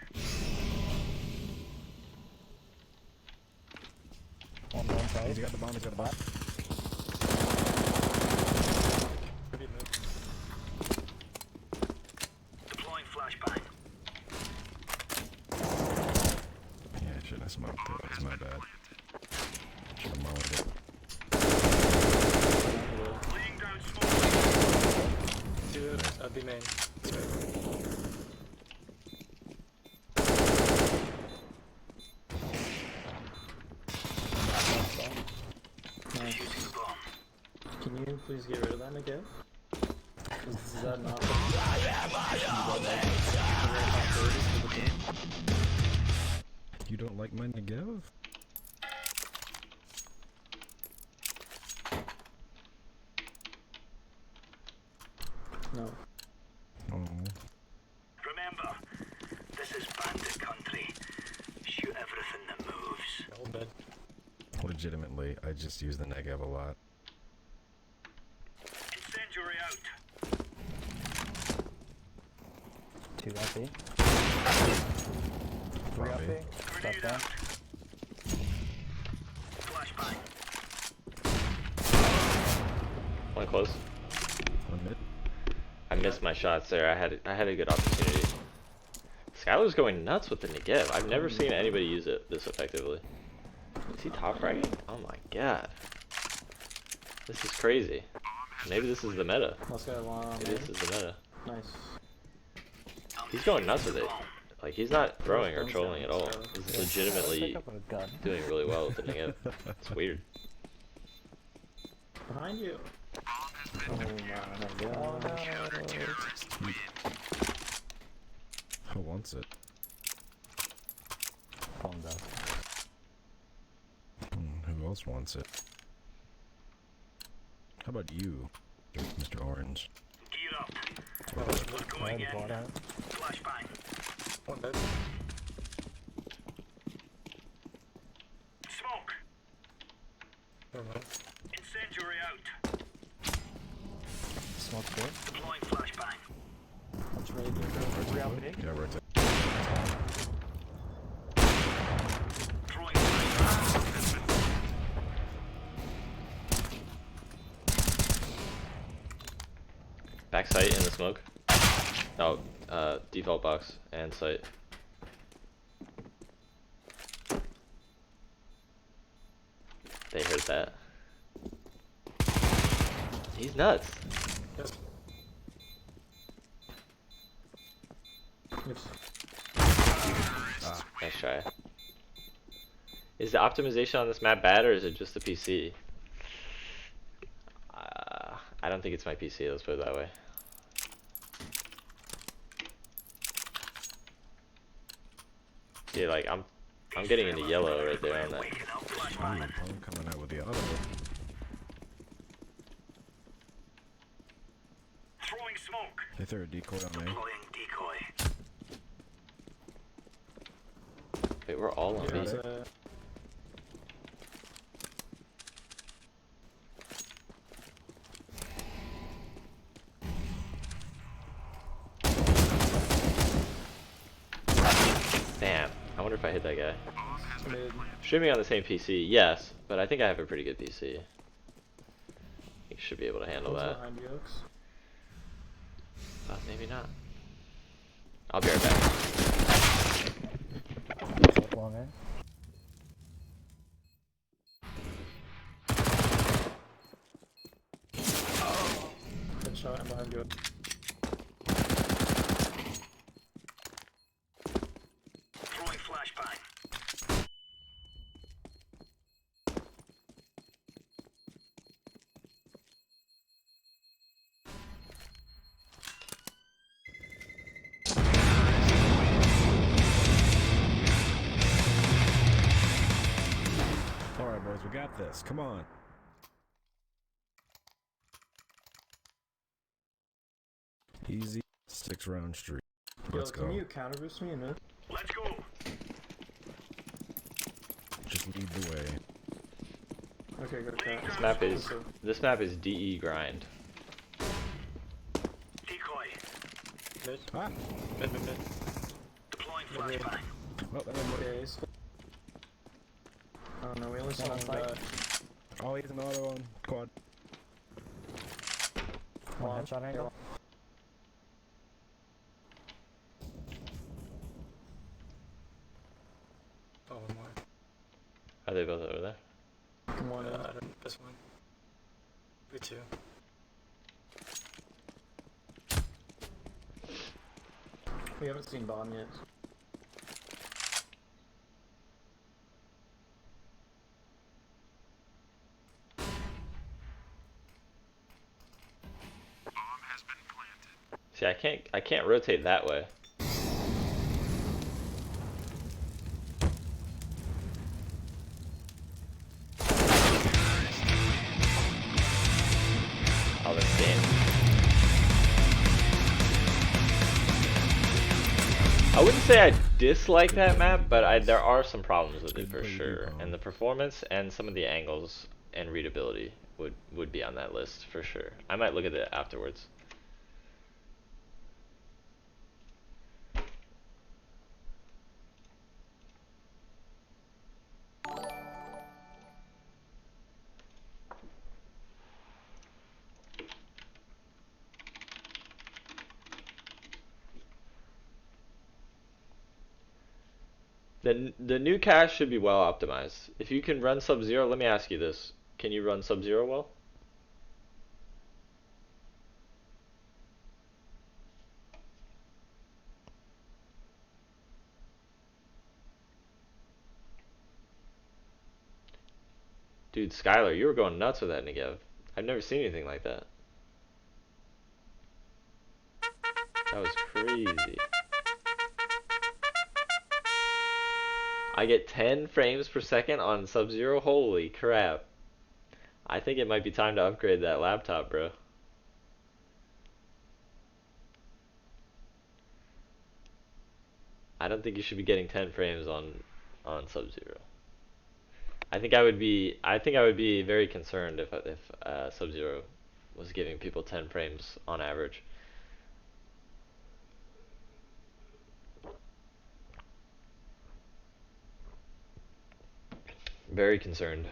one. side. He's got the bomb, he's got the bomb. Pretty move. Deploying flashbang. Yeah, I shouldn't have smoked it. That's my bad. Should have molled it. Laying down smoke. Dude, B main. Nice. Using the bomb. Can you please get rid of that again? Is that not what You don't like my Negev? No. Oh. Remember, this is bandit country. Shoot everything that moves. Hold bed. Legitimately, I just use the Negev a lot. Incendiary out. 2 up B. 3 up B. Stop Grenade down. out. Flashbang. One close. One mid. I missed my shots there. I had a good opportunity. Skylar's going nuts with the Negev. I've never seen anybody use it this effectively. Is he top fragging? Oh my god. This is crazy. Maybe this is the meta. Let's go long. Maybe this is the meta. Nice. He's going nuts with it. Like, he's not throwing or trolling at all. He's legitimately Pick up a gun. doing really well with the Negev. It's weird. Behind you. Oh my Oh god. no. Who wants it? Palms up. Who else wants it? How about you, Mr. Orange? Gear up. I Going had in. bought out. Flashbang. One bed. Smoke. Never mind. Incendiary out. Smoke's good. Deploying flashbang. Let's raid your 3 up B. Yeah, rotate. Throwing flashbang. Back sight in the smoke. Oh, default box and sight. They heard that. He's nuts. Yes. Oops. Nice try. Is the optimization on this map bad or is it just the PC? I don't think it's my PC, let's put it that way. Yeah, like I'm getting into yellow right there on that. Waking up Ooh, flashbang. Pone coming out with the auto. Throwing smoke. They threw a decoy on me. Deploying decoy. Wait, we're all on B. There's a Damn, I wonder if I hit that guy. mid. Should be on the same PC, yes, but I think I have a pretty good PC. You should be able to handle One's that, behind you, Oaks. but maybe not. I'll be right back. Smoke long A. Good shot and behind you. Throwing flashbang. Alright, boys, we got this. Come on. Easy 6-round streak. Yo, Let's can go. you counter boost me in mid? Let's go. Just lead the way. Okay, good cat. This map is DE grind. Decoy. Mid. Ah! Mid. Deploying flashbang. Well, that didn't work. Okay, so I don't know, we only saw One one fight. guy. Oh, he's another one. Quad. One headshot angle. Oh, one more. Are they both over there? One in. I don't, this one. Me too. We haven't seen bomb yet. See, I can't rotate that way. Oh, that's game. I wouldn't say I dislike that map, but there are some problems with it for sure. And the performance and some of the angles and readability would be on that list for sure. I might look at it afterwards. The new cache should be well optimized. If you can run Sub-Zero, let me ask you this. Can you run Sub-Zero well? Dude, Skylar, you were going nuts with that Negev. I've never seen anything like that. That was crazy. I get 10 frames per second on Sub-Zero? Holy crap. I think it might be time to upgrade that laptop, bro. I don't think you should be getting 10 frames on Sub-Zero. I think I would be very concerned if Sub-Zero was giving people 10 frames on average. Very concerned.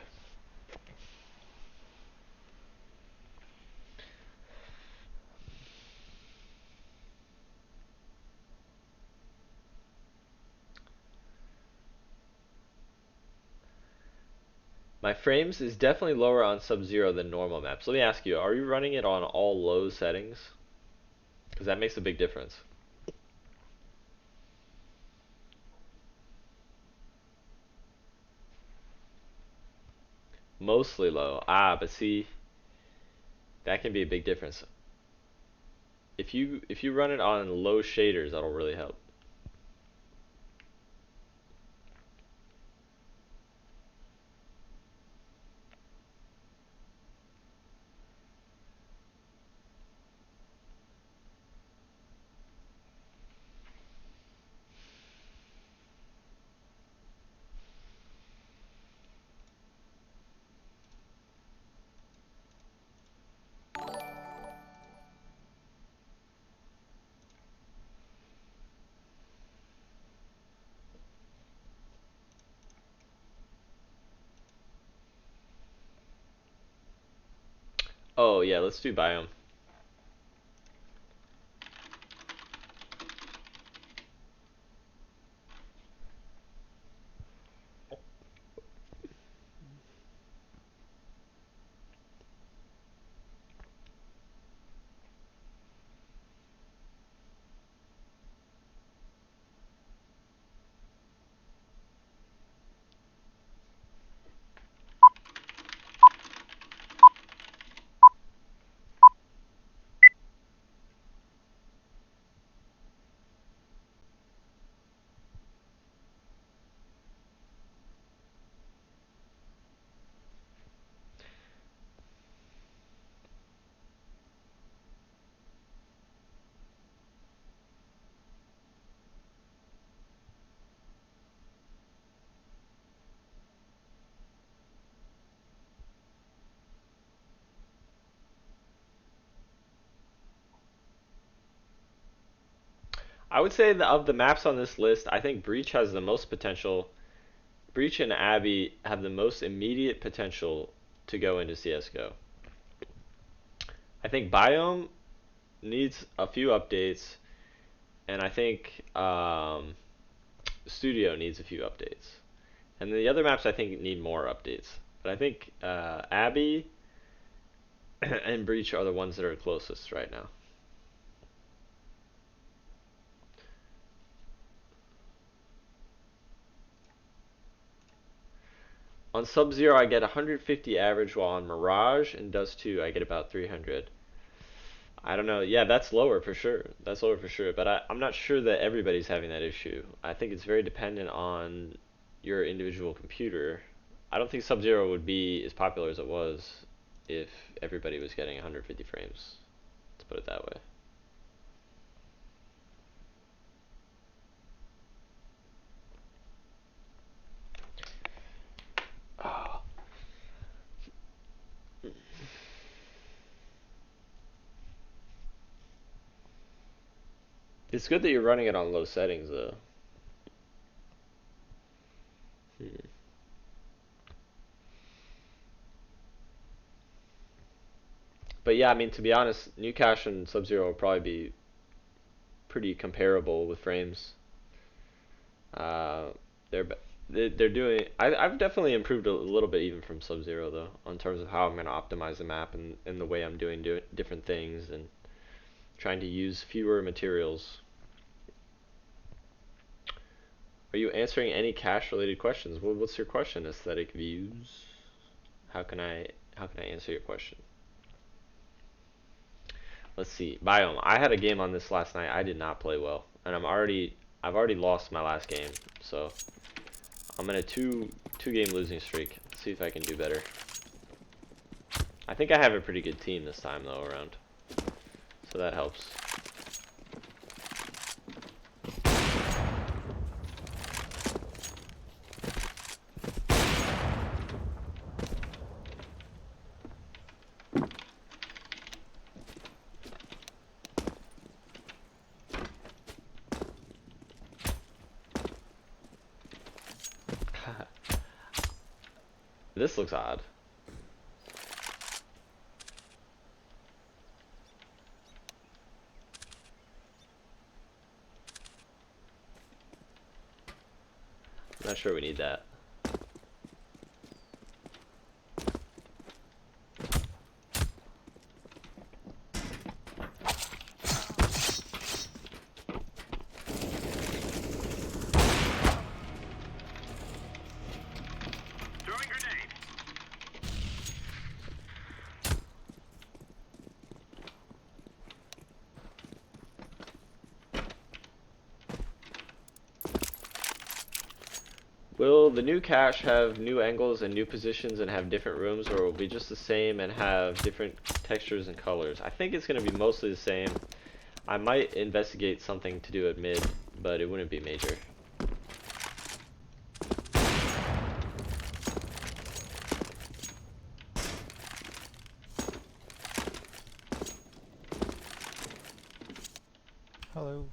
My frames is definitely lower on Sub-Zero than normal maps. Let me ask you, are you running it on all low settings? Because that makes a big difference. Mostly low. Ah, but see, that can be a big difference. If you run it on low shaders, that'll really help. Oh yeah, let's do Biome. I would say that of the maps on this list, I think Breach has the most potential. Breach and Abbey have the most immediate potential to go into CS:GO. I think Biome needs a few updates, and I think Studio needs a few updates, and the other maps I think need more updates. But I think Abbey and Breach are the ones that are closest right now. On Sub-Zero I get 150 average, while on Mirage and Dust 2 I get about 300. I don't know. Yeah, that's lower for sure. That's lower for sure. But I'm not sure that everybody's having that issue. I think it's very dependent on your individual computer. I don't think Sub-Zero would be as popular as it was if everybody was getting 150 frames. Let's put it that way. Oh. It's good that you're running it on low settings, though. But yeah, I mean, to be honest, New Cache and Sub-Zero will probably be pretty comparable with frames. Uh, they're they're doing. I've definitely improved a little bit even from Sub-Zero though, in terms of how I'm going to optimize the map and the way I'm doing different things and trying to use fewer materials. Are you answering any cache related questions? Well, what's your question? Aesthetic views? How can I answer your question? Let's see. Biome. I had a game on this last night. I did not play well, and I've already lost my last game. So I'm in a two game losing streak. Let's see if I can do better. I think I have a pretty good team this time though around, so that helps. This looks odd. I'm not sure we need that. Throwing grenade. Will the new cache have new angles and new positions and have different rooms, or will it be just the same and have different textures and colors? I think it's going to be mostly the same. I might investigate something to do at mid, but it wouldn't be major. Hello.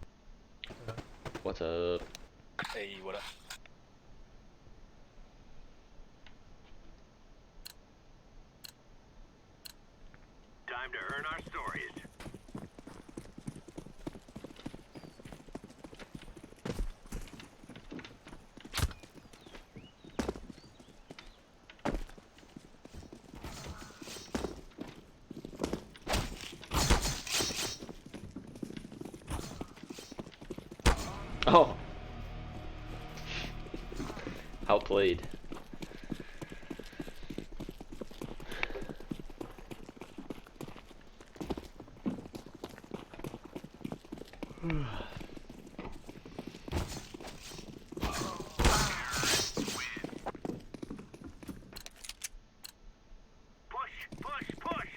What's up? Hey, what up? Time to earn our stories. Oh! Outplayed. Push, push, push.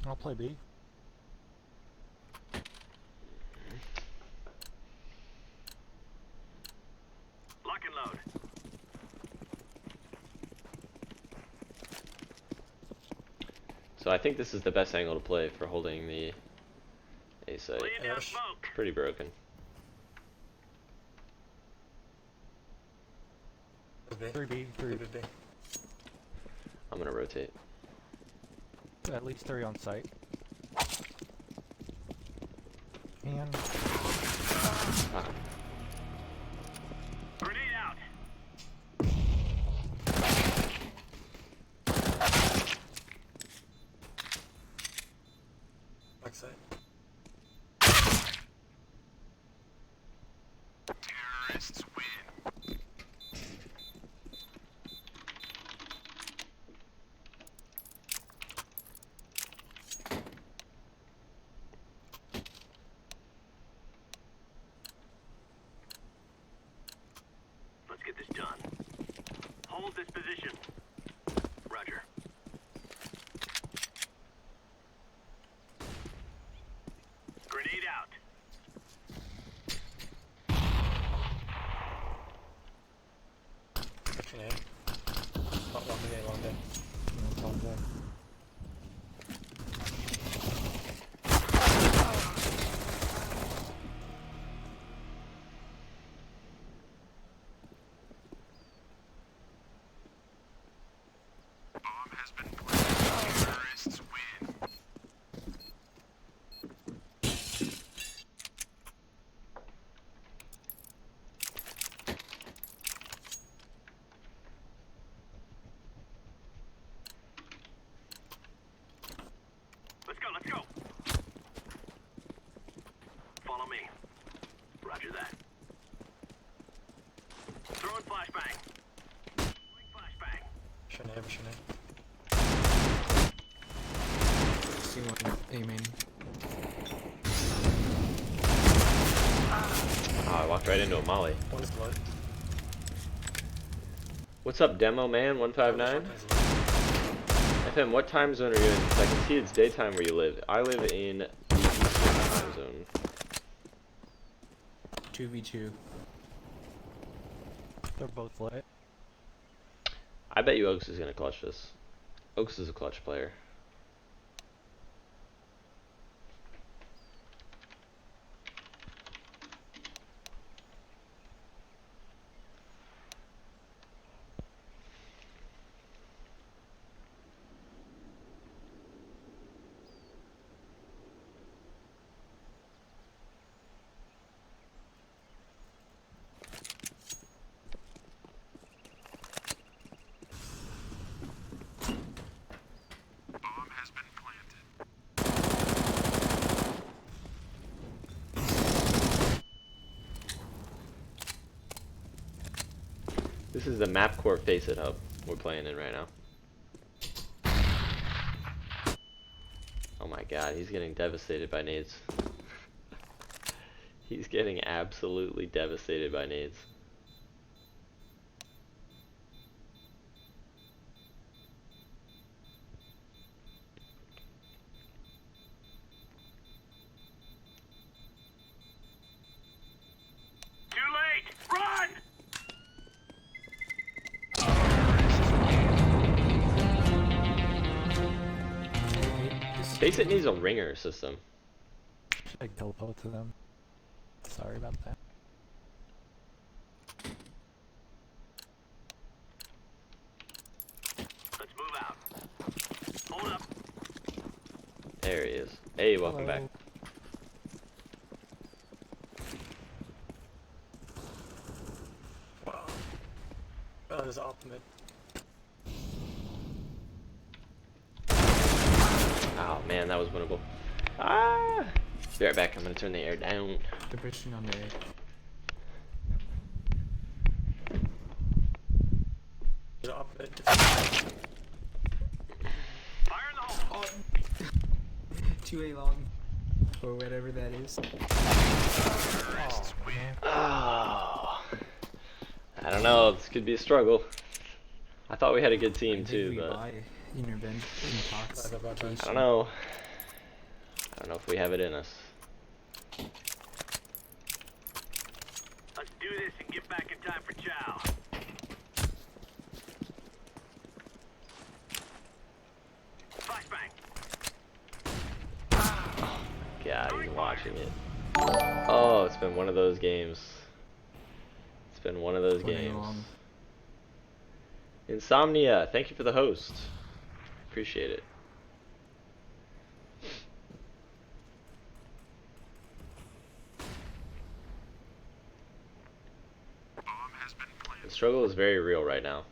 I'll play B. Lock reload. So I think this is the best angle to play for holding the A site. Laying down Yes. smoke. Pretty broken. B. 3B, 3. B. I'm gonna rotate. At least 3 on site. And Ah, Grenade out. Backside. Terrorists win. Let's get this done. Hold this position. Roger. Grenade out. Catching A. Long day, long day. that's all good. Bomb has been planted. Terrorists win. Let's go, let's go. Follow me. Roger that. Throwing flashbang. Throwing flashbang. Pushing A, pushing A. C1, A main. oh, I walked right into a molly. One is low. What's up, demo man? 159. FM, what time zone are you in? 'Cause I can see it's daytime where you live. I live in the Eastern time zone. 2v2. They're both lit. I bet you Oaks is gonna clutch this. Oaks is a clutch player. Bomb has been planted. This is the map core FaceIt hub we're playing in right now. Oh my god, he's getting devastated by nades. He's getting absolutely devastated by nades. Too late! Run! FaceIt needs a ringer system. Should I kill both of them? Sorry about that. Let's move out. Hold up. There he is. Hey, welcome back. Hello. Wow. Oh, there's ultimate. Oh man, that was winnable. Ah! Be right back. I'm gonna turn the air down. They're pushing on the A. There's ultimate. Fire in the hole. 2A long. Or whatever that is. Terrorists win. Oh, I don't know. This could be a struggle. I thought we had a good team too, we but buy intervention talks. I I don't know. I don't know if we have it in us. Let's do this and get back in time for chow. been one of those games. It's been one of those Playing games. along. Insomnia, thank you for the host. Appreciate it. The struggle is very real right now.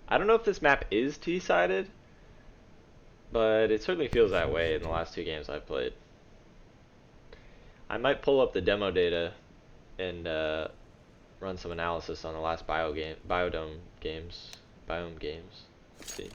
I don't know if this map is T-sided, but it certainly feels that way in the last 2 games I've played. I might pull up the demo data and run some analysis on the last Biome games. Let's see.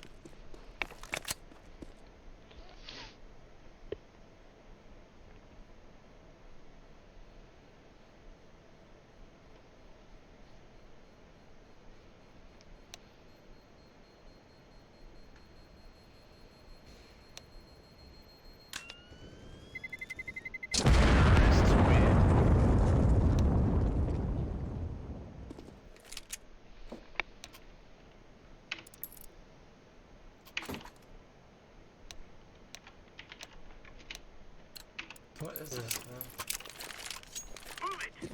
What is this, man? Move it.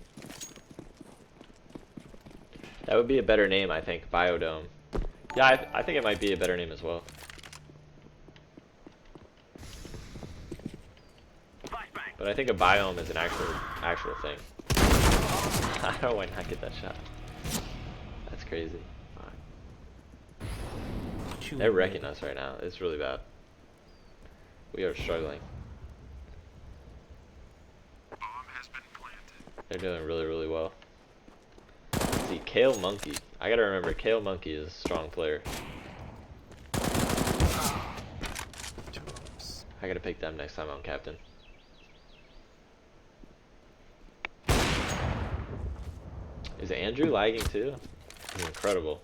That would be a better name, I think. Biodome. Yeah, I think it might be a better name as well. Flashbang. But I think a biome is an actual thing. How do I not get that shot? That's crazy. They're wrecking us right now. It's really bad. We are struggling. They're doing really, really well. Let's see, Kale Monkey. I gotta remember, Kale Monkey is a strong player. I gotta pick them next time I'm captain. Is Andrew lagging too? He's incredible.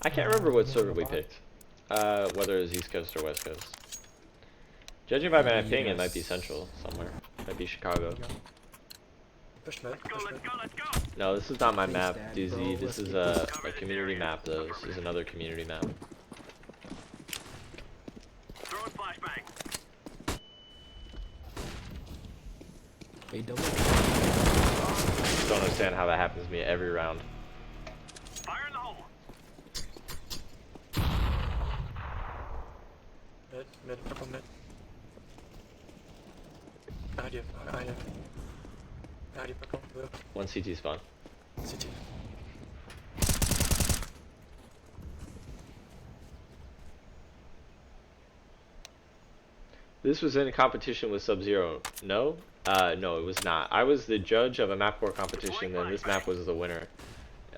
I can't remember what server we picked. Whether it was East Coast or West Coast. Judging by my ping, it might be Central somewhere. Might be Chicago. Push mid, Go, push let's mid. go, let's go. No, this is not my map, Daddy, bro. DZ. This Let's is get a this community map, though. This is another community map. Throwing flashbang. They double. Don't understand how that happens to me every round. Fire in the hole. Mid, purple mid. Behind you, purple, blue. One CT spawn. CT. This was in a competition with Sub-Zero. No? No, it was not. I was the judge of a map war competition, and this map was the winner.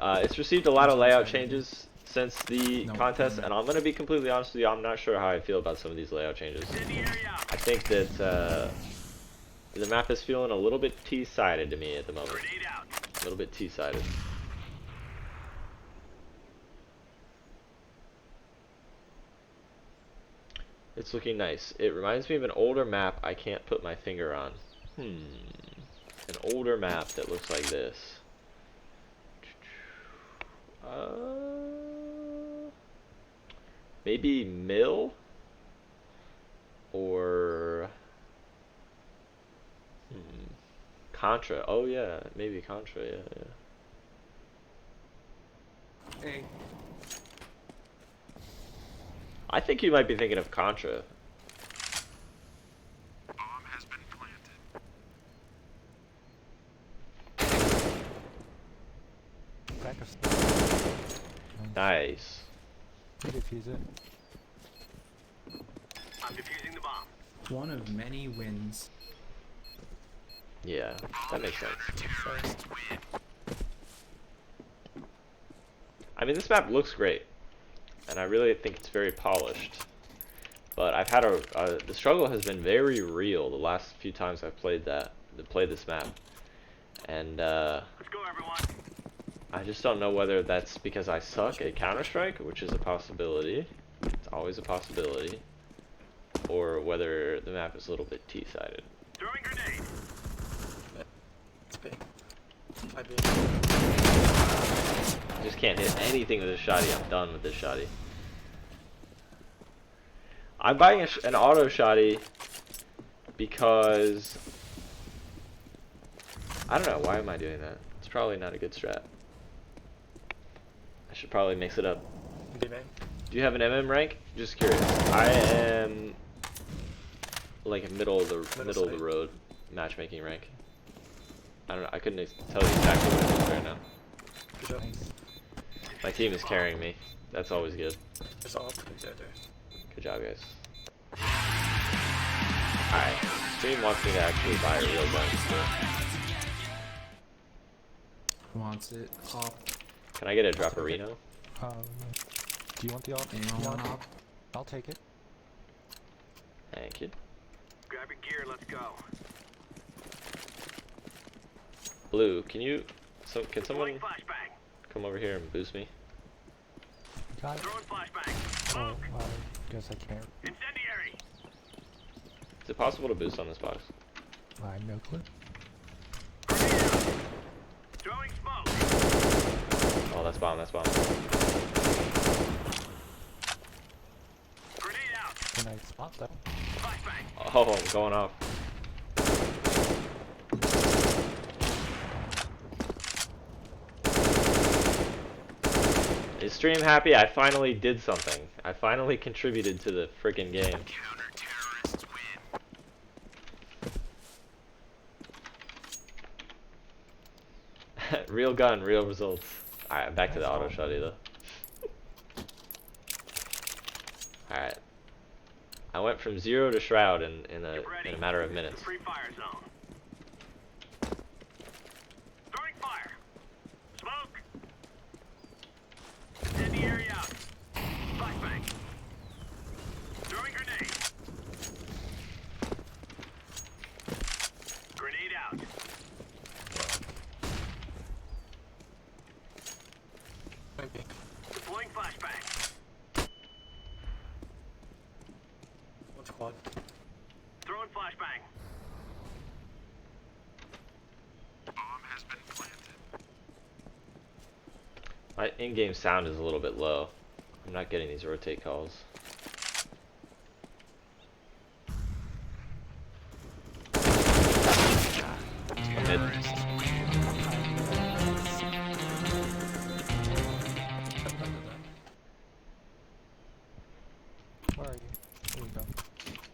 It's received a lot of layout changes since the contest, and I'm going to be completely honest with you, I'm not sure how I feel about some of these layout changes. I think that the map is feeling a little bit T-sided to me at the moment. Grenade out. A little bit T-sided. It's looking nice. It reminds me of an older map I can't put my finger on. An older map that looks like this. Maybe Mill? Or... Contra. Oh yeah, maybe Contra, yeah. Hey. I think you might be thinking of Contra. Practice. Nice. You defuse it. I'm defusing the bomb. One of many wins. Yeah, that makes sense. I mean, this map looks great, and I really think it's very polished. But I've had the struggle has been very real the last few times I've played this map, and Let's go, everyone. I just don't know whether that's because I suck at Counter-Strike, which is a possibility. It's always a possibility. Or whether the map is a little bit T-sided. Throwing grenade. It's big. 5B. I just can't hit anything with this shotty. I'm done with this shotty. I'm buying an auto shotty because I don't know, why am I doing that? It's probably not a good strat. I should probably mix it up. B main. Do you have an MM rank? Just curious. I am like a middle of the road matchmaking rank. I don't know. I couldn't tell you exactly what it is right now. Good job. My team is carrying me. That's always good. It's all up. Exactly. Good job, guys. Alright. Stream wants me to actually buy a real gun. So. Wants it. Op. Can I get a Droparino? Do you want the op? Anyone want op? I'll take it. Thank you. Grab your gear, let's go. Blue, can you... can someone Throwing flashbang. come over here and boost me? Got it. Throwing flashbang. Oh, Smoke. I guess I can't. Incendiary. Is it possible to boost on this box? I have no clue. Grenade out. Throwing smoke. Oh, that's bomb, that's bomb. Grenade out. Can I spot that? Flashbang. Oh, I'm going off. Is stream happy? I finally did something. I finally contributed to the freaking game. Real gun, real results. Alright, back to the auto shotty though. Alright. I went from 0 to Shroud in a matter of minutes. Free fire zone. Throwing fire. Smoke. Incendiary out. Flashbang. Throwing grenade. Grenade out. Maybe. Deploying flashbang. One squad. Throwing flashbang. My in-game sound is a little bit low. I'm not getting these rotate calls. Mid. Where are you? There you go.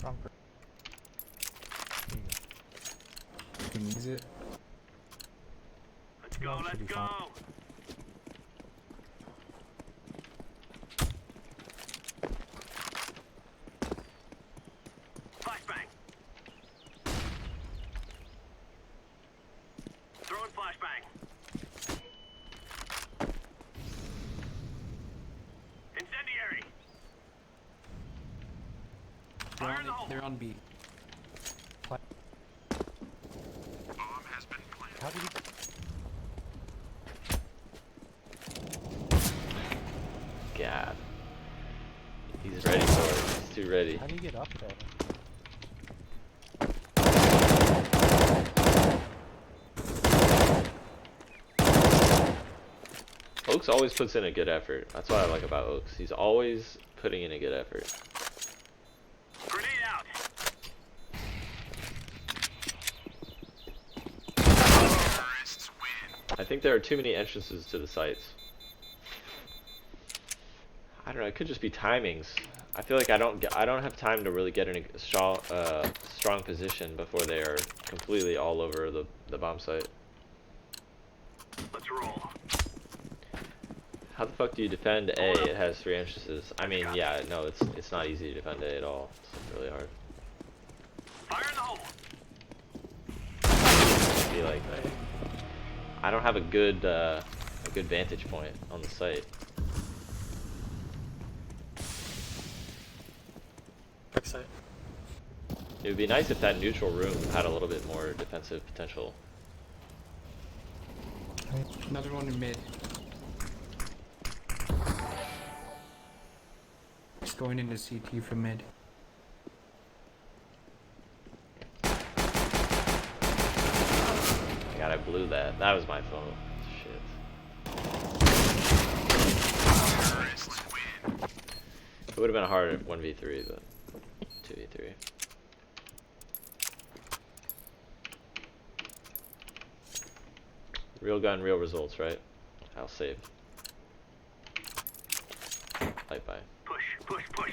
Wrong person. There you go. Can use it. Let's go, Should let's be go. fine. Flashbang. Throwing flashbang. Incendiary. Fire in the hole. They're on B. How did you... God. He's ready for it. He's too ready. How do you get up there? Oaks always puts in a good effort. That's what I like about Oaks. He's always putting in a good effort. Grenade out. I think there are too many entrances to the sites. I don't know. It could just be timings. I feel like I don't have time to really get in a strong position before they are completely all over the bomb site. Let's roll. How the fuck do you defend A? It has 3 entrances. I mean, yeah, no, it's not easy to defend A at all. It's really hard. Fire in the hole. I feel like I don't have a good vantage point on the site. Back side. It would be nice if that neutral room had a little bit more defensive potential. Another one in mid. He's going into CT from mid. God, I blew that. That was my fault. Shit. It would have been a hard 1v3, but 2v3. Real gun, real results, right? I'll save. Light by. Push, push, push.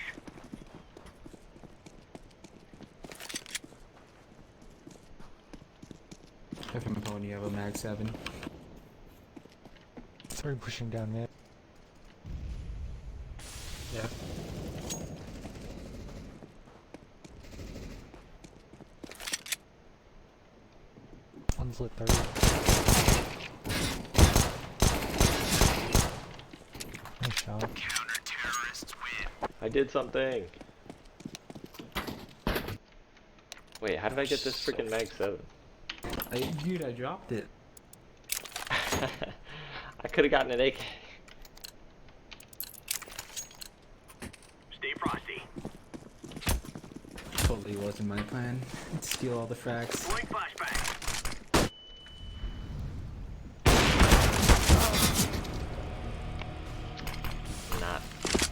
If I'm going, you have a mag 7. Started pushing down mid. Yeah. One's lit 30. Nice shot. I did something! Wait, how did I get this freaking mag 7? Dude, I dropped it. I could have gotten an AK. Stay frosty. Totally wasn't my plan. Steal all the frags. Throwing flashbang.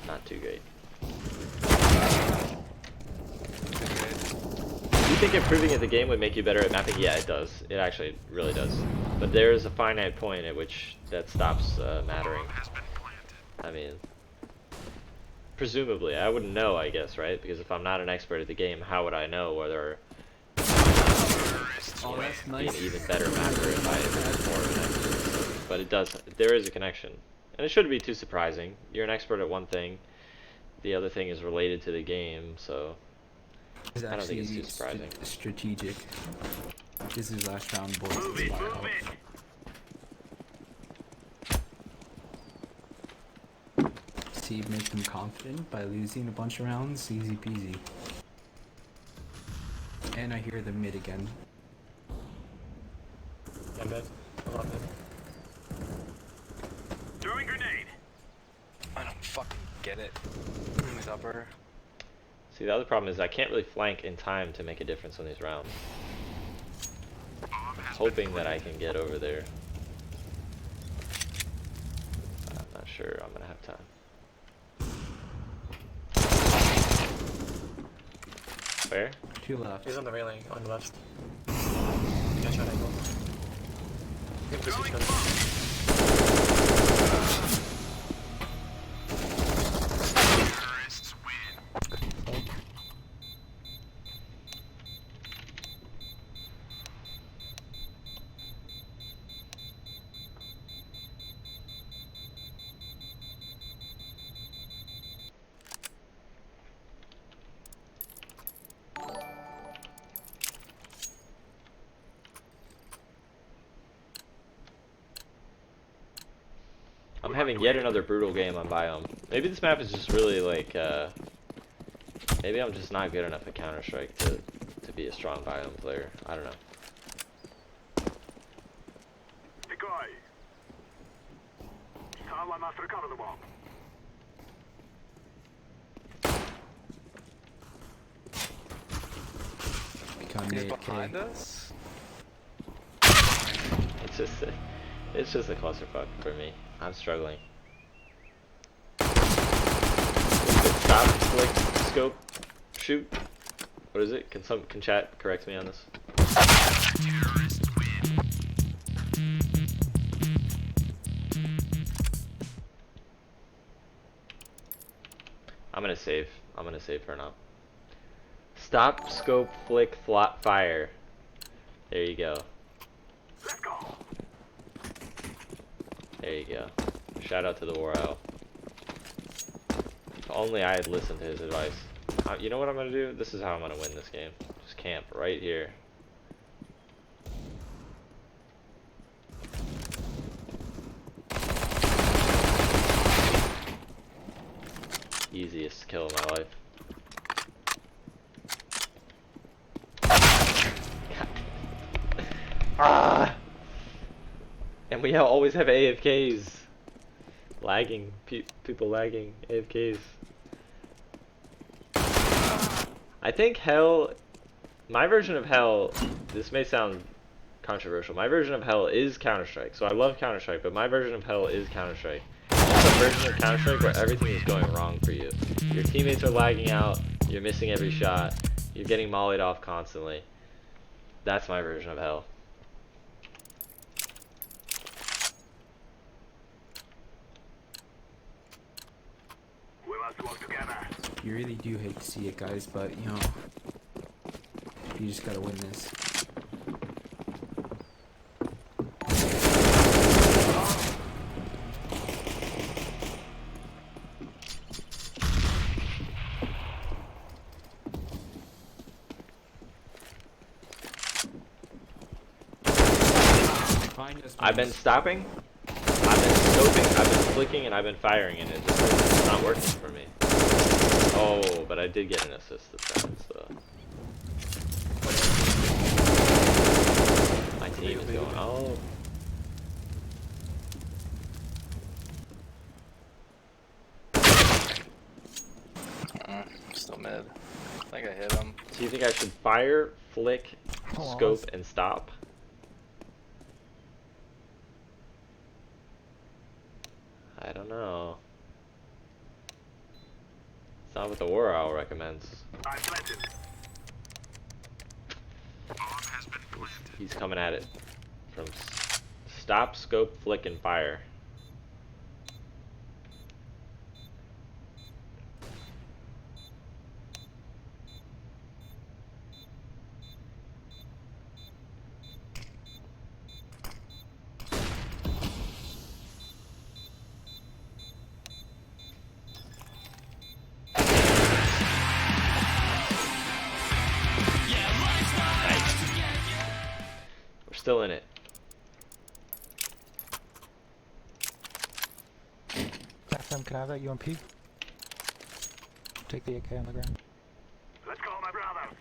Not too great. Do you think improving at the game would make you better at mapping? Yeah, it does. It actually really does. But there is a finite point at which that stops mattering. I mean, presumably, I wouldn't know, I guess, right? Because if I'm not an expert at the game, how would I know whether Oh, that's be nice. an even better mapper if I was more of an expert? But it does. There is a connection, and it shouldn't be too surprising. You're an expert at one thing, the other thing is related to the game, so It's I don't think it's actually too surprising. strategic. This is last round, boys. Move it, move it. See, make them confident by losing a bunch of rounds. Easy peasy. And I hear the mid again. Yeah, mid. A lot mid. Throwing grenade. I don't fucking get it. He's upper. See, the other problem is I can't really flank in time to make a difference on these rounds. Hoping that I can get over there. I'm not sure I'm gonna have time. Where? 2 left. He's on the railing on the left. Yeah, shot angle. Good push each other. I'm having yet another brutal game on Biome. Maybe this map is just really like, maybe I'm just not good enough at Counter-Strike to be a strong Biome player. I don't know. Decoy. Someone must recover the bomb. Become He's AFK. behind us? It's just a clusterfuck for me. I'm struggling. Stop, flick, scope, shoot. What is it? Can chat correct me on this? I'm gonna save. I'm gonna save for now. Stop, scope, flick, fire. There you go. Let's go. There you go. Shout out to the War Owl. If only I had listened to his advice. You know what I'm gonna do? This is how I'm gonna win this game. Just camp right here. Easiest kill of my life. Ah! And we always have AFKs. Lagging. People lagging. AFKs. I think hell, my version of hell, this may sound controversial, my version of hell is Counter-Strike. So I love Counter-Strike, but my version of hell is Counter-Strike. It's a version of Counter-Strike where everything is going wrong for you. Your teammates are lagging out, you're missing every shot, you're getting mollied off constantly. That's my version of hell. We must work together. You really do hate to see it, guys, but you know, you just gotta win this. I've been stopping, I've been scoping, I've been flicking, and I've been firing, and it's not working for me. Oh, but I did get an assist this time, so. My team is going, oh. Still mid. I think I hit him. So you think I should fire, flick, scope, and stop? I don't know. It's not what the War Owl recommends. I planted. He's coming at it. From stop, scope, flick, and fire. Still in it. FM, can I have that UMP? Take the AK on the ground. Let's go, my brothers.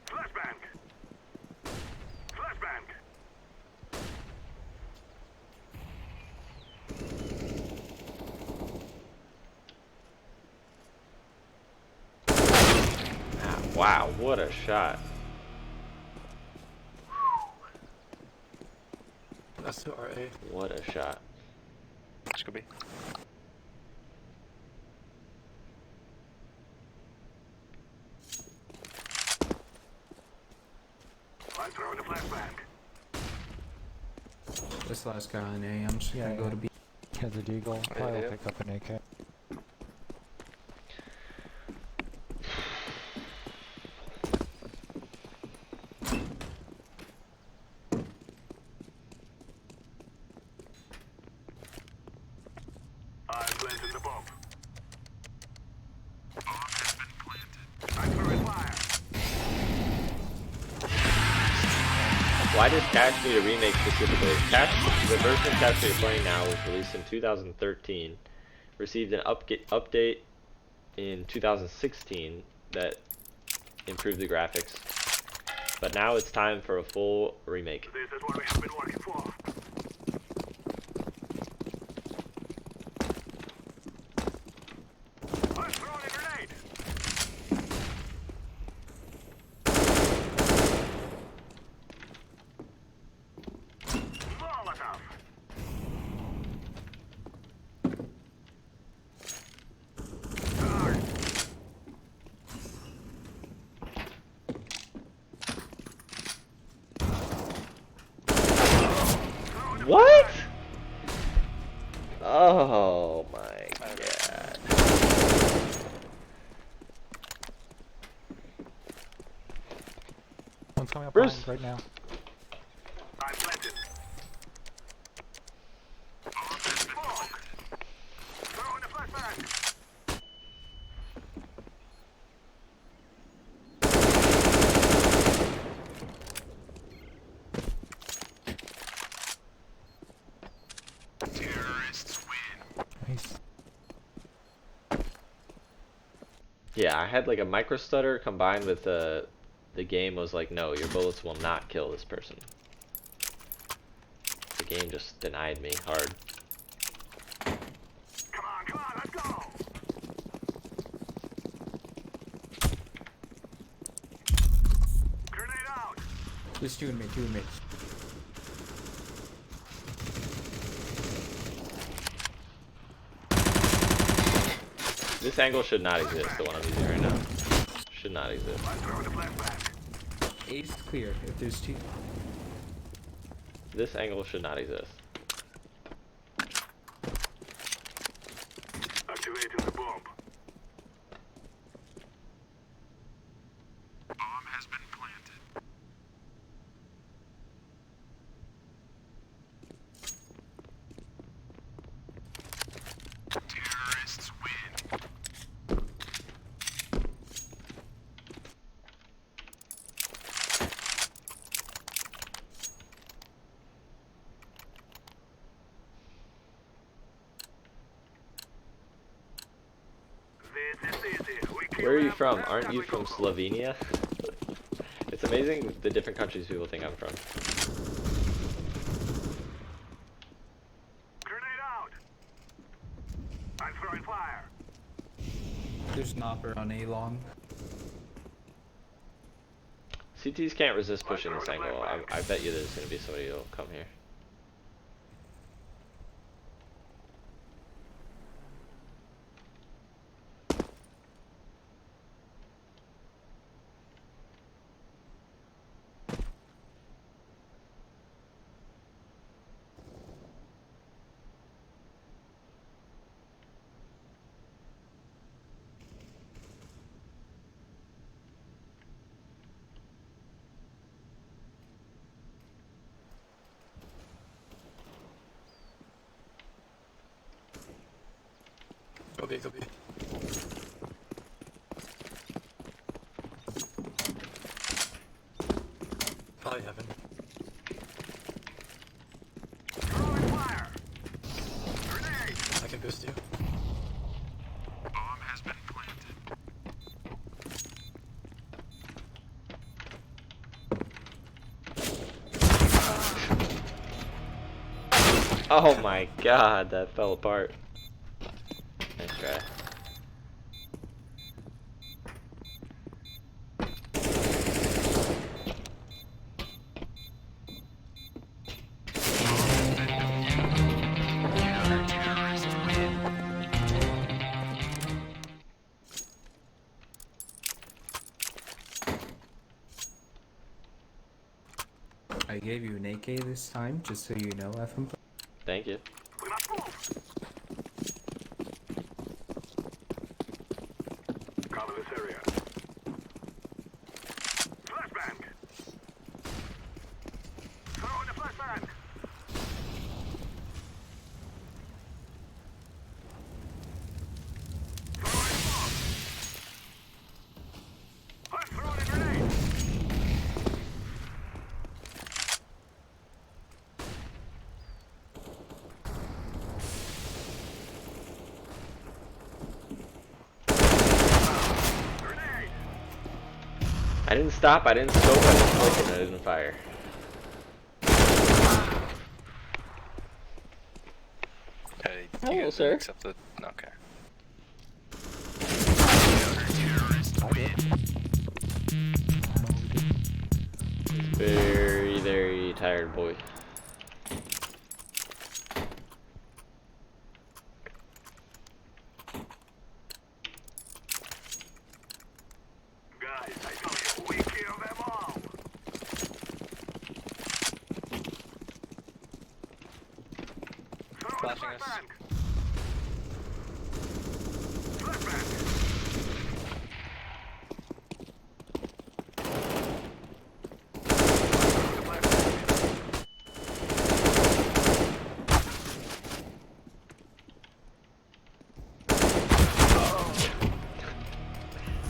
Flashbang. Flashbang. Wow, what a shot. That's the RA. What a shot. This could be. I'm throwing a flashbang. This last guy on A, I'm just gonna go to B. Yeah, the Deagle. Probably yeah. will pick up an AK. I planted the bomb. I'm throwing fire. Why does Cash need a remake specifically? The version of Cash you're playing now was released in 2013, received an update in 2016 that improved the graphics, but now it's time for a full remake. This is what we have been working for. I'm throwing a grenade. Molotov. Guard. What? Oh my god. One's coming up Bruce. behind right now. I'm planted. Smoke. Throwing a flashbang. Nice. Yeah, I had like a micro stutter combined with the game was like, no, your bullets will not kill this person. The game just denied me hard. Come on, let's go! Grenade out! There's two in mid, two in mid. This angle should not exist, the one I'm using right now. Should not exist. I'm throwing a flashback. A's clear if there's two. This angle should not exist. Activating the bomb. Bomb has been planted. Terrorists win. This is easy. We kill Where are you them, from? then Aren't you we from go. Slovenia? It's amazing the different countries people think I'm from. Grenade out! I'm throwing fire. There's an opera on A long. CTs can't resist pushing this angle. I bet you there's gonna be somebody who'll come here. Go B, go B. Probably heaven. Throwing fire. Grenade. I can boost you. Bomb has been planted. Oh my god, that fell apart. Nice try. I gave you an AK this time, just so you know, FM. Thank you. We must move. Cover this area. Flashbang. Throwing a flashbang. Throwing bomb. I'm throwing a grenade. Grenade. I didn't stop, I didn't scope, I didn't click, and I didn't fire. Hey, Hello, you guys sir. accept the... Okay. Very, very tired boy. Guys, I tell you, we kill them all. Throwing a Flashing us. flashbang. Flashbang.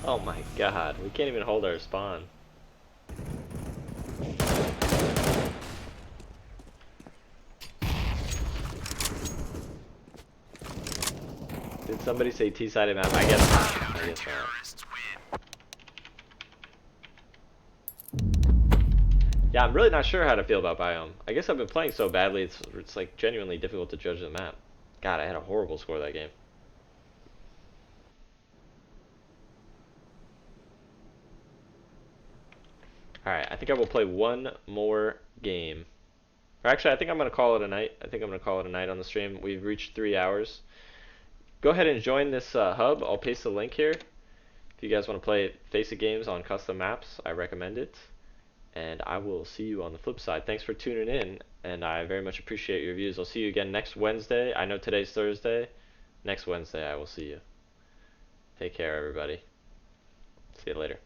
Oh my god, we can't even hold our spawn. Did somebody say T-sided map? I guess not. I guess not. Yeah, I'm really not sure how to feel about Biome. I guess I've been playing so badly, it's like genuinely difficult to judge the map. God, I had a horrible score that game. Alright, I think I will play one more game. Or actually, I think I'm going to call it a night. I think I'm going to call it a night on the stream. We've reached 3 hours. Go ahead and join this hub. I'll paste the link here. If you guys want to play FaceIt games on custom maps, I recommend it. And I will see you on the flip side. Thanks for tuning in, and I very much appreciate your views. I'll see you again next Wednesday. I know today's Thursday. Next Wednesday, I will see you. Take care, everybody. See you later.